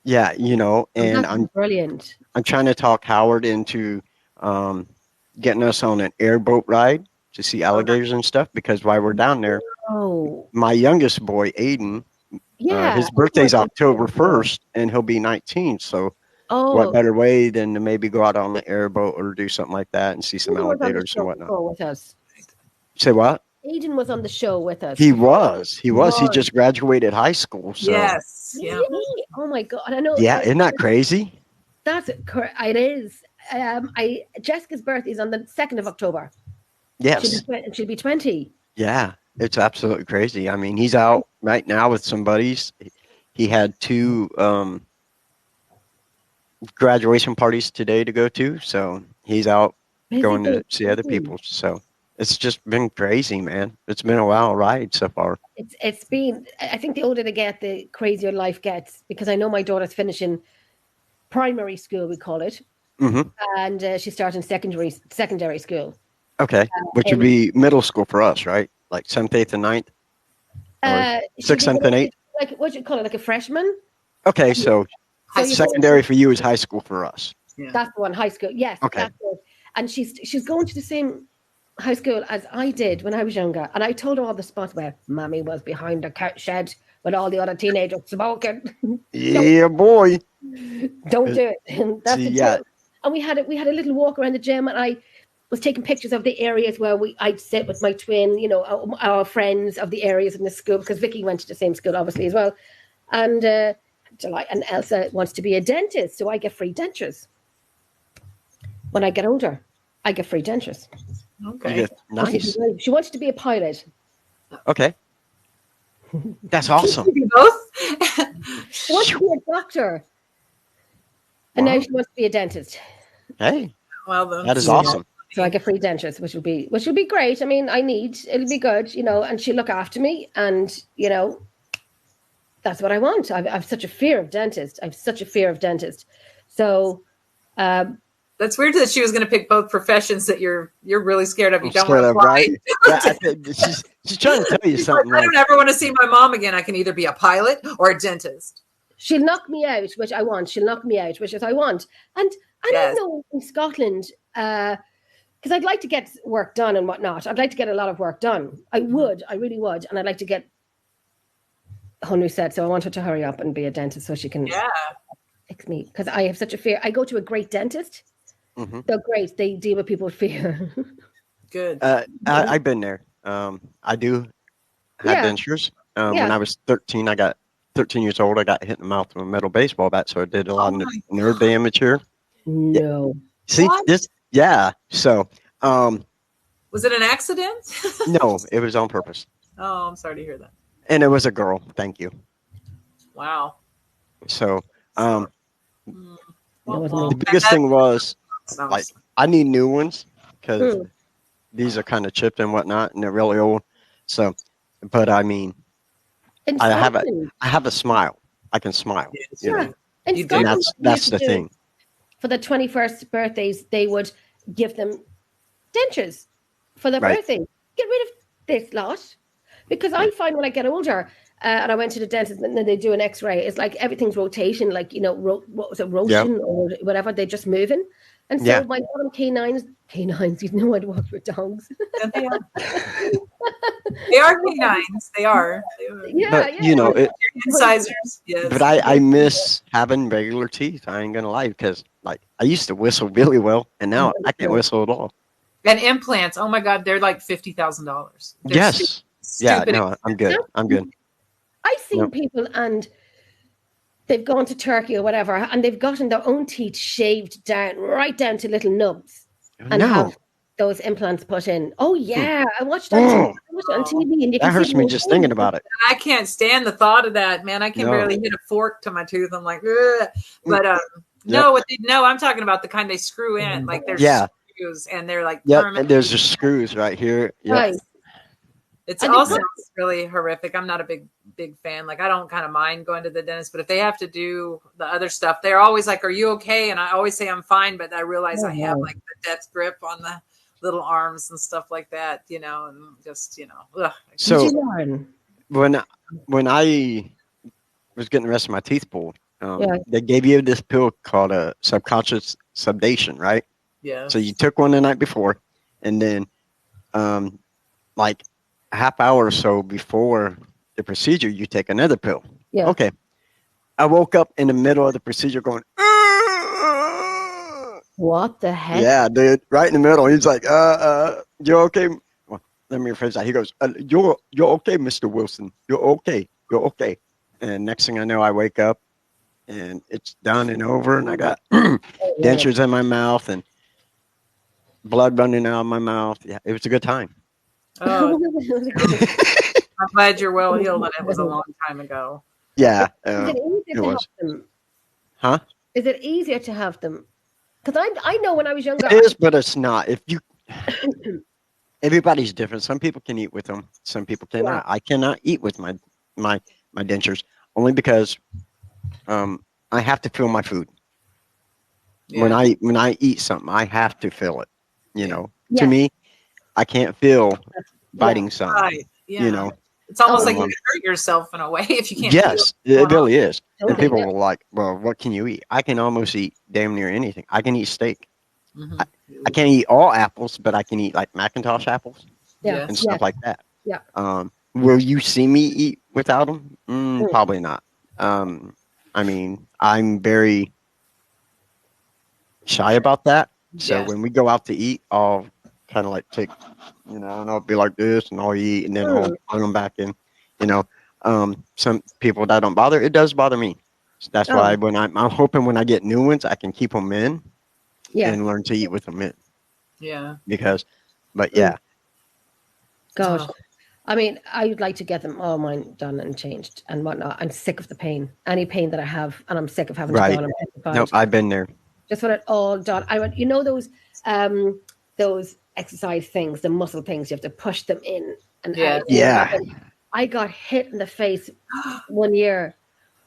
[SPEAKER 3] yeah, and
[SPEAKER 1] That's
[SPEAKER 3] I'm
[SPEAKER 1] brilliant.
[SPEAKER 3] trying to talk Howard into getting us on an airboat ride to see alligators and stuff. Because while we're down there,
[SPEAKER 1] Oh,
[SPEAKER 3] my youngest boy, Aiden,
[SPEAKER 1] yeah.
[SPEAKER 3] his birthday's October 1st, and he'll be 19. So,
[SPEAKER 1] Oh,
[SPEAKER 3] what better way than to maybe go out on the airboat or do something like that and see some
[SPEAKER 1] Aiden was on the
[SPEAKER 3] alligators
[SPEAKER 1] show
[SPEAKER 3] and whatnot?
[SPEAKER 1] before with us.
[SPEAKER 3] Say what?
[SPEAKER 1] Aiden was on the show with us.
[SPEAKER 3] He was. He
[SPEAKER 1] was.
[SPEAKER 3] just graduated high school. So
[SPEAKER 2] Yes. Yeah.
[SPEAKER 1] Really? Oh my God! I know.
[SPEAKER 3] yeah, isn't that crazy?
[SPEAKER 1] That's correct. It is. Jessica's birthday is on the 2nd of October.
[SPEAKER 3] Yes.
[SPEAKER 1] She'll be 20.
[SPEAKER 3] Yeah, it's absolutely crazy. I mean, he's out right now with some buddies. He had 2 graduation parties today to go to, so he's out going to see other people. So It's just been crazy, man. It's been a wild ride so far.
[SPEAKER 1] It's been. I think the older they get, the crazier life gets. Because I know my daughter's finishing primary school, we call it,
[SPEAKER 3] Hmm.
[SPEAKER 1] and she's starting secondary school.
[SPEAKER 3] Okay, which would
[SPEAKER 1] and-
[SPEAKER 3] be middle school for us, right? Like 7th, 8th, and 9th?
[SPEAKER 1] She'll
[SPEAKER 3] 6th,
[SPEAKER 1] be
[SPEAKER 3] 7th, and 8th?
[SPEAKER 1] like what do you call it, like a freshman.
[SPEAKER 3] Okay, so
[SPEAKER 2] High
[SPEAKER 1] So you
[SPEAKER 2] school.
[SPEAKER 3] secondary for you is high school for us.
[SPEAKER 1] That's the one, high school. Yes,
[SPEAKER 3] Okay.
[SPEAKER 1] that's it. And she's going to the same high school as I did when I was younger. And I told her all the spots where Mommy was behind the shed with all the other teenagers smoking.
[SPEAKER 3] Yeah, boy.
[SPEAKER 1] Don't do it. And that's
[SPEAKER 3] See,
[SPEAKER 1] the
[SPEAKER 3] yeah.
[SPEAKER 1] truth. And we had a little walk around the gym, and I was taking pictures of the areas where I'd sit with my twin, you know, our friends of the areas in the school, because Vicky went to the same school, obviously, as well. And July and Elsa wants to be a dentist, so I get free dentures. When I get older, I get free dentures.
[SPEAKER 2] Okay.
[SPEAKER 3] Yeah, nice.
[SPEAKER 1] She wanted to be a pilot.
[SPEAKER 3] Okay. That's awesome.
[SPEAKER 2] You both?
[SPEAKER 1] She wants to be a doctor. And
[SPEAKER 3] Wow.
[SPEAKER 1] now she wants to be a dentist.
[SPEAKER 3] Hey,
[SPEAKER 2] Well, then.
[SPEAKER 3] that is awesome.
[SPEAKER 1] So I get free dentures, which will be great. I mean, it'll be good, you know, and she'll look after me, and you know, that's what I want. I've such a fear of dentists. So
[SPEAKER 2] That's weird that she was going to pick both professions that you're really scared of. You
[SPEAKER 3] I'm
[SPEAKER 2] don't
[SPEAKER 3] scared
[SPEAKER 2] want to
[SPEAKER 3] of,
[SPEAKER 2] apply.
[SPEAKER 3] right? Yeah, I think she's trying to tell you
[SPEAKER 2] She's like,
[SPEAKER 3] something.
[SPEAKER 2] I don't ever want to see my mom again. I can either be a pilot or a dentist.
[SPEAKER 1] she'll knock me out, which I want. She'll knock me out, which is I want. And I
[SPEAKER 2] Yes.
[SPEAKER 1] don't know in Scotland, because I'd like to get work done and whatnot. I'd like to get a lot of work done. I really would. And I'd like to get Hunu said, so I want her to hurry up and be a dentist so she can
[SPEAKER 2] Yeah.
[SPEAKER 1] fix me. Because I have such a fear. I go to a great dentist.
[SPEAKER 3] Hmm.
[SPEAKER 1] They're great. They deal with people with fear.
[SPEAKER 2] Good.
[SPEAKER 3] I've been there. I do have
[SPEAKER 1] Yeah.
[SPEAKER 3] dentures. When
[SPEAKER 1] Yeah.
[SPEAKER 3] I was 13, I got 13 years old. I got hit in the mouth with a metal baseball bat, so I did a lot
[SPEAKER 2] Oh
[SPEAKER 3] of
[SPEAKER 2] my
[SPEAKER 3] nerve damage here.
[SPEAKER 1] No.
[SPEAKER 3] See
[SPEAKER 2] What?
[SPEAKER 3] this? Yeah. So,
[SPEAKER 2] Was it an accident?
[SPEAKER 3] no, it was on purpose,
[SPEAKER 2] Oh, I'm sorry to hear that.
[SPEAKER 3] and it was a girl. Thank you.
[SPEAKER 2] Wow.
[SPEAKER 3] So,
[SPEAKER 2] Mm.
[SPEAKER 1] It
[SPEAKER 2] Well,
[SPEAKER 1] wasn't
[SPEAKER 2] well,
[SPEAKER 3] the biggest thing was
[SPEAKER 2] sounds-
[SPEAKER 3] like I need new ones because
[SPEAKER 1] Mm.
[SPEAKER 3] these are kind of chipped and whatnot, and they're really old. So, but I mean,
[SPEAKER 1] In
[SPEAKER 3] I have a-
[SPEAKER 1] Scotland,
[SPEAKER 3] I have a smile. I can smile.
[SPEAKER 2] Yes,
[SPEAKER 3] You know?
[SPEAKER 1] Yeah. in
[SPEAKER 2] You do.
[SPEAKER 1] Scotland,
[SPEAKER 3] And
[SPEAKER 1] what we
[SPEAKER 3] that's
[SPEAKER 1] used
[SPEAKER 3] the
[SPEAKER 1] to do
[SPEAKER 3] thing.
[SPEAKER 1] For the 21st birthdays, they would give them dentures for their
[SPEAKER 3] Right.
[SPEAKER 1] birthday. Get rid of this lot. Because I find when I get older, and I went to the dentist and then they do an x-ray, it's like everything's rotation, like, you know, what was it, rotation or whatever, they're just moving. And so
[SPEAKER 3] Yeah.
[SPEAKER 1] my bottom canines, you know, I'd walk with dogs.
[SPEAKER 2] Yeah, they are. They are canines. They are.
[SPEAKER 1] Yeah,
[SPEAKER 3] But
[SPEAKER 1] yeah.
[SPEAKER 3] you know, it,
[SPEAKER 2] Incisors. Yes.
[SPEAKER 3] but I miss having regular teeth. I ain't gonna lie, because like I used to whistle really well, and now I can't whistle at all.
[SPEAKER 2] And implants. Oh my God, they're like $50,000.
[SPEAKER 3] Yes. Yeah.
[SPEAKER 2] Stupid.
[SPEAKER 3] No, I'm good. I'm good.
[SPEAKER 1] I've seen
[SPEAKER 3] Yep.
[SPEAKER 1] people and they've gone to Turkey or whatever, and they've gotten their own teeth shaved down, right down to little nubs, and
[SPEAKER 3] No,
[SPEAKER 1] have those implants put in. Oh yeah, I watched that.
[SPEAKER 3] Oh.
[SPEAKER 1] I watched it on TV, and you
[SPEAKER 3] that
[SPEAKER 1] can
[SPEAKER 3] hurts
[SPEAKER 1] see
[SPEAKER 3] me
[SPEAKER 1] them
[SPEAKER 3] just
[SPEAKER 1] all
[SPEAKER 3] thinking
[SPEAKER 1] over.
[SPEAKER 3] about it.
[SPEAKER 2] I can't stand the thought of that, man. I can
[SPEAKER 3] No.
[SPEAKER 2] barely hit a fork to my tooth. I'm like, ugh. But no, I'm talking about the kind they screw in, like there's
[SPEAKER 3] Yeah.
[SPEAKER 2] screws, and they're like
[SPEAKER 3] Yep.
[SPEAKER 2] permanent.
[SPEAKER 3] And there's just screws right here. Yep.
[SPEAKER 1] Right.
[SPEAKER 2] It's
[SPEAKER 1] And
[SPEAKER 2] also
[SPEAKER 1] it's
[SPEAKER 2] really horrific. I'm not a big fan. Like I don't kind of mind going to the dentist, but if they have to do the other stuff, they're always like, "Are you okay?" And I always say I'm fine, but I realize
[SPEAKER 1] Oh,
[SPEAKER 2] I have
[SPEAKER 1] wow.
[SPEAKER 2] like the death grip on the little arms and stuff like that, you know, and just ugh.
[SPEAKER 3] So
[SPEAKER 1] Did you learn?
[SPEAKER 3] when I was getting the rest of my teeth pulled,
[SPEAKER 1] Yeah.
[SPEAKER 3] they gave you this pill called a subconscious sedation, right?
[SPEAKER 2] Yeah.
[SPEAKER 3] So you took one the night before, and then, like a half hour or so before the procedure, you take another pill.
[SPEAKER 1] Yeah.
[SPEAKER 3] Okay. I woke up in the middle of the procedure going,
[SPEAKER 1] What the heck?
[SPEAKER 3] yeah, dude, right in the middle. He's like, you okay? Well, let me rephrase that. He goes, you're okay, Mr. Wilson. You're okay. You're okay. And next thing I know, I wake up and it's done and over, and I got dentures in my mouth and blood running out of my mouth. Yeah, it was a good time.
[SPEAKER 2] Oh, I'm glad you're well healed, and it was a long time ago.
[SPEAKER 3] Yeah,
[SPEAKER 1] Is it easier
[SPEAKER 3] it
[SPEAKER 1] to
[SPEAKER 3] was.
[SPEAKER 1] have them?
[SPEAKER 3] Huh?
[SPEAKER 1] Is it easier to have them? Because I know when I was younger,
[SPEAKER 3] It is, but it's not. If you everybody's different. Some people can eat with them. Some people cannot. I cannot eat with my dentures only because I have to feel my food. When I eat something, I have to feel it. You know, to me, I can't feel biting something.
[SPEAKER 2] Right. Yeah.
[SPEAKER 3] You know,
[SPEAKER 2] it's almost like you can hurt yourself in a way if you can't.
[SPEAKER 3] Yes, it really is.
[SPEAKER 1] Totally,
[SPEAKER 3] and people
[SPEAKER 1] yeah.
[SPEAKER 3] were like, "Well, what can you eat?" I can almost eat damn near anything. I can eat steak.
[SPEAKER 2] Mhm.
[SPEAKER 3] I can't eat all apples, but I can eat like Macintosh apples
[SPEAKER 1] Yeah.
[SPEAKER 3] and stuff like that.
[SPEAKER 1] Yeah.
[SPEAKER 3] Will you see me eat without them? Probably not. I mean, I'm very shy about that. So when we go out to eat, I'll kind of like take, and I'll be like this, and I'll eat, and then I'll put them back in. Some people that don't bother. It does bother me. So that's why when I'm hoping when I get new ones, I can keep them in and learn to eat with them in.
[SPEAKER 2] Yeah.
[SPEAKER 1] Gosh. I mean, I would like to get them all mine done and changed and whatnot. I'm sick of the pain. Any pain that I have, and I'm sick of having to go on and petrified.
[SPEAKER 3] No, I've been there.
[SPEAKER 1] Just want it all done. I want, those exercise things, the muscle things, you have to push them in and out.
[SPEAKER 3] Yeah.
[SPEAKER 1] I got hit in the face one year.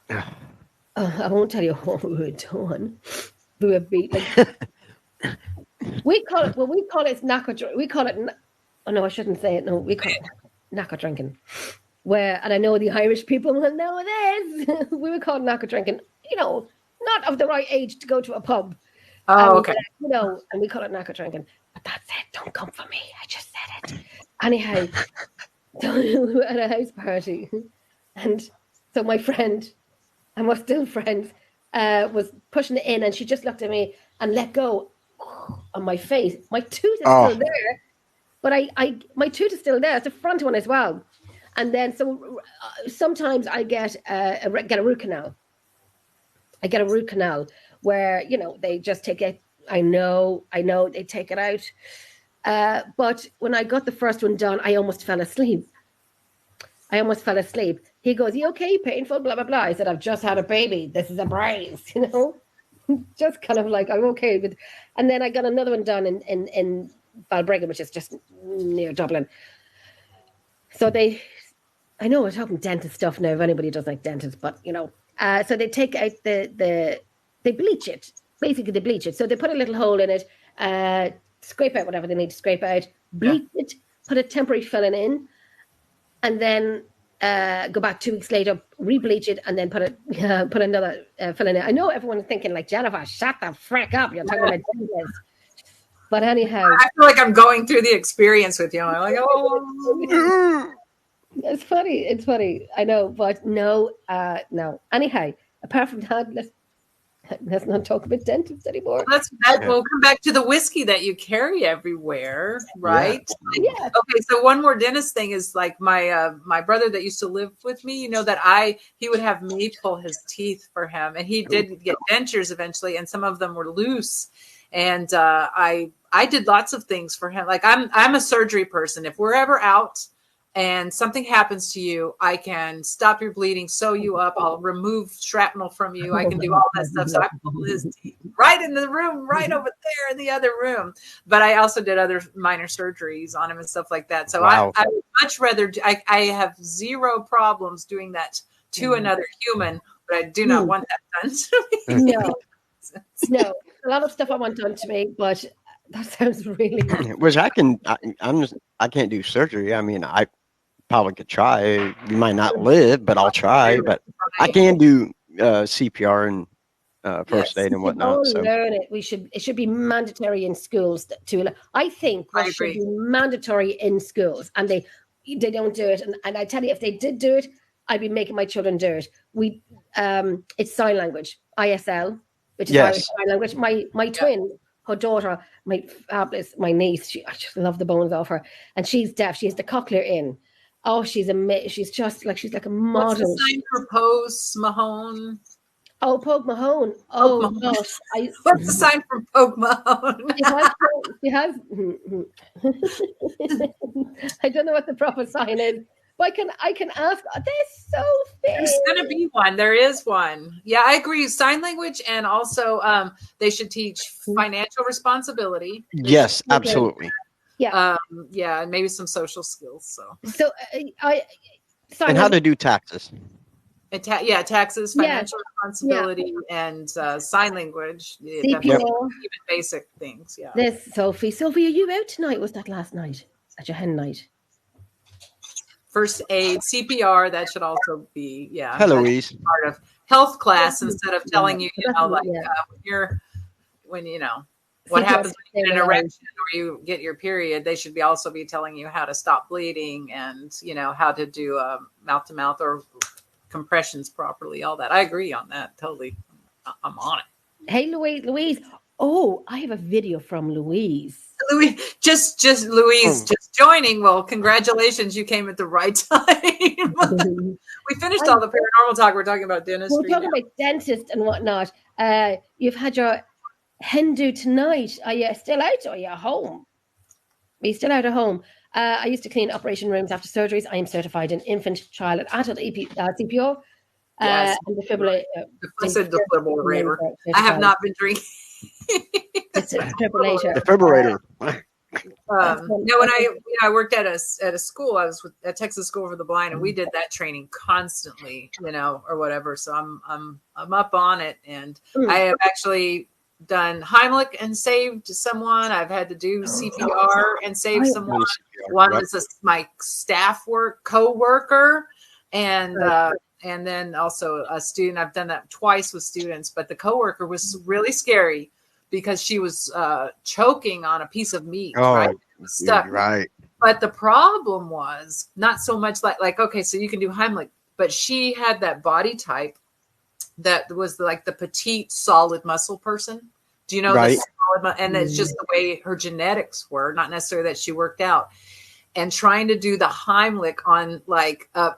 [SPEAKER 1] I won't tell you what we were doing. We were beat we call it knacker. We call it. Oh no, I shouldn't say it. No, we call it knacker drinking. And I know the Irish people will know this. We were called knacker drinking. Not of the right age to go to a pub.
[SPEAKER 2] Okay.
[SPEAKER 1] And we call it knacker drinking. But that's it. Don't come for me. I just said it. Anyhow, so we were at a house party, and so my friend, and we're still friends, was pushing it in, and she just looked at me and let go on my face. My tooth is still there, but my tooth is still there. It's the front one as well. And then sometimes I get a root canal. I get a root canal where they just take it. I know they take it out. But when I got the first one done, I almost fell asleep. He goes, "You okay? Painful? Blah blah blah." I said, "I've just had a baby. This is a brace." Just kind of like I'm okay with. And then I got another one done in Balbriggan, which is just near Dublin. So I know we're talking dentist stuff now. If anybody does like dentists, but so they take out they bleach it. Basically, they bleach it. So they put a little hole in it, scrape out whatever they need to scrape out, bleach it, put a temporary filling in, and then go back 2 weeks later, re-bleach it, and then put another filling in. I know everyone's thinking like, Jennifer, shut the frick up. You're talking about dentists. But anyhow,
[SPEAKER 2] I feel like I'm going through the experience with you. I'm like, oh.
[SPEAKER 1] It's funny. I know, but no. Anyhow, apart from that, let's not talk about dentists anymore.
[SPEAKER 2] We'll come back to the whiskey that you carry everywhere, right?
[SPEAKER 1] Yeah.
[SPEAKER 2] Okay, so one more dentist thing is like my brother that used to live with me. That he would have me pull his teeth for him, and he did get dentures eventually, and some of them were loose. And I did lots of things for him. Like I'm a surgery person. If we're ever out and something happens to you, I can stop your bleeding, sew you up. I'll remove shrapnel from you. I can do all that stuff. So I pulled his teeth right in the room, right over there in the other room. But I also did other minor surgeries on him and stuff like that. So I would much rather, I have zero problems doing that to another human, but I do not want that done to me.
[SPEAKER 1] No, a lot of stuff I want done to me, but that sounds really.
[SPEAKER 3] Which I can't do surgery. I mean, I probably could try. You might not live, but I'll try. But I can do CPR and first aid and whatnot. So
[SPEAKER 1] learn it. It should be mandatory in schools I think it should be mandatory in schools, and they don't do it. And I tell you, if they did do it, I'd be making my children do it. It's sign language, ISL. Which is Irish Sign Language. My twin, her daughter, my niece, I just love the bones off her. And she's deaf. She has the cochlear in. Oh, she's amazing. She's like a model.
[SPEAKER 2] What's the sign for Pose Mahone?
[SPEAKER 1] Oh, Pogue Mahone. Oh, gosh.
[SPEAKER 2] What's the sign for Pogue Mahone?
[SPEAKER 1] She has. I don't know what the proper sign is. But I can ask. They're so fair.
[SPEAKER 2] There's going to be one. There is one. Yeah, I agree. Sign language, and also they should teach financial responsibility.
[SPEAKER 3] Yes, absolutely.
[SPEAKER 1] Yeah.
[SPEAKER 2] Yeah, and maybe some social skills. So,
[SPEAKER 1] So sorry,
[SPEAKER 3] And how to do taxes.
[SPEAKER 2] and taxes,
[SPEAKER 1] Yeah.
[SPEAKER 2] financial responsibility, and sign language.
[SPEAKER 1] CPR.
[SPEAKER 2] Even basic things. Yeah.
[SPEAKER 1] This Sophie. Sophie, are you out tonight? Was that last night at your hen night?
[SPEAKER 2] First aid, CPR. That should also be
[SPEAKER 3] Hi,
[SPEAKER 2] that's
[SPEAKER 3] Louise.
[SPEAKER 2] part of health class instead of telling you,
[SPEAKER 1] Yeah.
[SPEAKER 2] like when what
[SPEAKER 1] CPR
[SPEAKER 2] happens when you get an
[SPEAKER 1] alive.
[SPEAKER 2] erection or you get your period. They should also be telling you how to stop bleeding and how to do mouth to mouth or compressions properly. All that. I agree on that totally. I'm on it.
[SPEAKER 1] Hey, Louise. Oh, I have a video from Louise.
[SPEAKER 2] Louise, just joining. Well, congratulations, you came at the right time. We finished all the paranormal talk. We're talking about dentistry.
[SPEAKER 1] We're talking about dentists and whatnot. You've had your hen do tonight. Are you still out or are you home? Are you still out at home? I used to clean operation rooms after surgeries. I am certified in infant, child, and adult CPO.
[SPEAKER 2] Yes.
[SPEAKER 1] And defibrillator.
[SPEAKER 2] I said defibrillator. I have not been drinking.
[SPEAKER 1] Defibrillator.
[SPEAKER 2] When I worked at a school, I was at Texas School for the Blind, and we did that training constantly, or whatever. So I'm up on it, and I have actually done Heimlich and saved someone. I've had to do CPR and save someone. One was my staff co-worker, and then also a student. I've done that twice with students, but the coworker was really scary because she was choking on a piece of meat. Right? Stuck.
[SPEAKER 3] Right.
[SPEAKER 2] But the problem was not so much like okay, so you can do Heimlich, but she had that body type that was like the petite, solid muscle person. Do you know the solid? And it's just the way her genetics were, not necessarily that she worked out. And trying to do the Heimlich on like a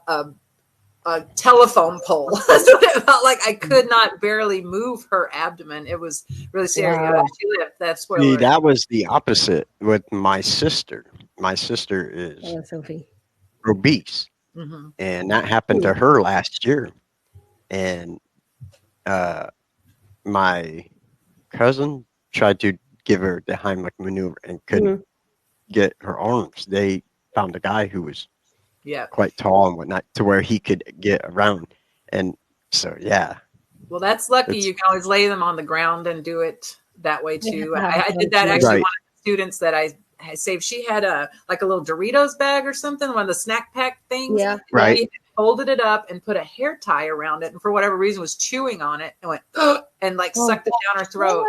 [SPEAKER 2] telephone pole. That's what it felt like. I could not barely move her abdomen. It was really serious.
[SPEAKER 1] Wow.
[SPEAKER 2] She lived. That's what.
[SPEAKER 3] See, that was the opposite with my sister. My sister is
[SPEAKER 1] Sophie.
[SPEAKER 3] obese, and that happened to her last year. And my cousin tried to give her the Heimlich maneuver and couldn't get her arms. They found a guy who was quite tall and whatnot to where he could get around. And so,
[SPEAKER 2] well, that's lucky. You can always lay them on the ground and do it that way too. I did that actually. One of the students that I saved, she had a little Doritos bag or something, one of the snack pack things.
[SPEAKER 1] Yeah.
[SPEAKER 3] Right.
[SPEAKER 2] He folded it up and put a hair tie around it, and for whatever reason was chewing on it and went and sucked it down her throat.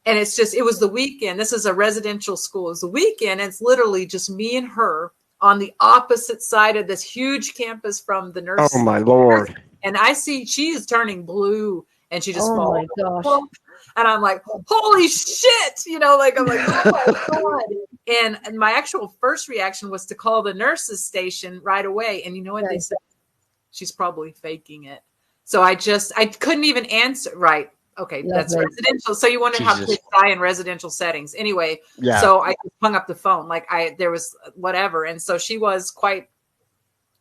[SPEAKER 2] And it was the weekend. This is a residential school. It's the weekend. And it's literally just me and her on the opposite side of this huge campus from the nurse.
[SPEAKER 3] Oh my Lord.
[SPEAKER 2] And I see she is turning blue and she just falls.
[SPEAKER 1] My gosh.
[SPEAKER 2] And I'm like, holy shit. I'm like, oh my God. And my actual first reaction was to call the nurses station right away. And you know what they said? She's probably faking it. So I couldn't even answer. Right. Okay, that's residential. So you wonder how kids die in residential settings. Anyway, so I hung up the phone. There was whatever. And so she was quite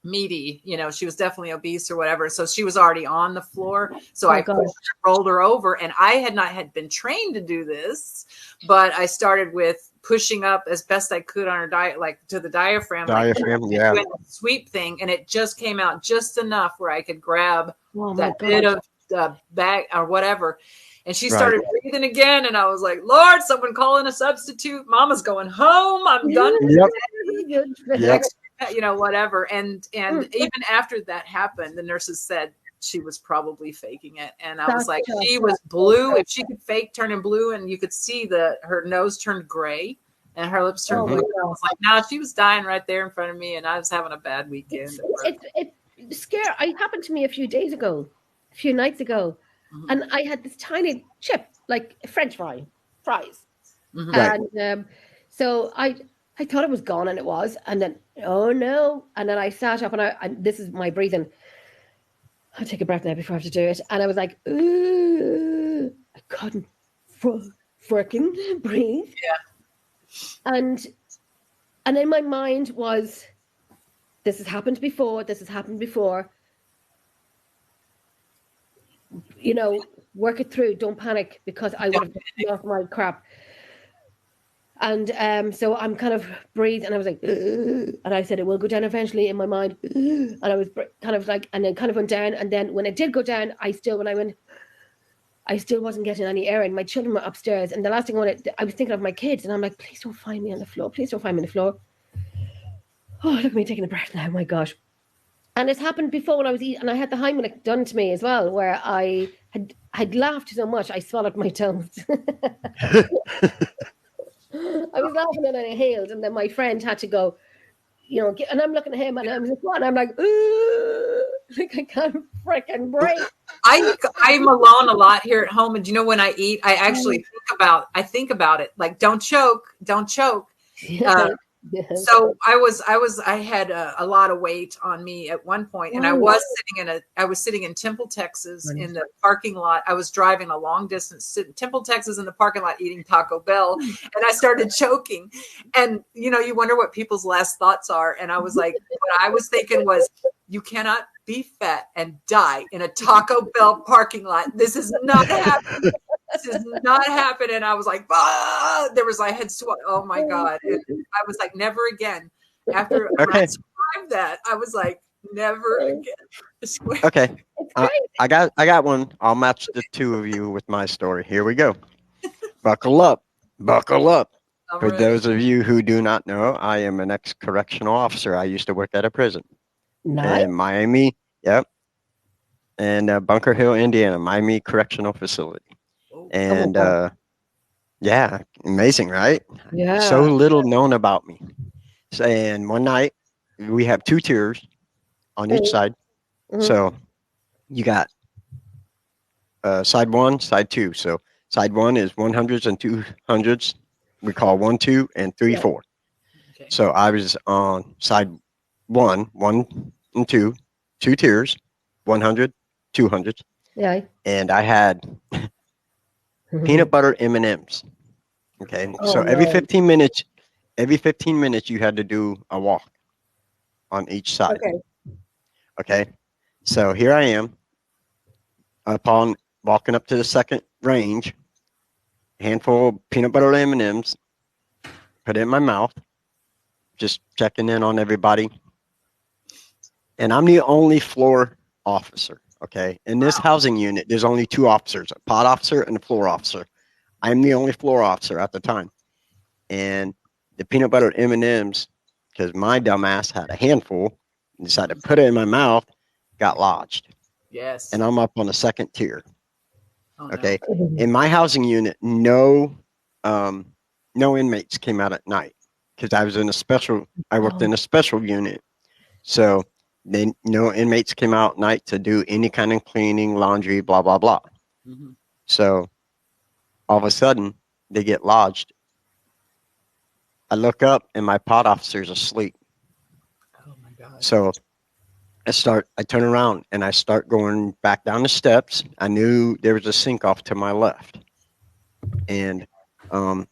[SPEAKER 2] meaty. She was definitely obese or whatever. So she was already on the floor. So I rolled her over. And I had been trained to do this. But I started with pushing up as best I could on her diet, to the diaphragm.
[SPEAKER 3] Doing
[SPEAKER 2] the sweep thing. And it just came out just enough where I could grab that bit of bag or whatever, and she started breathing again, and I was like, Lord, someone call in a substitute. Mama's going home. I'm done. Whatever. And even after that happened, the nurses said she was probably faking it, and I was like, she was blue. If she could fake turning blue, and you could see her nose turned gray and her lips turned blue, I was like, no, she was dying right there in front of me, and I was having a bad weekend.
[SPEAKER 1] It's scary. It happened to me a few nights ago, and I had this tiny chip, like French fries, and so I thought it was gone, and it was, and then oh no, and then I sat up, and this is my breathing. I'll take a breath now before I have to do it, and I was like, I couldn't freaking breathe, and in my mind was, this has happened before. Work it through. Don't panic, because I would have been off my crap. And so I'm kind of breathe, and I was like, "Ugh," and I said it will go down eventually in my mind, "Ugh," and I was kind of like, and then kind of went down, and then when it did go down, I still wasn't getting any air in. My children were upstairs, and the last thing I was thinking of my kids, and I'm like, please don't find me on the floor. Please don't find me on the floor. Oh, look at me taking a breath now. Oh my gosh. And it's happened before when I was eating, and I had the Heimlich done to me as well, where I had laughed so much I swallowed my toes. I was laughing and I inhaled, and then my friend had to go, and I'm looking at him, and I'm like, what? And I'm like, ooh, like I can't freaking breathe.
[SPEAKER 2] I'm alone a lot here at home, and when I eat, I actually think about it, like don't choke.
[SPEAKER 1] Yes.
[SPEAKER 2] So I had a lot of weight on me at one point, and I was sitting in Temple, Texas, in the parking lot. I was driving a long distance to Temple, Texas, in the parking lot eating Taco Bell, and I started choking. And you wonder what people's last thoughts are. And I was like, what I was thinking was, you cannot be fat and die in a Taco Bell parking lot. This is not happening. This is not happening. I was like, I had sweat. Oh my God. I was like, never again. After I survived that, I was like, never again.
[SPEAKER 3] Okay. I got one. I'll match the two of you with my story. Here we go. Buckle up. Buckle up. For those of you who do not know, I am an ex-correctional officer. I used to work at a prison in Miami. Yep. And Bunker Hill, Indiana, Miami Correctional Facility. And yeah, amazing, right?
[SPEAKER 1] Yeah.
[SPEAKER 3] So little known about me. So, and one night we have 2 tiers on each side.
[SPEAKER 1] Mm-hmm.
[SPEAKER 3] So you got side 1, side 2. So side 1 is 100s and 200s. We call 1, 2, and 3, 4.
[SPEAKER 2] Okay.
[SPEAKER 3] So I was on side 1 and 2 tiers, 100, 200s.
[SPEAKER 1] Yeah.
[SPEAKER 3] And I had peanut butter M&Ms. Okay. So every 15 minutes you had to do a walk on each side. Okay. So here I am upon walking up to the second range, handful of peanut butter M&Ms, put it in my mouth, just checking in on everybody. And I'm the only floor officer. Okay. In this housing unit, there's only 2 officers, a pod officer and a floor officer. I'm the only floor officer at the time. And the peanut butter M&Ms, because my dumbass had a handful, and decided to put it in my mouth, got lodged.
[SPEAKER 2] Yes.
[SPEAKER 3] And I'm up on the second tier.
[SPEAKER 2] Oh,
[SPEAKER 3] Okay.
[SPEAKER 1] No.
[SPEAKER 3] In my housing unit, no inmates came out at night because I worked in a special unit. So no inmates came out at night to do any kind of cleaning, laundry, blah, blah, blah.
[SPEAKER 2] Mm-hmm.
[SPEAKER 3] So all of a sudden they get lodged. I look up and my pod officer's asleep.
[SPEAKER 2] Oh my God.
[SPEAKER 3] So I turn around and I start going back down the steps. I knew there was a sink off to my left. And I'm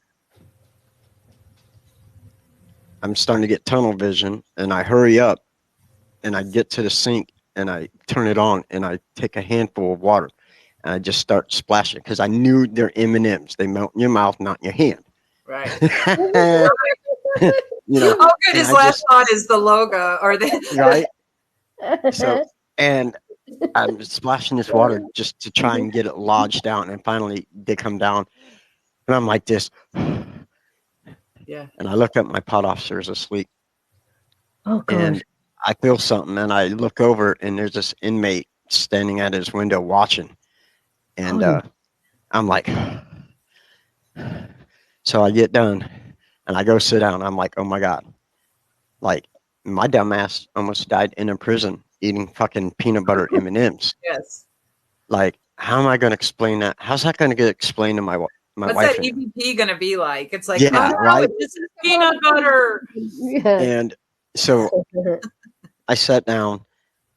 [SPEAKER 3] starting to get tunnel vision, and I hurry up and I get to the sink and I turn it on and I take a handful of water and I just start splashing because I knew they're M&Ms. They melt in your mouth, not in your hand.
[SPEAKER 2] Right.
[SPEAKER 3] Oh,
[SPEAKER 2] good. His last thought is the logo or the
[SPEAKER 3] right. So, and I'm splashing this water just to try and get it lodged down, and finally they come down, and I'm like this.
[SPEAKER 2] Yeah.
[SPEAKER 3] And I look up, my pod officer is asleep.
[SPEAKER 1] Oh gosh.
[SPEAKER 3] And I feel something, and I look over, and there's this inmate standing at his window watching, and I'm like. So I get done and I go sit down. I'm like, oh my God. Like, my dumb ass almost died in a prison eating fucking peanut butter M&Ms.
[SPEAKER 2] Yes.
[SPEAKER 3] Like, how am I going to explain that? How's that going to get explained to my wife?
[SPEAKER 2] What's that EVP going to be like? It's like,
[SPEAKER 3] yeah, right?
[SPEAKER 2] This is peanut butter.
[SPEAKER 1] Yeah.
[SPEAKER 3] And so I sat down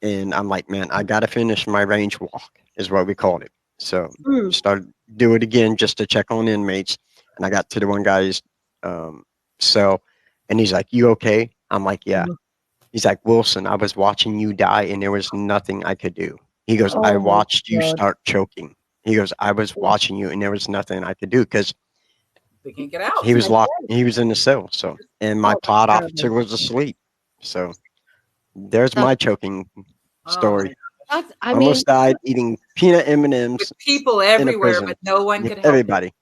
[SPEAKER 3] and I'm like, man, I got to finish my range walk is what we called it. So started do it again just to check on inmates. And I got to the one guy's cell, and he's like, you okay? I'm like, yeah. He's like, Wilson, I was watching you die, and there was nothing I could do. He goes, I watched you start choking. He goes, I was watching you, and there was nothing I could do because
[SPEAKER 2] They can't get out.
[SPEAKER 3] He was locked. He was in the cell. So, and my
[SPEAKER 1] Oh,
[SPEAKER 3] plot
[SPEAKER 1] terrible.
[SPEAKER 3] officer was asleep. So, there's my choking story.
[SPEAKER 2] Oh,
[SPEAKER 1] I mean,
[SPEAKER 3] Almost died eating peanut M&Ms
[SPEAKER 2] with people everywhere,
[SPEAKER 3] prison.
[SPEAKER 2] but no one
[SPEAKER 3] with
[SPEAKER 2] could help.
[SPEAKER 3] everybody.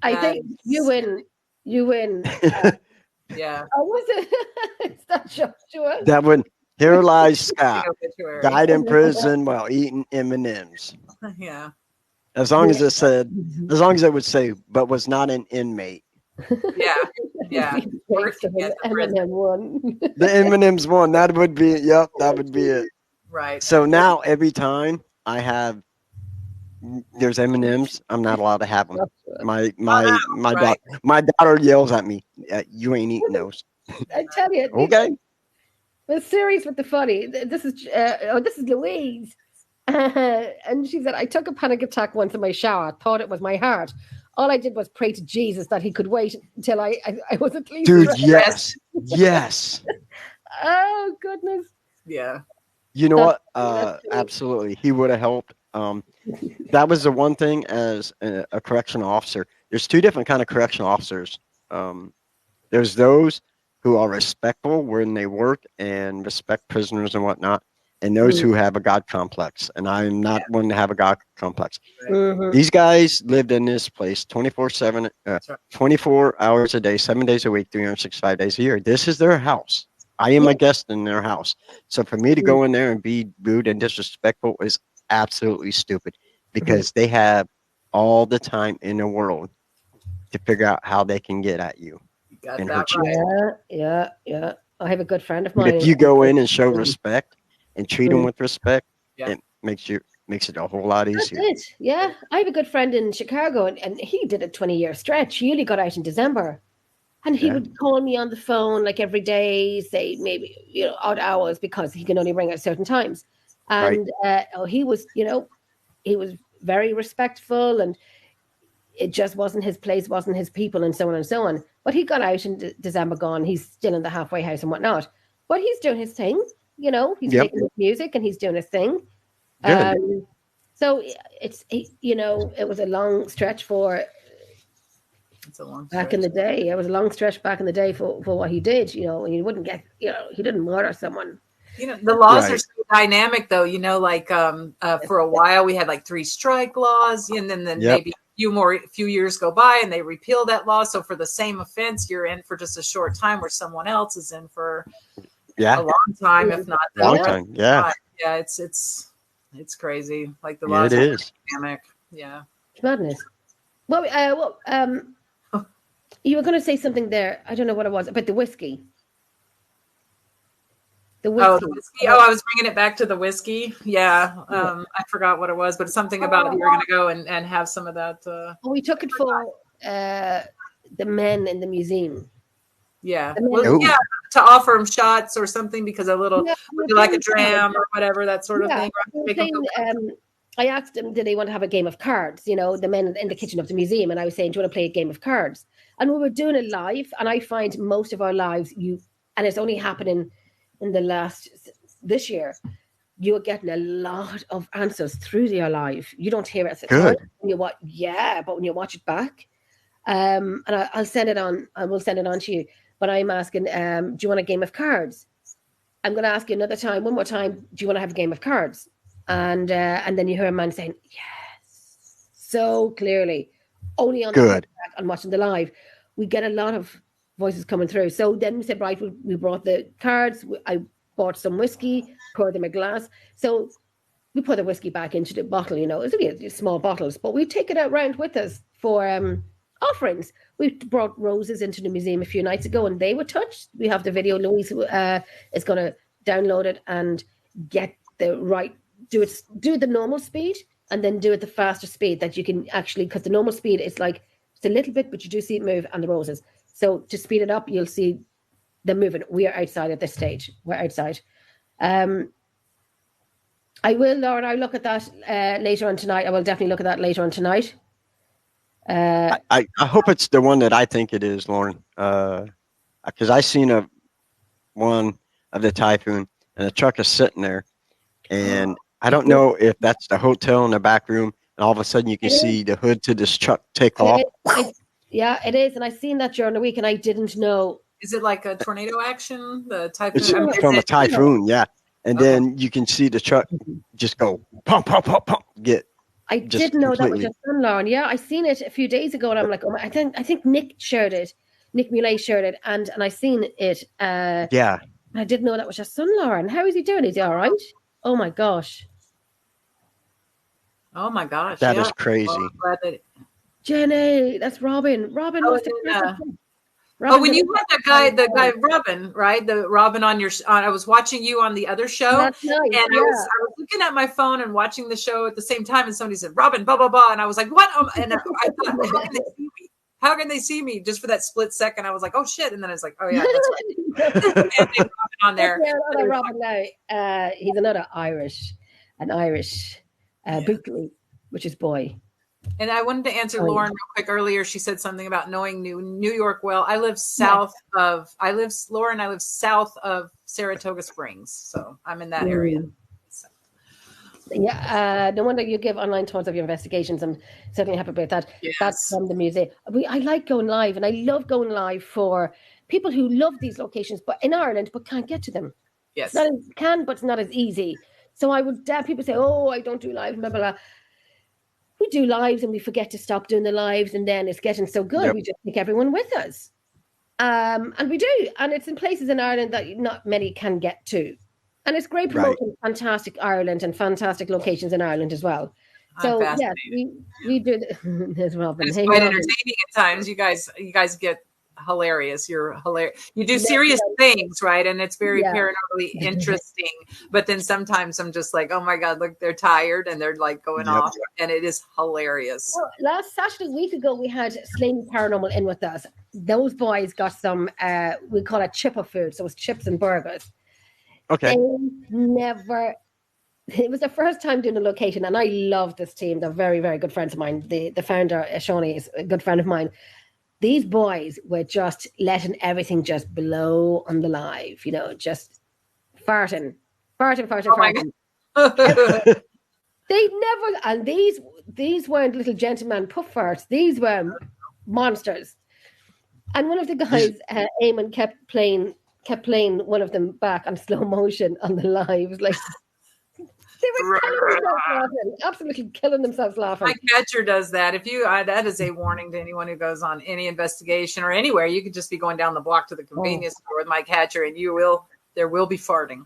[SPEAKER 1] I
[SPEAKER 2] That
[SPEAKER 1] think you
[SPEAKER 2] is-
[SPEAKER 1] win. You win.
[SPEAKER 2] Yeah.
[SPEAKER 1] Oh, was it? Is that Joshua?
[SPEAKER 3] That would. Here lies Scott,
[SPEAKER 2] Obituary.
[SPEAKER 3] died in prison while eating M&Ms.
[SPEAKER 2] Yeah.
[SPEAKER 3] As long as it would say, but was not an inmate.
[SPEAKER 2] Yeah. Yeah. Working at the prison.
[SPEAKER 1] Eminem won.
[SPEAKER 3] The M&Ms one. That would be. Yep, that would be it.
[SPEAKER 2] Right.
[SPEAKER 3] So now every time there's M&Ms, I'm not allowed to have them. My
[SPEAKER 2] right.
[SPEAKER 3] my daughter yells at me, "You ain't eating those."
[SPEAKER 1] I tell you,
[SPEAKER 3] Okay.
[SPEAKER 1] the series with the funny. This is Louise, and she said, "I took a panic attack once in my shower. Thought it was my heart. All I did was pray to Jesus that he could wait until I was at least."
[SPEAKER 3] Dude, yes.
[SPEAKER 1] Oh goodness.
[SPEAKER 2] Yeah.
[SPEAKER 3] You know what?
[SPEAKER 1] That's true.
[SPEAKER 3] Absolutely, he would have helped. That was the one thing as a correctional officer. There's two different kind of correctional officers. There's those who are respectful when they work and respect prisoners and whatnot, and those who have a God complex. And I'm not one to have a God complex.
[SPEAKER 1] Mhm.
[SPEAKER 3] These guys lived in this place 24/7, 24 hours a day, 7 days a week, 365 days a year. This is their house. I am a guest in their house. So for me to go in there and be rude and disrespectful is absolutely stupid because they have all the time in the world to figure out how they can get at you.
[SPEAKER 2] You got
[SPEAKER 3] And
[SPEAKER 2] that
[SPEAKER 3] hurt you.
[SPEAKER 2] right.
[SPEAKER 1] Yeah. I have a good friend of
[SPEAKER 3] But
[SPEAKER 1] mine.
[SPEAKER 3] if you go in and show respect and treat them with respect,
[SPEAKER 2] Yeah.
[SPEAKER 3] it makes it a whole lot
[SPEAKER 1] That's
[SPEAKER 3] easier.
[SPEAKER 1] it. Yeah. I have a good friend in Chicago, and he did a 20-year stretch. He only got out in December. And he would call me on the phone like every day, say maybe, odd hours because he can only ring at certain times. And he was, he was very respectful, and it just wasn't his place, wasn't his people, and so on and so on. But he got out in December gone. He's still in the halfway house and whatnot. But he's doing his thing, he's making his music and he's doing his thing.
[SPEAKER 3] Good.
[SPEAKER 1] So it was a long stretch for
[SPEAKER 2] It's a long
[SPEAKER 1] back in the day. It was a long stretch back in the day for what he did, and you wouldn't get, he didn't murder someone.
[SPEAKER 2] The laws are so dynamic though, like for a while we had like 3 strike laws, and then maybe a few years go by and they repeal that law. So for the same offense, you're in for just a short time where someone else is in for a long time, if not
[SPEAKER 3] long time. Yeah.
[SPEAKER 2] Yeah, it's crazy. Like the laws
[SPEAKER 3] it
[SPEAKER 2] are
[SPEAKER 3] is
[SPEAKER 2] dynamic. Yeah.
[SPEAKER 1] It's madness. Well, you were going to say something there. I don't know what it was about the whiskey. The whiskey.
[SPEAKER 2] Oh, the whiskey. Oh, I was bringing it back to the whiskey. Yeah. I forgot what it was, but it's something about you were going to go and have some of that.
[SPEAKER 1] We took it for the men in the museum.
[SPEAKER 2] Yeah.
[SPEAKER 1] Well,
[SPEAKER 2] to offer them shots or something because like a dram or whatever, that sort of thing.
[SPEAKER 1] I asked them, did they want to have a game of cards? The men in the kitchen of the museum. And I was saying, do you want to play a game of cards? And we were doing it live. And I find most of our lives, and it's only happening in this year, you're getting a lot of answers through your live. You don't hear it at the time when you watch. Yeah, but when you watch it back, and I'll send it on. I will send it on to you. But I'm asking, do you want a game of cards? I'm going to ask you one more time. Do you want to have a game of cards? And then you hear a man saying yes, so clearly, only on the and watching the live, we get a lot of voices coming through. So then we said, right, we brought the cards. I bought some whiskey, poured them a glass. So we put the whiskey back into the bottle. It's only small bottles, but we take it out round with us for offerings. We brought roses into the museum a few nights ago, and they were touched. We have the video. Louise is going to download it and get the right. Do the normal speed and then do it the faster speed that you can actually, because the normal speed is like it's a little bit, but you do see it move and the roses. So to speed it up, you'll see them moving. We are outside at this stage. We're outside. I will, Lauren. I'll look at that later on tonight. I will definitely look at that later on tonight.
[SPEAKER 3] I hope it's the one that I think it is, Lauren. Because I seen one of the Typhoon and the truck is sitting there, and I don't know if that's the hotel in the back room, and all of a sudden you can see the hood to this truck take off.
[SPEAKER 1] Yeah, it is. And I seen that during the week and I didn't know.
[SPEAKER 2] Is it like a tornado action? The typhoon?
[SPEAKER 3] It's
[SPEAKER 2] I mean, is
[SPEAKER 3] from a
[SPEAKER 2] it-
[SPEAKER 3] typhoon, yeah. And
[SPEAKER 2] Okay.
[SPEAKER 3] then you can see the truck just go pump, pump, pump, pump.
[SPEAKER 1] I
[SPEAKER 3] Just
[SPEAKER 1] didn't know that was
[SPEAKER 3] completely.
[SPEAKER 1] your son, Lauren. Yeah, I seen it a few days ago, and I'm like, oh, I think Nick shared it. Nick Muley shared it, and I seen it.
[SPEAKER 3] Yeah.
[SPEAKER 1] I didn't know that was your son, Lauren. How is he doing? Is he all right? Oh my gosh,
[SPEAKER 2] Oh my gosh.
[SPEAKER 3] That
[SPEAKER 2] yeah.
[SPEAKER 3] is crazy.
[SPEAKER 2] Well, I'm glad that
[SPEAKER 1] Jenny, that's Robin. Robin
[SPEAKER 2] Oh,
[SPEAKER 1] was the
[SPEAKER 2] yeah.
[SPEAKER 1] person.
[SPEAKER 2] Oh,
[SPEAKER 1] Robin
[SPEAKER 2] when
[SPEAKER 1] did-
[SPEAKER 2] you had the guy Robin, right? The Robin on your. I was watching you on the other show,
[SPEAKER 1] That's nice.
[SPEAKER 2] and
[SPEAKER 1] Yeah.
[SPEAKER 2] I was looking at my phone and watching the show at the same time, and somebody said Robin, blah blah blah, and I was like, what? And I thought, how can they see me? How can they see me? Just for that split second, I was like, oh shit, and then I was like, oh yeah, that's right. And then Robin on there.
[SPEAKER 1] Yeah, another Robin now. He's another an Irish Bootley, which is boy.
[SPEAKER 2] And I wanted to answer
[SPEAKER 1] Oh, yeah.
[SPEAKER 2] Lauren real quick earlier. She said something about knowing New York well. I live south of Saratoga Springs, so I'm in that area. So,
[SPEAKER 1] Yeah, no wonder you give online tours of your investigations. I'm certainly happy about that. That's
[SPEAKER 2] yes.
[SPEAKER 1] from the museum. I like going live, and I love going live for people who love these locations, but in Ireland, but can't get to them.
[SPEAKER 2] Yes.
[SPEAKER 1] Not as, can, but it's not as easy. So I would people say, "Oh, I don't do live," blah blah blah. We do lives, and we forget to stop doing the lives, and then it's getting so good,
[SPEAKER 3] Yep.
[SPEAKER 1] we just take everyone with us. And we do, and it's in places in Ireland that not many can get to. And it's great
[SPEAKER 3] Right.
[SPEAKER 1] promoting fantastic Ireland and fantastic locations in Ireland as well.
[SPEAKER 2] I'm
[SPEAKER 1] So yes,
[SPEAKER 2] fascinated.
[SPEAKER 1] we do. There's Robin.
[SPEAKER 2] It's
[SPEAKER 1] Hey,
[SPEAKER 2] quite
[SPEAKER 1] Robin.
[SPEAKER 2] entertaining at times. You guys get hilarious. You're hilarious. You do
[SPEAKER 1] Yeah.
[SPEAKER 2] serious things, right? And it's very
[SPEAKER 1] Yeah.
[SPEAKER 2] paranormally interesting. But then sometimes I'm just like, oh my God, look, they're tired and they're like going
[SPEAKER 3] Yep.
[SPEAKER 2] off, and it is hilarious.
[SPEAKER 1] Well, last Saturday, a week ago, we had Slaney Paranormal in with us. Those boys got some, we call it chipper food. So it's chips and burgers.
[SPEAKER 3] Okay.
[SPEAKER 1] They never, it was the first time doing a location, and I love this team. They're very, very good friends of mine. The founder, Shawnee, is a good friend of mine. These boys were just letting everything just blow on the live, just farting.
[SPEAKER 2] Oh my
[SPEAKER 1] Farting. They never, and these weren't little gentlemen puff farts. These were monsters. And one of the guys, Eamon, kept playing one of them back on slow motion on the live. Like they were killing themselves laughing, absolutely killing themselves laughing.
[SPEAKER 2] My catcher does that. If you, that is a warning to anyone who goes on any investigation or anywhere. You could just be going down the block to the convenience store with my catcher, and there will be farting.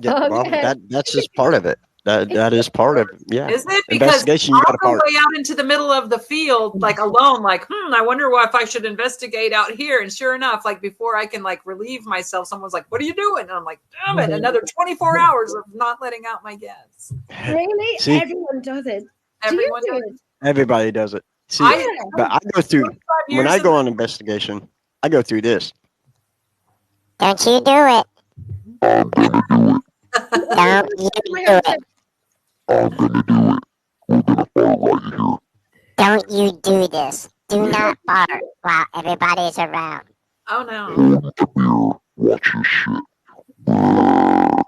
[SPEAKER 3] Yeah. Well,
[SPEAKER 1] Okay.
[SPEAKER 3] that's just part of it. That is part of yeah.
[SPEAKER 2] Is it? Because
[SPEAKER 3] Investigation, you
[SPEAKER 2] I'll
[SPEAKER 3] got to
[SPEAKER 2] go
[SPEAKER 3] part.
[SPEAKER 2] way out into the middle of the field, like alone, like, I wonder if I should investigate out here. And sure enough, like before I can like relieve myself, someone's like, what are you doing? And I'm like, damn it, another 24 hours of not letting out my guests.
[SPEAKER 1] Really?
[SPEAKER 3] See?
[SPEAKER 1] Everyone does it.
[SPEAKER 2] Everyone
[SPEAKER 1] do you
[SPEAKER 2] does
[SPEAKER 1] do it?
[SPEAKER 3] Everybody does it. See,
[SPEAKER 2] I-
[SPEAKER 3] but I go through
[SPEAKER 2] 25
[SPEAKER 3] when
[SPEAKER 2] years
[SPEAKER 3] I
[SPEAKER 2] of-
[SPEAKER 3] go on investigation. I go through this.
[SPEAKER 4] Don't you do it. Don't you do it.
[SPEAKER 5] I'm gonna do it. We're gonna fart right here.
[SPEAKER 4] Don't you do this. Do not fart while everybody's around.
[SPEAKER 2] Oh no.
[SPEAKER 5] Hold the beer. Watch your shit.
[SPEAKER 2] I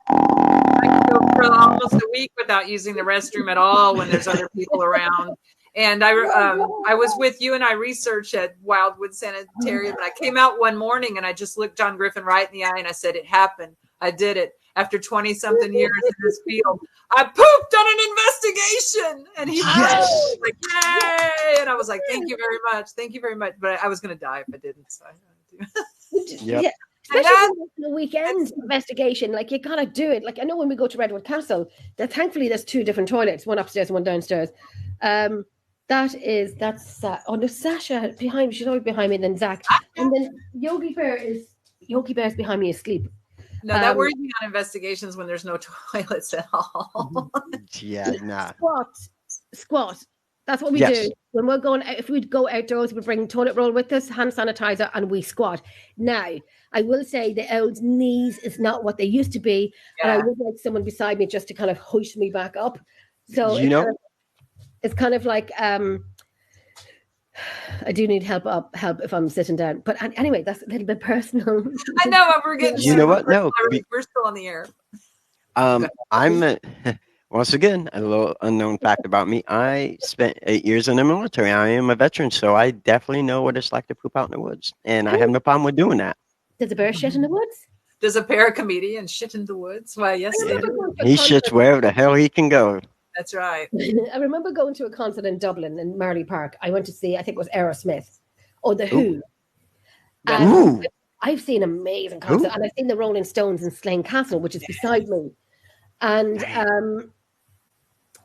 [SPEAKER 2] can go for almost a week without using the restroom at all when there's other people around. And I was with you and I researched at Wildwood Sanitarium. And I came out one morning and I just looked John Griffin right in the eye and I said, it happened. I did it. After 20-something years in this field, I pooped on an investigation. And he was like, yay. And I was like, thank you very much. Thank you very much. But I was going to die if I didn't. So I had to.
[SPEAKER 3] Yep.
[SPEAKER 1] Yeah.
[SPEAKER 2] And
[SPEAKER 1] Especially when it's a weekend investigation, like you gotta do it. Like I know when we go to Redwood Castle, thankfully there's two different toilets, one upstairs and one downstairs. That's oh no, Sasha behind me, she's always behind me, and then Zach, and then Yogi Bear's behind me asleep.
[SPEAKER 2] No, that worries me on investigations when there's no toilets at all.
[SPEAKER 3] Yeah, nah.
[SPEAKER 1] Squat. That's what we
[SPEAKER 3] Yes.
[SPEAKER 1] do when we're going out. If we'd go outdoors, we bring toilet roll with us, hand sanitizer, and we squat. Now, I will say the old knees is not what they used to be, and I would like someone beside me just to kind of hoist me back up. So it's kind of like I do need help if I'm sitting down. But anyway, that's a little bit personal.
[SPEAKER 2] I know, but we're getting.
[SPEAKER 3] You know what? No,
[SPEAKER 2] we're still on the air.
[SPEAKER 3] I'm Once again, a little unknown fact about me. I spent 8 years in the military. I am a veteran, so I definitely know what it's like to poop out in the woods. And I have no problem with doing that.
[SPEAKER 1] Does a bear shit in the woods?
[SPEAKER 2] Does a paracomedian shit in the woods? Why, yes,
[SPEAKER 1] I
[SPEAKER 2] they
[SPEAKER 1] remember
[SPEAKER 2] do.
[SPEAKER 1] going to a
[SPEAKER 3] He
[SPEAKER 1] concert-
[SPEAKER 3] shits wherever the hell he can go.
[SPEAKER 2] That's right.
[SPEAKER 1] I remember going to a concert in Dublin in Marley Park. I went to see, I think it was Aerosmith or The Who. And
[SPEAKER 3] Ooh.
[SPEAKER 1] I've seen amazing concerts, and I've seen the Rolling Stones in Slane Castle, which is beside me. And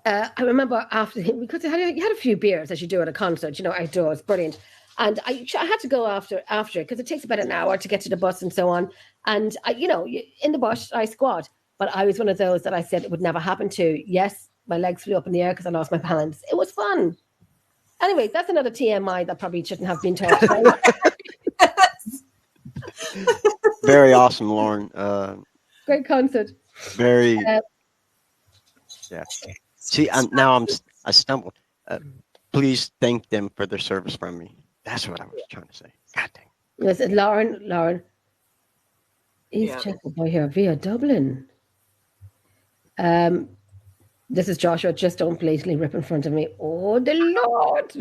[SPEAKER 1] I remember after, because you had a few beers as you do at a concert, outdoors, brilliant. And I had to go after because it takes about an hour to get to the bus and so on. And in the bush, I squat. But I was one of those that I said it would never happen to. Yes, my legs flew up in the air because I lost my balance. It was fun. Anyway, that's another TMI that probably shouldn't have been talked about.
[SPEAKER 3] Very awesome, Lauren.
[SPEAKER 1] Great concert.
[SPEAKER 3] Very. Yeah. See, I stumbled. Please thank them for their service from me. That's what I was trying to say. God dang.
[SPEAKER 1] Listen, Lauren. He's checking by here via Dublin. This is Joshua. Just don't blatantly rip in front of me. Oh, the Lord.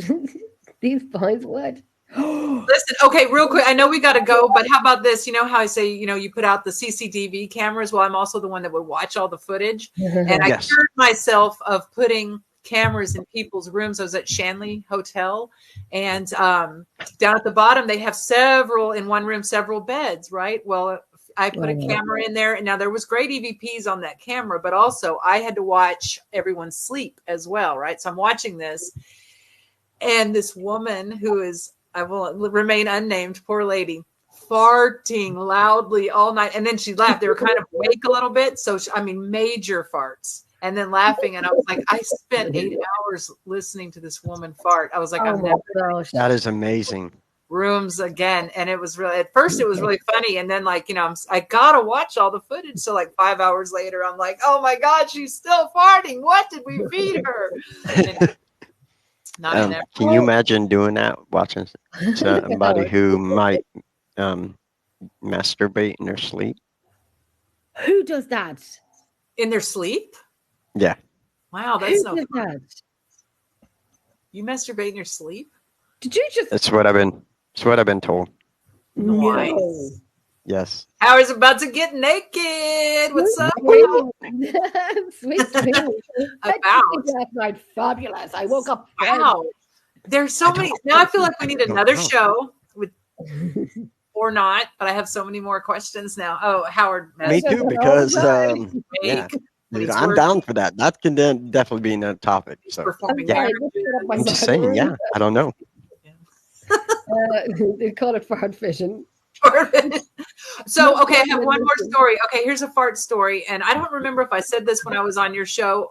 [SPEAKER 1] These boys would.
[SPEAKER 2] Listen, okay, real quick. I know we got to go, but how about this? You know how I say, you put out the CCTV cameras? Well, I'm also the one that would watch all the footage. And I cured myself of putting cameras in people's rooms. I was at Shanley Hotel, and down at the bottom, they have in one room, several beds, right? Well, I put a camera in there, and now there was great EVPs on that camera, but also I had to watch everyone sleep as well, right? So I'm watching this, and this woman who is, I will remain unnamed, poor lady, farting loudly all night. And then she laughed. They were kind of awake a little bit. So, major farts. And then laughing. And I was like, I spent 8 hours listening to this woman fart. I was like, I'm never
[SPEAKER 3] That is amazing.
[SPEAKER 2] rooms again. And it was really, at first it was really funny. And then I got to watch all the footage. So 5 hours later, I'm like, oh my God, she's still farting. What did we feed her?
[SPEAKER 3] Can you imagine doing that, watching somebody who might masturbate in their sleep?
[SPEAKER 1] Who does that?
[SPEAKER 2] In their sleep?
[SPEAKER 3] Yeah.
[SPEAKER 2] Wow, that's
[SPEAKER 1] Who does that?
[SPEAKER 2] You masturbate in your sleep?
[SPEAKER 1] Did you just?
[SPEAKER 3] That's what I've been told.
[SPEAKER 2] Nice.
[SPEAKER 1] No.
[SPEAKER 3] Yes.
[SPEAKER 2] Howard's about to get naked. What's up?
[SPEAKER 1] Sweet dreams. Last night, fabulous. I woke up.
[SPEAKER 2] Wow. There's so many. Now I feel like we need another show with, or not, but I have so many more questions now. Oh, Howard.
[SPEAKER 3] Me too, because
[SPEAKER 2] yeah.
[SPEAKER 3] Dude, I'm down for that. That can definitely be another topic. So yeah. I'm just saying, yeah. I don't know.
[SPEAKER 1] They call it fart fishing.
[SPEAKER 2] So, okay, I have one more story. Okay, here's a fart story, and I don't remember if I said this when I was on your show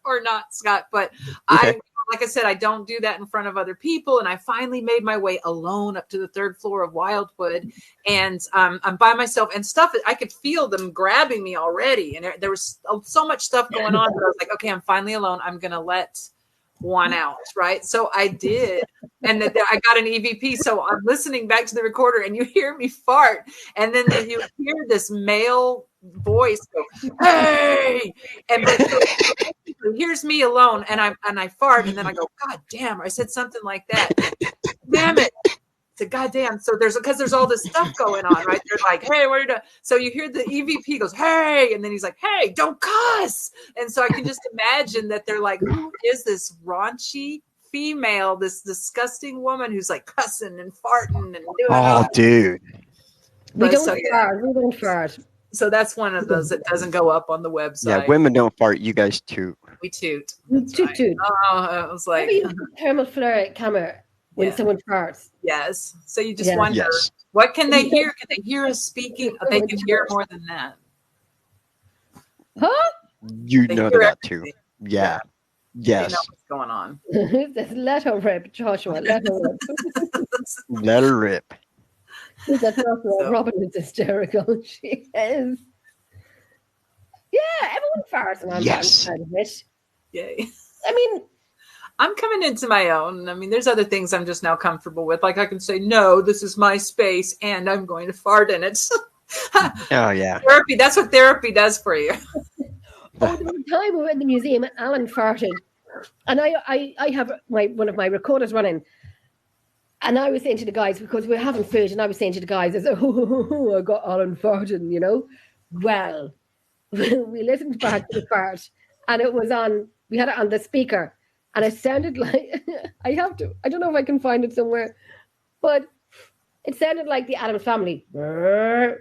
[SPEAKER 2] or not, Scott, but okay. Like I said, I don't do that in front of other people, and I finally made my way alone up to the 3rd floor of Wildwood, and I'm by myself, and stuff, I could feel them grabbing me already, and there was so much stuff going on, but I was like, okay, I'm finally alone. I'm going to let one out, right? So I did, and then I got an EVP, so I'm listening back to the recorder, and you hear me fart, and then you hear this male voice go, hey, and here's me alone, and I fart, and then I go, God damn, I said something like that. Damn it. I said, God damn. So there's all this stuff going on, right? They're like, hey, what are you doing? So you hear the EVP goes, hey, and then he's like, hey, don't cuss. And so I can just imagine that they're like, who is this raunchy female, this disgusting woman who's like cussing and farting and doing
[SPEAKER 3] Oh, dude.
[SPEAKER 1] We don't fart.
[SPEAKER 2] So that's one of those that doesn't go up on the website.
[SPEAKER 3] Yeah, women don't fart. You guys toot.
[SPEAKER 2] We toot.
[SPEAKER 1] Toot.
[SPEAKER 2] Oh, I was like,
[SPEAKER 1] thermal flare camera when someone farts.
[SPEAKER 2] Yes. So you just wonder, what can they hear? Can they hear us speaking? They can hear more than that.
[SPEAKER 1] Huh?
[SPEAKER 3] You know that too. Yeah. Yes.
[SPEAKER 2] They know what's going on.
[SPEAKER 1] Let her rip, Joshua. Let her rip.
[SPEAKER 3] Let her rip.
[SPEAKER 1] Robin is hysterical. She is. Yeah, everyone farts and I'm proud of it.
[SPEAKER 2] Yay.
[SPEAKER 1] I mean,
[SPEAKER 2] I'm coming into my own. I mean, there's other things I'm just now comfortable with. Like I can say, no, this is my space and I'm going to fart in it.
[SPEAKER 3] Oh, yeah.
[SPEAKER 2] Therapy. That's what therapy does for you.
[SPEAKER 1] Oh, there was a time we were in the museum and Alan farted. And I have one of my recorders running. And I was saying to the guys, because we were having food, and I was saying to the guys, I said, I got Alan farting, you know. Well, we listened back to the fart, and it was on, we had it on the speaker, and it sounded like, I don't know if I can find it somewhere, but it sounded like the Addams Family.
[SPEAKER 2] No.
[SPEAKER 1] Right.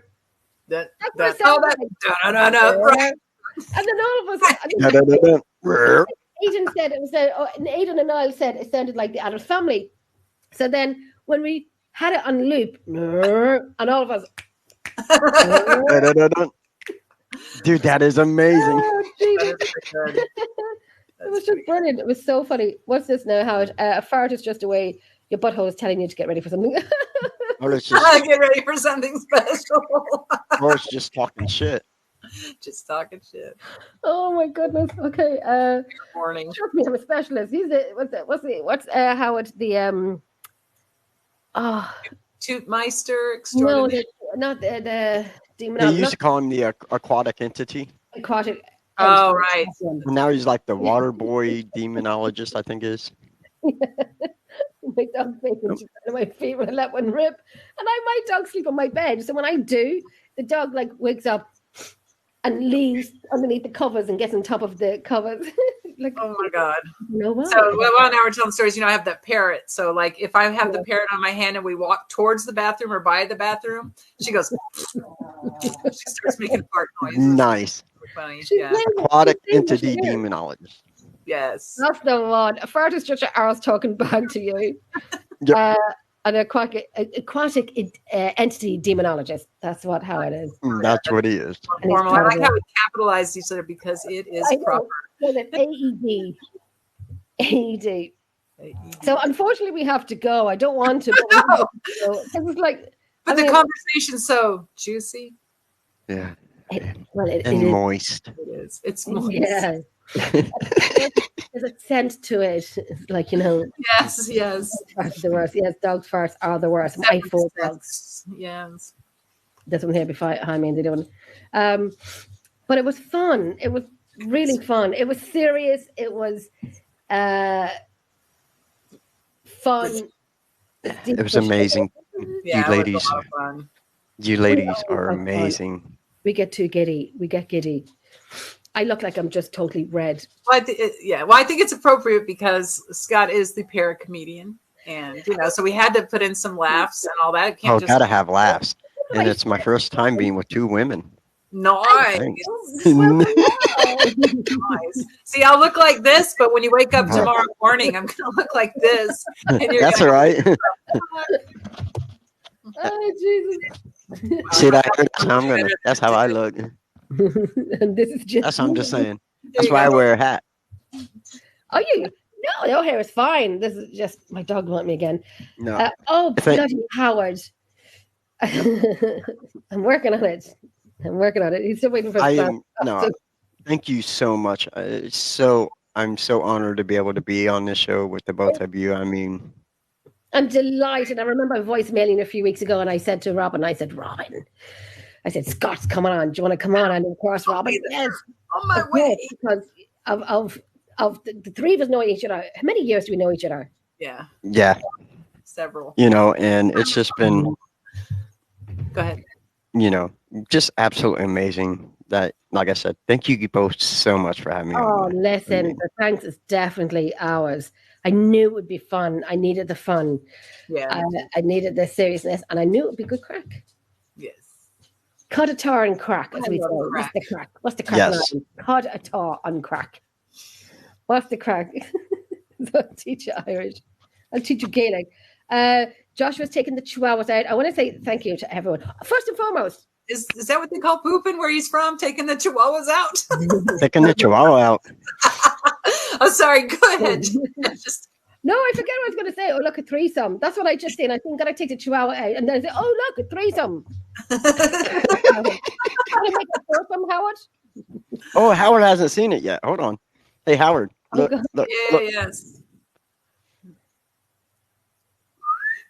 [SPEAKER 1] And then all of us, Aidan said it was, and Aidan and Niall said it sounded like the Addams Family. So then when we had it on loop, and all of us,
[SPEAKER 3] dude, that is amazing.
[SPEAKER 1] oh, Jesus. It was just brilliant. It was so funny. What's this now, Howard? A fart is just a way your butthole is telling you to get ready for something.
[SPEAKER 3] Or it's just,
[SPEAKER 2] Get ready for something special.
[SPEAKER 3] or it's just talking shit.
[SPEAKER 2] Just talking shit.
[SPEAKER 1] Oh my goodness. Okay.
[SPEAKER 2] Good morning.
[SPEAKER 1] Trust me, I'm a specialist. He's what's Howard the
[SPEAKER 2] Tootmeister
[SPEAKER 1] no,
[SPEAKER 2] extraordinary.
[SPEAKER 1] not the demon.
[SPEAKER 3] They used to call him the aquatic entity.
[SPEAKER 1] Aquatic.
[SPEAKER 2] Oh, right.
[SPEAKER 3] And now he's like the water boy demonologist, I think is.
[SPEAKER 1] My dog face is one of my favorite. I let one rip, and my dog sleep on my bed. So when I do, the dog like wakes up and leaves underneath the covers and gets on top of the covers. Like,
[SPEAKER 2] Oh my God.
[SPEAKER 1] you know what?
[SPEAKER 2] So Luana and I were telling stories, I have that parrot. So like if I have the parrot on my hand and we walk towards the bathroom or by the bathroom, she goes, she starts making fart noises.
[SPEAKER 3] Nice.
[SPEAKER 2] Funny.
[SPEAKER 1] She's
[SPEAKER 2] Yeah.
[SPEAKER 1] playing-
[SPEAKER 3] Aquatic
[SPEAKER 1] she's playing what she
[SPEAKER 3] entity
[SPEAKER 1] hears.
[SPEAKER 3] demonologist.
[SPEAKER 2] Yes.
[SPEAKER 1] That's the one. A fart is just an arse talking back to you.
[SPEAKER 3] Yep.
[SPEAKER 1] An aquatic entity demonologist. That's how it is.
[SPEAKER 3] That's what he is.
[SPEAKER 1] And he's
[SPEAKER 2] Formal. I like
[SPEAKER 1] terrible.
[SPEAKER 2] how we capitalized each other because it is
[SPEAKER 1] I know.
[SPEAKER 2] proper.
[SPEAKER 1] Well, it's AED. AED. So unfortunately, we have to go. I don't want to. But we have to go. It was like,
[SPEAKER 2] But
[SPEAKER 1] I mean,
[SPEAKER 2] the conversation's so juicy.
[SPEAKER 3] Yeah.
[SPEAKER 1] well, it
[SPEAKER 3] And
[SPEAKER 1] is.
[SPEAKER 3] moist.
[SPEAKER 2] It is. It's moist.
[SPEAKER 1] Yeah. There's a scent to it. It's like,
[SPEAKER 2] Yes, yes.
[SPEAKER 1] farts are the worst. Yes, dog farts are the worst. My four dogs.
[SPEAKER 2] Yes.
[SPEAKER 1] There's one here behind me and they don't. But it was fun. It was really fun. It was serious. It was fun.
[SPEAKER 3] It was amazing.
[SPEAKER 2] Yeah, it was
[SPEAKER 3] ladies.
[SPEAKER 2] a lot of fun.
[SPEAKER 3] You ladies are
[SPEAKER 1] Oh, fun.
[SPEAKER 3] amazing.
[SPEAKER 1] We get too giddy. We get giddy. I look like I'm just totally red.
[SPEAKER 2] Well, I think it's appropriate because Scott is the paracomedian, and so we had to put in some laughs and all that. It can't
[SPEAKER 3] Oh,
[SPEAKER 2] just
[SPEAKER 3] gotta have laughs. And it's my first time being with two women.
[SPEAKER 2] nice. Nice. See, I'll look like this, but when you wake up tomorrow morning, I'm gonna look like this. And you're
[SPEAKER 3] That's
[SPEAKER 2] gonna-
[SPEAKER 3] all right.
[SPEAKER 1] Oh, Jesus.
[SPEAKER 3] See that? That's how I look.
[SPEAKER 1] And this is just.
[SPEAKER 3] That's what I'm just saying.
[SPEAKER 2] There
[SPEAKER 3] That's
[SPEAKER 2] you
[SPEAKER 3] why I
[SPEAKER 2] go.
[SPEAKER 3] wear a hat.
[SPEAKER 1] Oh, you? No, your hair is fine. This is just my dog want me again.
[SPEAKER 3] No.
[SPEAKER 1] Oh,
[SPEAKER 3] I think-
[SPEAKER 1] bloody Howard. I'm working on it. He's still waiting for
[SPEAKER 3] I
[SPEAKER 1] his
[SPEAKER 3] am no. Thank you so much. I'm so honored to be able to be on this show with the both of you. I mean,
[SPEAKER 1] I'm delighted. I remember voicemailing a few weeks ago, and I said to Robin, Robin, Scott's coming on. Do you want to come on? And of course, Robin, yes,
[SPEAKER 2] On my
[SPEAKER 1] of
[SPEAKER 2] way.
[SPEAKER 1] course, because of the three of us knowing each other. How many years do we know each other?
[SPEAKER 2] Yeah,
[SPEAKER 3] yeah,
[SPEAKER 2] several.
[SPEAKER 3] and it's just been,
[SPEAKER 2] Go ahead.
[SPEAKER 3] just absolutely amazing. That, like I said, thank you both so much for having me.
[SPEAKER 1] Oh,
[SPEAKER 3] on.
[SPEAKER 1] listen, the thanks is definitely ours. I knew it would be fun. I needed the fun.
[SPEAKER 2] Yeah.
[SPEAKER 1] I needed the seriousness, and I knew it would be good crack.
[SPEAKER 2] Yes.
[SPEAKER 1] Cod a tar and crack, as
[SPEAKER 2] I
[SPEAKER 1] we say.
[SPEAKER 2] love
[SPEAKER 1] What's
[SPEAKER 2] crack.
[SPEAKER 1] the crack? What's the crack?
[SPEAKER 3] Yes.
[SPEAKER 1] Martin? Cod a tar on crack. What's the crack? I'll teach you Irish. I'll teach you Gaelic. Joshua's taking the chihuahuas out. I want to say thank you to everyone. First and foremost,
[SPEAKER 2] Is that what they call pooping where he's from? Taking the chihuahuas out?
[SPEAKER 3] Taking the chihuahua out.
[SPEAKER 2] Oh, sorry. Go ahead. Just
[SPEAKER 1] no, I forget what I was going to say. Oh, look, a threesome. That's what I just said. I think I'm going to take the chihuahua out. And then I say, oh, look, a threesome. Want to make a foursome, Howard?
[SPEAKER 3] Oh, Howard hasn't seen it yet. Hold on. Hey, Howard. Look,
[SPEAKER 1] God.
[SPEAKER 3] look,
[SPEAKER 2] yeah,
[SPEAKER 3] look.
[SPEAKER 2] yes.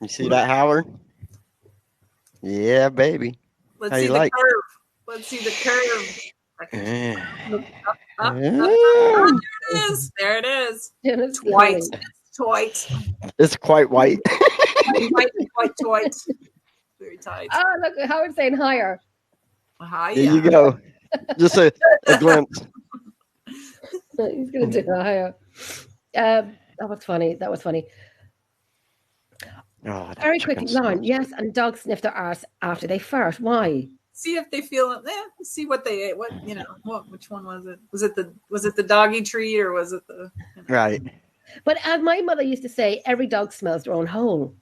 [SPEAKER 3] You see that, Howard? Yeah, baby.
[SPEAKER 2] Let's
[SPEAKER 3] How
[SPEAKER 2] see
[SPEAKER 3] you
[SPEAKER 2] the
[SPEAKER 3] like?
[SPEAKER 2] curve. Let's see the curve.
[SPEAKER 3] Yeah.
[SPEAKER 2] There it is. There it is.
[SPEAKER 1] Dennis
[SPEAKER 2] Twite.
[SPEAKER 1] Lilly.
[SPEAKER 2] Twite.
[SPEAKER 3] It's quite white.
[SPEAKER 2] Twite. Very tight.
[SPEAKER 1] Oh, look, Howard's saying higher.
[SPEAKER 2] Hi,
[SPEAKER 3] There you go. Just a glimpse.
[SPEAKER 1] He's going to do higher. That was funny. That was funny.
[SPEAKER 3] Oh, that
[SPEAKER 1] Very
[SPEAKER 3] chicken
[SPEAKER 1] quickly, Lauren.
[SPEAKER 3] smells
[SPEAKER 1] Yes, and dogs sniff their arse after they fart. Why?
[SPEAKER 2] See if they feel it. See what they ate. What which one was it? Was it the doggy treat or was it the
[SPEAKER 3] good. Right.
[SPEAKER 1] But as my mother used to say, every dog smells their own hole.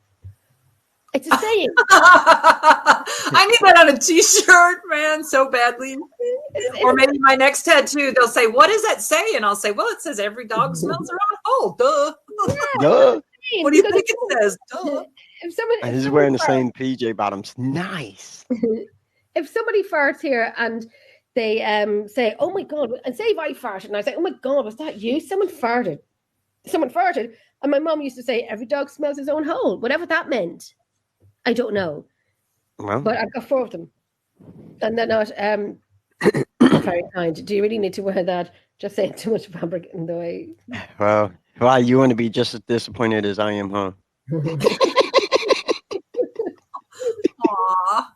[SPEAKER 1] It's a saying.
[SPEAKER 2] I need that on a t-shirt, man, so badly. Or maybe my next tattoo, they'll say, "What does that say?" And I'll say, "Well, it says every dog smells their own hole." Duh.
[SPEAKER 3] Duh.
[SPEAKER 2] What do you think it says? Duh.
[SPEAKER 1] If somebody,
[SPEAKER 3] And he's wearing the same PJ bottoms. Nice.
[SPEAKER 1] if somebody farts here and they say, "Oh my God," and say if I farted and I say, "Oh my God, was that you?" Someone farted. And my mom used to say, "Every dog smells his own hole," whatever that meant. I don't know,
[SPEAKER 3] Well,
[SPEAKER 1] but I've got 4 of them, and they're not very kind. Do you really need to wear that? Just saying too much fabric in the way.
[SPEAKER 3] well, you want to be just as disappointed as I am, huh?
[SPEAKER 2] Aw.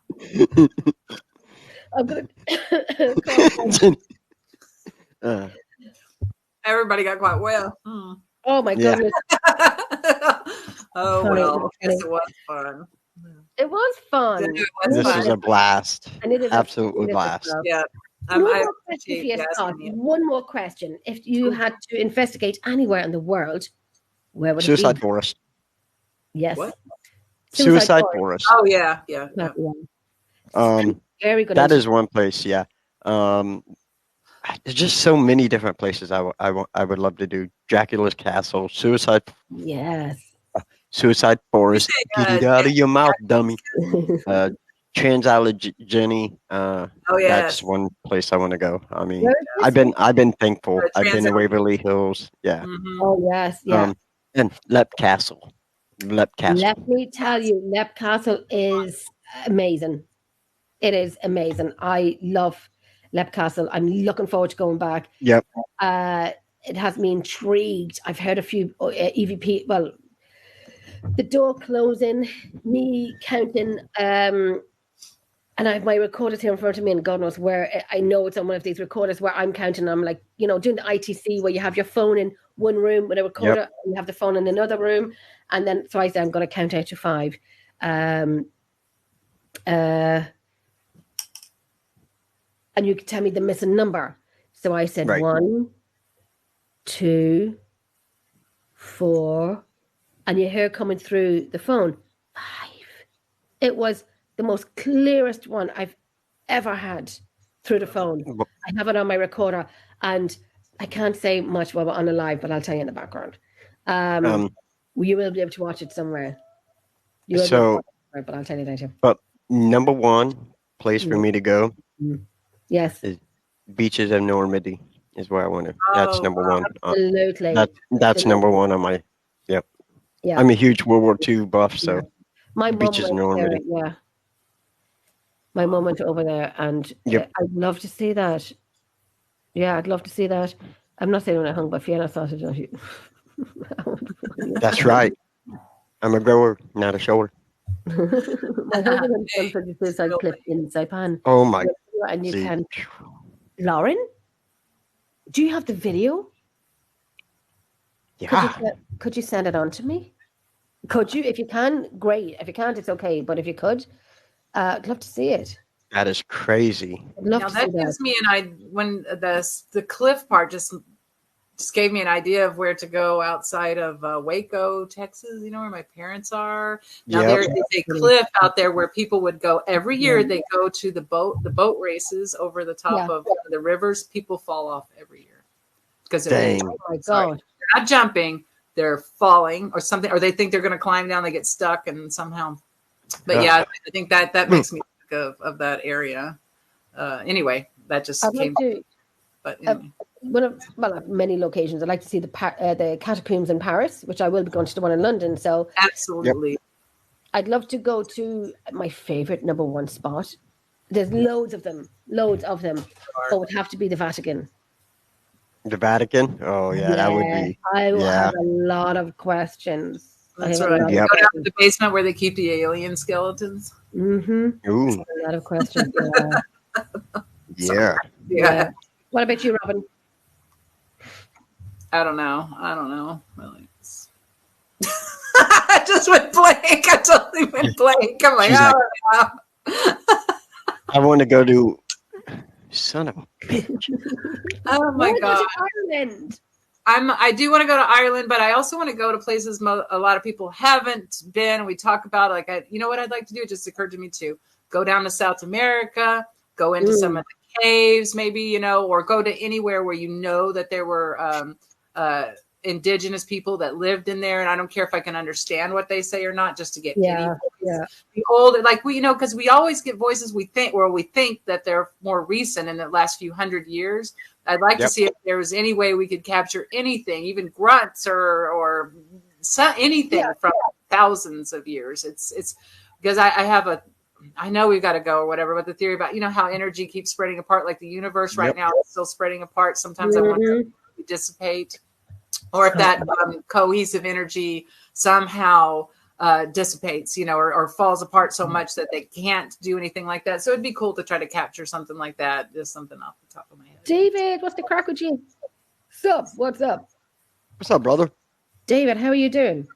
[SPEAKER 1] I'm gonna call
[SPEAKER 2] Everybody got quite well. Hmm.
[SPEAKER 1] Oh my
[SPEAKER 3] Yeah.
[SPEAKER 1] goodness.
[SPEAKER 2] Oh,
[SPEAKER 1] Funny,
[SPEAKER 2] well, I guess
[SPEAKER 1] funny.
[SPEAKER 2] it was fun.
[SPEAKER 1] It was fun.
[SPEAKER 2] It was
[SPEAKER 3] This
[SPEAKER 2] fun.
[SPEAKER 3] is a blast.
[SPEAKER 1] And it is
[SPEAKER 3] Absolutely
[SPEAKER 1] it is
[SPEAKER 3] blast.
[SPEAKER 2] Yeah.
[SPEAKER 1] One
[SPEAKER 2] I
[SPEAKER 1] more question
[SPEAKER 2] appreciate
[SPEAKER 1] for you,
[SPEAKER 2] you
[SPEAKER 1] Scott.
[SPEAKER 2] asking me.
[SPEAKER 1] One more question. If you had to investigate anywhere in the world, where would it
[SPEAKER 3] Suicide
[SPEAKER 1] be?
[SPEAKER 3] Forest.
[SPEAKER 1] Yes.
[SPEAKER 2] What?
[SPEAKER 3] Suicide
[SPEAKER 1] Forest.
[SPEAKER 3] Forest.
[SPEAKER 2] Oh, yeah. Yeah.
[SPEAKER 1] Yeah.
[SPEAKER 3] That
[SPEAKER 1] Very good.
[SPEAKER 3] is one place, yeah. There's just so many different places I would love to do. Dracula's Castle, Suicide Forest. Get it out of your mouth, dummy. Transallegany.
[SPEAKER 2] Oh, yeah.
[SPEAKER 3] That's one place I want to go. I mean,
[SPEAKER 1] Where is this?
[SPEAKER 3] I've been thankful.
[SPEAKER 2] The
[SPEAKER 3] I've been to
[SPEAKER 2] Transallegany.
[SPEAKER 3] Waverly Hills. Yeah.
[SPEAKER 2] Mhm.
[SPEAKER 1] Oh yes, yeah.
[SPEAKER 3] And Lep Castle.
[SPEAKER 1] Let me tell you, Lep Castle is amazing. It is amazing. I love Lep Castle. I'm looking forward to going back.
[SPEAKER 3] Yep.
[SPEAKER 1] It has me intrigued. I've heard a few EVP. Well, the door closing, me counting, and I have my recorders here in front of me, and God knows where. I know it's on one of these recorders where I'm counting. I'm like, doing the ITC where you have your phone in one room with a recorder, and you have the phone in another room, and then so I say I'm going to count out to 5. And you could tell me the missing number. So I said
[SPEAKER 3] Right.
[SPEAKER 1] 1, 2, 4, and you hear coming through the phone 5. It was the most clearest one I've ever had through the phone. I have it on my recorder, and I can't say much while we're on a live, but I'll tell you in the background. You will be able to watch it somewhere. You will be able to watch it somewhere, but I'll tell you later.
[SPEAKER 3] But number one place for me to go,
[SPEAKER 1] Yes,
[SPEAKER 3] beaches of Normandy is where I want to. That's
[SPEAKER 2] Oh,
[SPEAKER 3] number
[SPEAKER 2] wow.
[SPEAKER 3] one.
[SPEAKER 1] absolutely.
[SPEAKER 3] That's number one on my. Yep.
[SPEAKER 1] Yeah.
[SPEAKER 3] I'm a huge World War II buff, so
[SPEAKER 1] My mum
[SPEAKER 3] beaches in
[SPEAKER 1] went there,
[SPEAKER 3] Normandy.
[SPEAKER 1] yeah. My mum went over there, and
[SPEAKER 3] Yep.
[SPEAKER 1] I'd love to see that. Yeah, I'd love to see that. I'm not saying when I hung by Fiona sausage.
[SPEAKER 3] That's right. I'm a grower, not a shower.
[SPEAKER 1] My husband and son took the suicide clip in Saipan.
[SPEAKER 3] Oh my.
[SPEAKER 1] And you
[SPEAKER 3] See.
[SPEAKER 1] can. Lauren, do you have the video?
[SPEAKER 3] Yeah.
[SPEAKER 1] Could you send it on to me? Could you? If you can, great. If you can't, it's okay. But if you could, I'd love to see it.
[SPEAKER 3] That is crazy.
[SPEAKER 1] I'd love
[SPEAKER 2] Now
[SPEAKER 1] to
[SPEAKER 2] that
[SPEAKER 1] see that.
[SPEAKER 2] gives me an idea. When the cliff part just gave me an idea of where to go outside of Waco, Texas. You know where my parents are. Now
[SPEAKER 3] Yep.
[SPEAKER 2] there is a cliff out there where people would go every year. They go to the boat races over the top of the rivers. People fall off every year because
[SPEAKER 3] Dang.
[SPEAKER 1] Oh my
[SPEAKER 2] Sorry.
[SPEAKER 1] God.
[SPEAKER 2] they're not jumping, they're falling or something, or they think they're going to climb down, they get stuck and somehow. But yeah, I think that makes me think of that area. Anyway, that just
[SPEAKER 1] I'd
[SPEAKER 2] came.
[SPEAKER 1] like to.
[SPEAKER 2] But anyway.
[SPEAKER 1] One of many locations. I'd like to see the catacombs in Paris, which I will be going to the one in London. So
[SPEAKER 2] Absolutely.
[SPEAKER 1] I'd love to go to my favorite number one spot. There's loads of them, but it would have to be the Vatican.
[SPEAKER 3] The Vatican? Oh yeah, that would be.
[SPEAKER 1] I will
[SPEAKER 3] Yeah.
[SPEAKER 1] have a lot of questions.
[SPEAKER 2] That's
[SPEAKER 1] I have
[SPEAKER 2] right.
[SPEAKER 1] a lot
[SPEAKER 2] You
[SPEAKER 3] Yep.
[SPEAKER 2] go down to the basement where they keep the alien skeletons.
[SPEAKER 1] Mm-hmm.
[SPEAKER 3] Ooh,
[SPEAKER 1] A lot of questions.
[SPEAKER 3] yeah.
[SPEAKER 2] Yeah.
[SPEAKER 1] What about you, Robin?
[SPEAKER 2] I don't know. Really. I just went blank. I totally went blank. I'm like,
[SPEAKER 3] She's
[SPEAKER 2] I
[SPEAKER 3] like-
[SPEAKER 2] don't know.
[SPEAKER 3] I want to go to. Son of a bitch.
[SPEAKER 2] Oh my
[SPEAKER 1] Why
[SPEAKER 2] god.
[SPEAKER 1] go to Ireland?
[SPEAKER 2] I do want to go to Ireland, but I also want to go to places a lot of people haven't been. We talk about you know what I'd like to do? It just occurred to me too. Go down to South America, go into some of the caves, maybe, you know, or go to anywhere where you know that there were indigenous people that lived in there. And I don't care if I can understand what they say or not, just to get any voice. The old, like we, you know, because we always get voices we think that they're more recent in the last few hundred years. I'd like to see if there was any way we could capture anything, even grunts or anything from thousands of years. It's because I know we've got to go or whatever, but the theory about, you know, how energy keeps spreading apart, like the universe right now is still spreading apart. Sometimes I wonder if it dissipate, or if that cohesive energy somehow dissipates, you know, or falls apart so much that they can't do anything like that. So it'd be cool to try to capture something like that. Just something off the top of my head.
[SPEAKER 1] David, what's the crack with you? What's up?
[SPEAKER 3] What's up, brother?
[SPEAKER 1] David, how are you doing?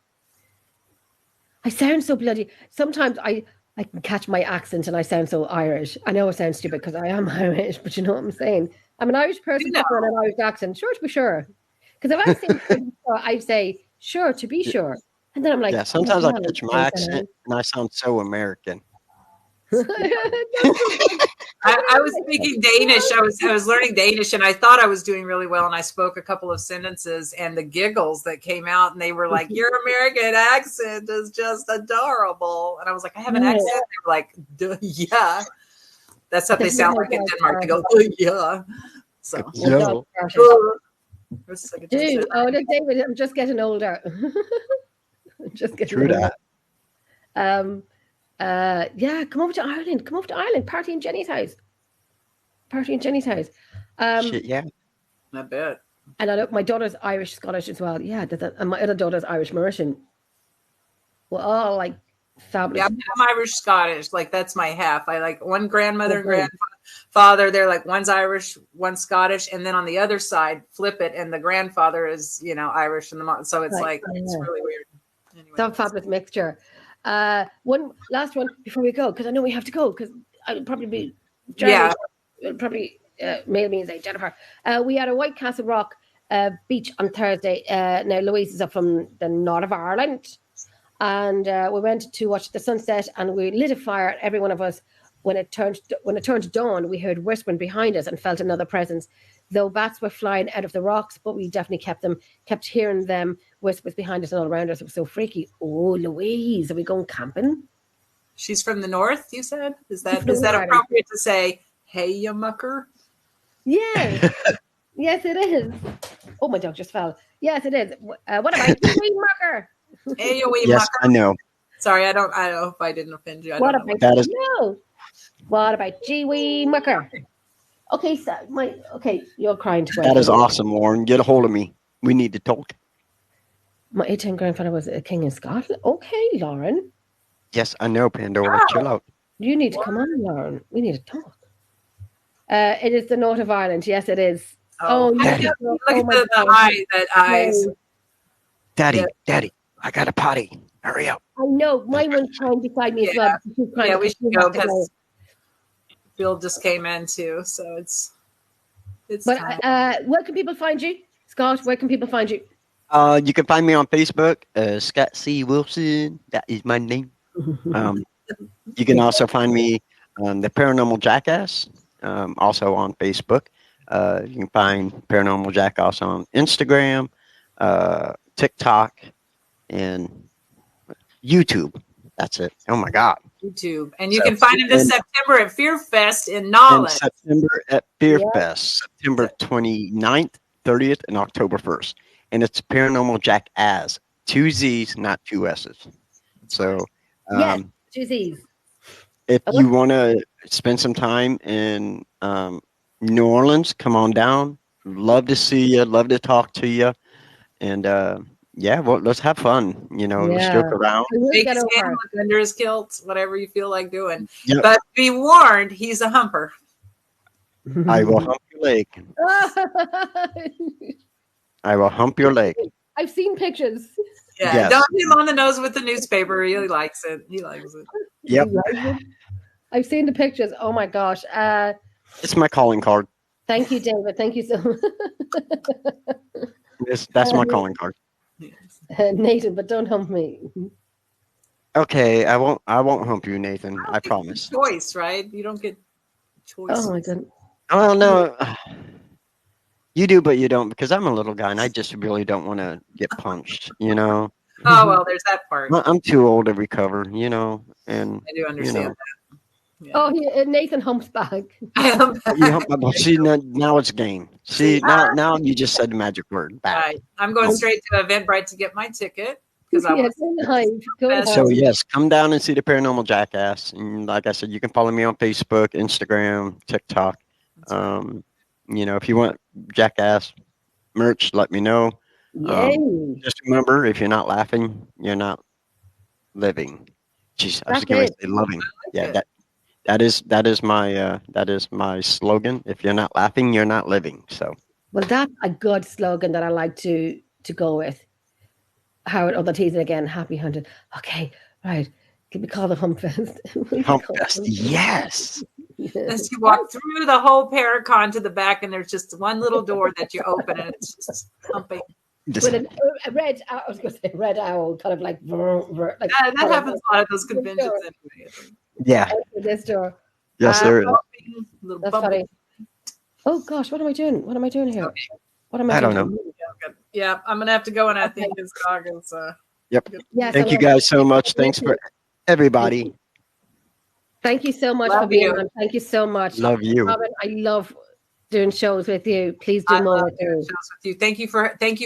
[SPEAKER 1] I sound so bloody. Sometimes I can catch my accent and I sound so Irish. I know it sounds stupid because I am Irish, but you know what I'm saying? I'm an Irish person with an Irish accent. Sure to be sure. Because if I say, I'd say, sure to be sure. And then I'm like,
[SPEAKER 3] Yeah, sometimes I catch my accent and I sound so American.
[SPEAKER 2] I was speaking Danish. I was learning Danish, and I thought I was doing really well. And I spoke a couple of sentences, and the giggles that came out, and they were like, "Your American accent is just adorable." And I was like, "I have an accent." They were like, "Duh, yeah." That's what they sound like in Denmark. They go, "Yeah." So,
[SPEAKER 3] Yo.
[SPEAKER 1] Dude, David, I'm just getting older. Just getting
[SPEAKER 3] True
[SPEAKER 1] older.
[SPEAKER 3] that.
[SPEAKER 1] Yeah, come over to Ireland. Come over to Ireland. Party in Jenny's house.
[SPEAKER 3] Shit, yeah.
[SPEAKER 2] I bet.
[SPEAKER 1] And I know my daughter's Irish Scottish as well. Yeah, and my other daughter's Irish Mauritian. We're all like fabulous.
[SPEAKER 2] Yeah, I'm Irish Scottish. Like that's my half. I like one grandmother and grandfather. They're like one's Irish, one's Scottish, and then on the other side, flip it, and the grandfather is, you know, Irish, and the mom. So it's it's really weird. Anyway,
[SPEAKER 1] It's a fabulous mixture. One last one before we go, because I know we have to go, because I'll probably be mail me and say, Jennifer, we had a White Castle Rock beach on Thursday. Now Louise is up from the north of Ireland, and we went to watch the sunset, and we lit a fire, every one of us. When it turned to dawn, we heard whispering behind us and felt another presence. Though bats were flying out of the rocks, but we definitely kept hearing them whispers behind us and all around us. It was so freaky. Oh, Louise, are we going camping?
[SPEAKER 2] She's from the north, you said? Is that appropriate to say, hey, you mucker?
[SPEAKER 1] Yes. Yes, it is. Oh, my dog just fell. Yes, it is. What about you, wee mucker?
[SPEAKER 2] Hey, you wee
[SPEAKER 3] Yes,
[SPEAKER 2] mucker.
[SPEAKER 3] I know.
[SPEAKER 2] Sorry, I don't know if I didn't offend you.
[SPEAKER 1] What about you, wee mucker? Okay, so you're crying too.
[SPEAKER 3] That is awesome, Lauren. Get a hold of me. We need to talk.
[SPEAKER 1] My 18 grandfather was a king in Scotland. Okay, Lauren.
[SPEAKER 3] Yes, I know, Pandora. Chill out.
[SPEAKER 1] You need to come on, Lauren. We need to talk. It is the north of Ireland. Yes, it is.
[SPEAKER 2] Look at the eyes.
[SPEAKER 3] Daddy, I got a potty. Hurry up.
[SPEAKER 1] I know. My one's crying beside me as well.
[SPEAKER 2] Yeah, we should go because Bill just came in too. So it's
[SPEAKER 1] But where can people find you? Scott, where can people find you?
[SPEAKER 3] You can find me on Facebook, Scott C. Wilson. That is my name. You can also find me on the Paranormal Jackass, also on Facebook. You can find Paranormal Jackass on Instagram, TikTok, and YouTube. That's it. Oh my God.
[SPEAKER 2] YouTube. And you can find him this September at Fear Fest in Knowledge.
[SPEAKER 3] September at Fear Fest, September 29th, 30th, and October 1st. And it's Paranormal Jackass. 2 Z's, not 2 S's. So,
[SPEAKER 1] 2 Z's.
[SPEAKER 3] If you want to spend some time in New Orleans, come on down. love to see you. Love to talk to you. And yeah, well, let's have fun. Let's
[SPEAKER 1] Yeah.
[SPEAKER 3] joke around.
[SPEAKER 1] I will
[SPEAKER 2] Make
[SPEAKER 1] get
[SPEAKER 2] his
[SPEAKER 1] over
[SPEAKER 2] hand
[SPEAKER 1] it.
[SPEAKER 2] look under his kilt, whatever you feel like doing.
[SPEAKER 3] Yep.
[SPEAKER 2] But be warned, he's a humper.
[SPEAKER 3] I will hump your leg. I will hump your leg.
[SPEAKER 1] I've seen pictures.
[SPEAKER 2] Yeah,
[SPEAKER 3] Yes.
[SPEAKER 2] don't hit him on the nose with the newspaper. He likes it. He likes it.
[SPEAKER 3] Yep.
[SPEAKER 1] I've seen the pictures. Oh my gosh.
[SPEAKER 3] It's my calling card.
[SPEAKER 1] Thank you, David. Thank you so much.
[SPEAKER 3] That's my calling card.
[SPEAKER 1] Nathan, but don't hump me.
[SPEAKER 3] Okay, I won't hump you, Nathan. I promise.
[SPEAKER 2] Choice, right? You don't get choice.
[SPEAKER 1] Oh my goodness.
[SPEAKER 3] Oh no. You do, but you don't, because I'm a little guy and I just really don't want to get punched,
[SPEAKER 2] Oh well, there's that part.
[SPEAKER 3] I'm too old to recover, and
[SPEAKER 2] I do understand that. Yeah.
[SPEAKER 1] Oh, Nathan humps back.
[SPEAKER 3] See, now it's game. See, now you just said the magic word, back.
[SPEAKER 2] Right. I'm going straight to Eventbrite to get my ticket because I
[SPEAKER 1] Yes,
[SPEAKER 2] want
[SPEAKER 1] go ahead.
[SPEAKER 3] So yes, come down and see the Paranormal Jackass. And like I said, you can follow me on Facebook, Instagram, TikTok. If you want Jackass merch, let me know.
[SPEAKER 1] Yay.
[SPEAKER 3] Just remember, if you're not laughing, you're not living. Jeez, I was going to say loving. Yeah, that is my slogan. If you're not laughing, you're not living. So.
[SPEAKER 1] Well, that's a good slogan that I like to go with. Howard, the teasing again. Happy hunting. Okay, right. Can we call it Humpfest?
[SPEAKER 3] Humpfest, yes.
[SPEAKER 2] As you walk through the whole Paracon to the back, and there's just one little door that you open, and it's just humping.
[SPEAKER 1] With a red, I was going to say red owl, kind of like
[SPEAKER 2] that happens a lot of those conventions anyway.
[SPEAKER 3] Yeah.
[SPEAKER 1] This door.
[SPEAKER 3] Yes, there is.
[SPEAKER 1] That's funny. Oh gosh, what am I doing? What am I doing here?
[SPEAKER 2] Okay.
[SPEAKER 1] What am I doing?
[SPEAKER 3] I don't know.
[SPEAKER 2] Yeah, I'm gonna have to go, and I think his dog is.
[SPEAKER 3] Yep.
[SPEAKER 1] Yes,
[SPEAKER 3] Thank you guys so much. Thanks for everybody.
[SPEAKER 1] Thank you so much
[SPEAKER 2] Love
[SPEAKER 1] for being
[SPEAKER 2] you.
[SPEAKER 1] on. Thank you so much.
[SPEAKER 3] Love you.
[SPEAKER 1] Robin, I love doing shows with you. Please do
[SPEAKER 2] I
[SPEAKER 1] more
[SPEAKER 2] love
[SPEAKER 1] with you.
[SPEAKER 2] shows with you. Thank you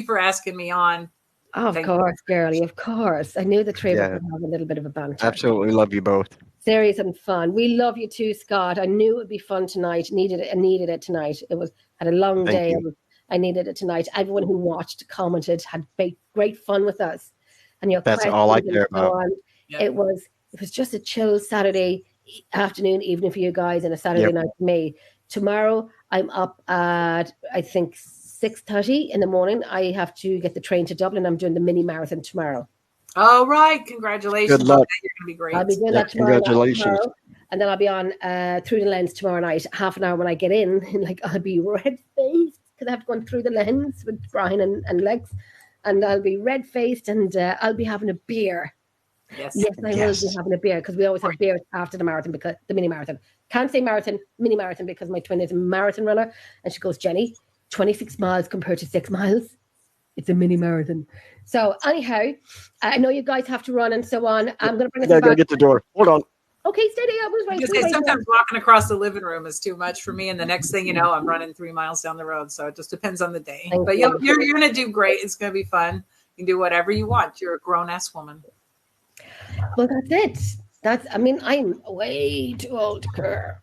[SPEAKER 2] for asking me on.
[SPEAKER 1] Of course, girlie. Of course. I knew the three of us
[SPEAKER 3] Yeah.
[SPEAKER 1] would have a little bit of a banter.
[SPEAKER 3] Absolutely love you both.
[SPEAKER 1] Serious and fun. We love you too, Scott. I knew it would be fun tonight. Needed it tonight. It had a long
[SPEAKER 3] Thank
[SPEAKER 1] day.
[SPEAKER 3] you.
[SPEAKER 1] I needed it tonight. Everyone who watched, commented, had great fun with us. And your
[SPEAKER 3] That's all I
[SPEAKER 1] questions
[SPEAKER 3] care
[SPEAKER 1] and so
[SPEAKER 3] about.
[SPEAKER 1] on.
[SPEAKER 2] Yep.
[SPEAKER 1] It was just a chill Saturday afternoon, evening for you guys, and a Saturday
[SPEAKER 3] Yep.
[SPEAKER 1] night for me. Tomorrow I'm up at I think 6:30 in the morning. I have to get the train to Dublin. I'm doing the mini marathon tomorrow.
[SPEAKER 2] All right, congratulations.
[SPEAKER 3] Good luck.
[SPEAKER 2] on that. You're gonna be great.
[SPEAKER 1] I'll be doing
[SPEAKER 3] Yeah,
[SPEAKER 1] that tomorrow.
[SPEAKER 3] congratulations.
[SPEAKER 1] And then I'll be on Through the Lens tomorrow night, half an hour when I get in. Like I'll be red faced because I have to go through the lens with Brian and Lex, and I'll be red faced and I'll be having a beer.
[SPEAKER 2] Yes.
[SPEAKER 1] Yes, I will be having a beer because we always have beers after the marathon, because the mini marathon. Can't say marathon, mini marathon, because my twin is a marathon runner, and she goes, Jenny, 26 miles compared to 6 miles. It's a mini marathon. So anyhow, I know you guys have to run and so on. I'm going to bring us
[SPEAKER 3] I gotta
[SPEAKER 1] back.
[SPEAKER 3] get the door. Hold on.
[SPEAKER 1] Okay, steady. I was right.
[SPEAKER 2] Because sometimes walking across the living room is too much for me, and the next thing you know, I'm running 3 miles down the road. So it just depends on the day.
[SPEAKER 1] Thank
[SPEAKER 2] But
[SPEAKER 1] you.
[SPEAKER 2] you're going to do great. It's going to be fun. You can do whatever you want. You're a grown-ass woman.
[SPEAKER 1] Well, that's it. I'm way too old to care.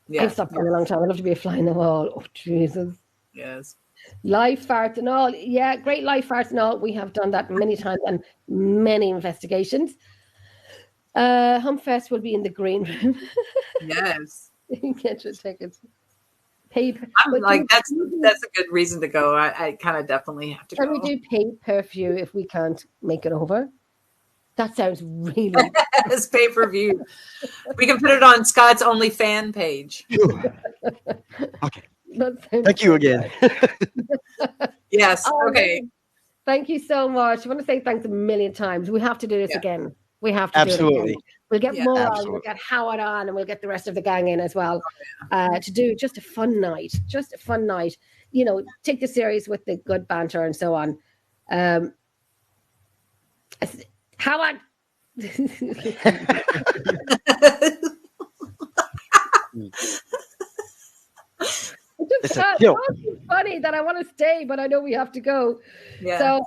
[SPEAKER 2] Yeah.
[SPEAKER 1] I've stopped for a long time. I'd love to be a fly in the wall. Oh, Jesus.
[SPEAKER 2] Yes.
[SPEAKER 1] Life farts and all. Yeah, great life farts and all. We have done that many times and many investigations. Humpfest will be in the green room.
[SPEAKER 2] Yes.
[SPEAKER 1] Get your tickets. Paper.
[SPEAKER 2] I'm like, that's a good reason to go. I kind of definitely have to
[SPEAKER 1] Can
[SPEAKER 2] go.
[SPEAKER 1] we do pay-per-view if we can't make it over? That sounds really...
[SPEAKER 2] It's pay-per-view. We can put it on Scott's Only Fan page.
[SPEAKER 3] Okay.
[SPEAKER 1] that sounds
[SPEAKER 3] Thank you again.
[SPEAKER 2] Yes.
[SPEAKER 1] Oh,
[SPEAKER 2] Okay.
[SPEAKER 1] Thank you so much. I want to say thanks a million times. We have to do this again. We have to do it
[SPEAKER 3] Absolutely.
[SPEAKER 1] again. We'll get
[SPEAKER 2] Yeah,
[SPEAKER 1] more on,
[SPEAKER 3] absolutely.
[SPEAKER 1] we'll get Howard on, and we'll get the rest of the gang in as well to do just a fun night. Just a fun night. You know, take the series with the good banter and so on. Howard! I
[SPEAKER 3] It's a
[SPEAKER 1] thought
[SPEAKER 3] joke.
[SPEAKER 1] it's funny that I want to stay, but I know we have to go.
[SPEAKER 2] Yeah.
[SPEAKER 1] So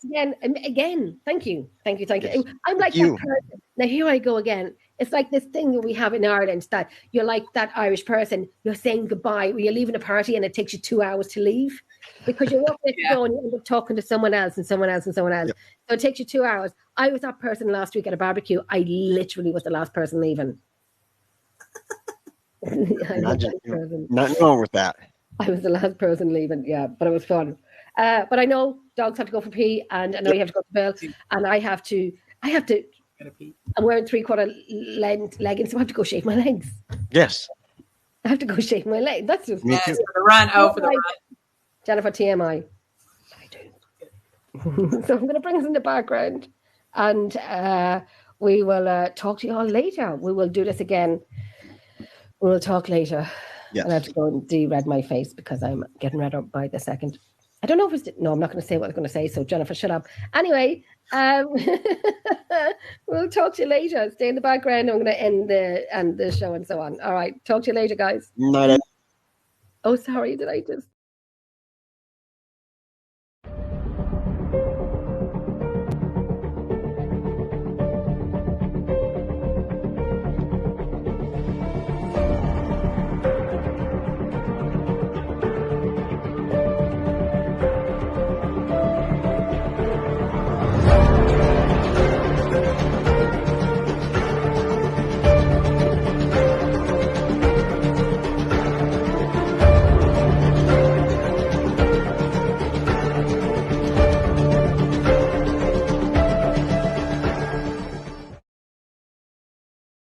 [SPEAKER 1] again, thank you.
[SPEAKER 3] Yes.
[SPEAKER 1] I'm like
[SPEAKER 3] You.
[SPEAKER 1] that person. Now here I go again. It's like this thing that we have in Ireland that you're like that Irish person. You're saying goodbye, or you're leaving a party, and it takes you 2 hours to leave because you're walking to go and you end up talking to someone else and someone else and someone else.
[SPEAKER 3] Yep.
[SPEAKER 1] So it takes you 2 hours. I was that person last week at a barbecue. I literally was the last person leaving. I was
[SPEAKER 3] Imagine,
[SPEAKER 1] that person.
[SPEAKER 3] nothing wrong with that.
[SPEAKER 1] I was the last person leaving, yeah, but it was fun. But I know dogs have to go for pee, and I know you have to go to bed, and I have to.
[SPEAKER 2] Gonna pee.
[SPEAKER 1] I'm wearing 3/4 length leggings, so I have to go shave my legs.
[SPEAKER 3] Yes.
[SPEAKER 1] I have to go shave my legs. That's just
[SPEAKER 3] Me
[SPEAKER 2] Yes,
[SPEAKER 3] too.
[SPEAKER 2] for the run. Oh, for the run.
[SPEAKER 1] Jennifer TMI. I do. So I'm going to bring us in the background, and we will talk to you all later. We will do this again. We will talk later.
[SPEAKER 3] Yes.
[SPEAKER 1] And I have to go and de-red my face because I'm getting redder by the second. I don't know if it's... No, I'm not going to say what I was going to say, so Jennifer, shut up. Anyway, we'll talk to you later. Stay in the background. I'm going to end the show and so on. All right. Talk to you later, guys.
[SPEAKER 3] Night.
[SPEAKER 1] Oh, sorry. Did I just...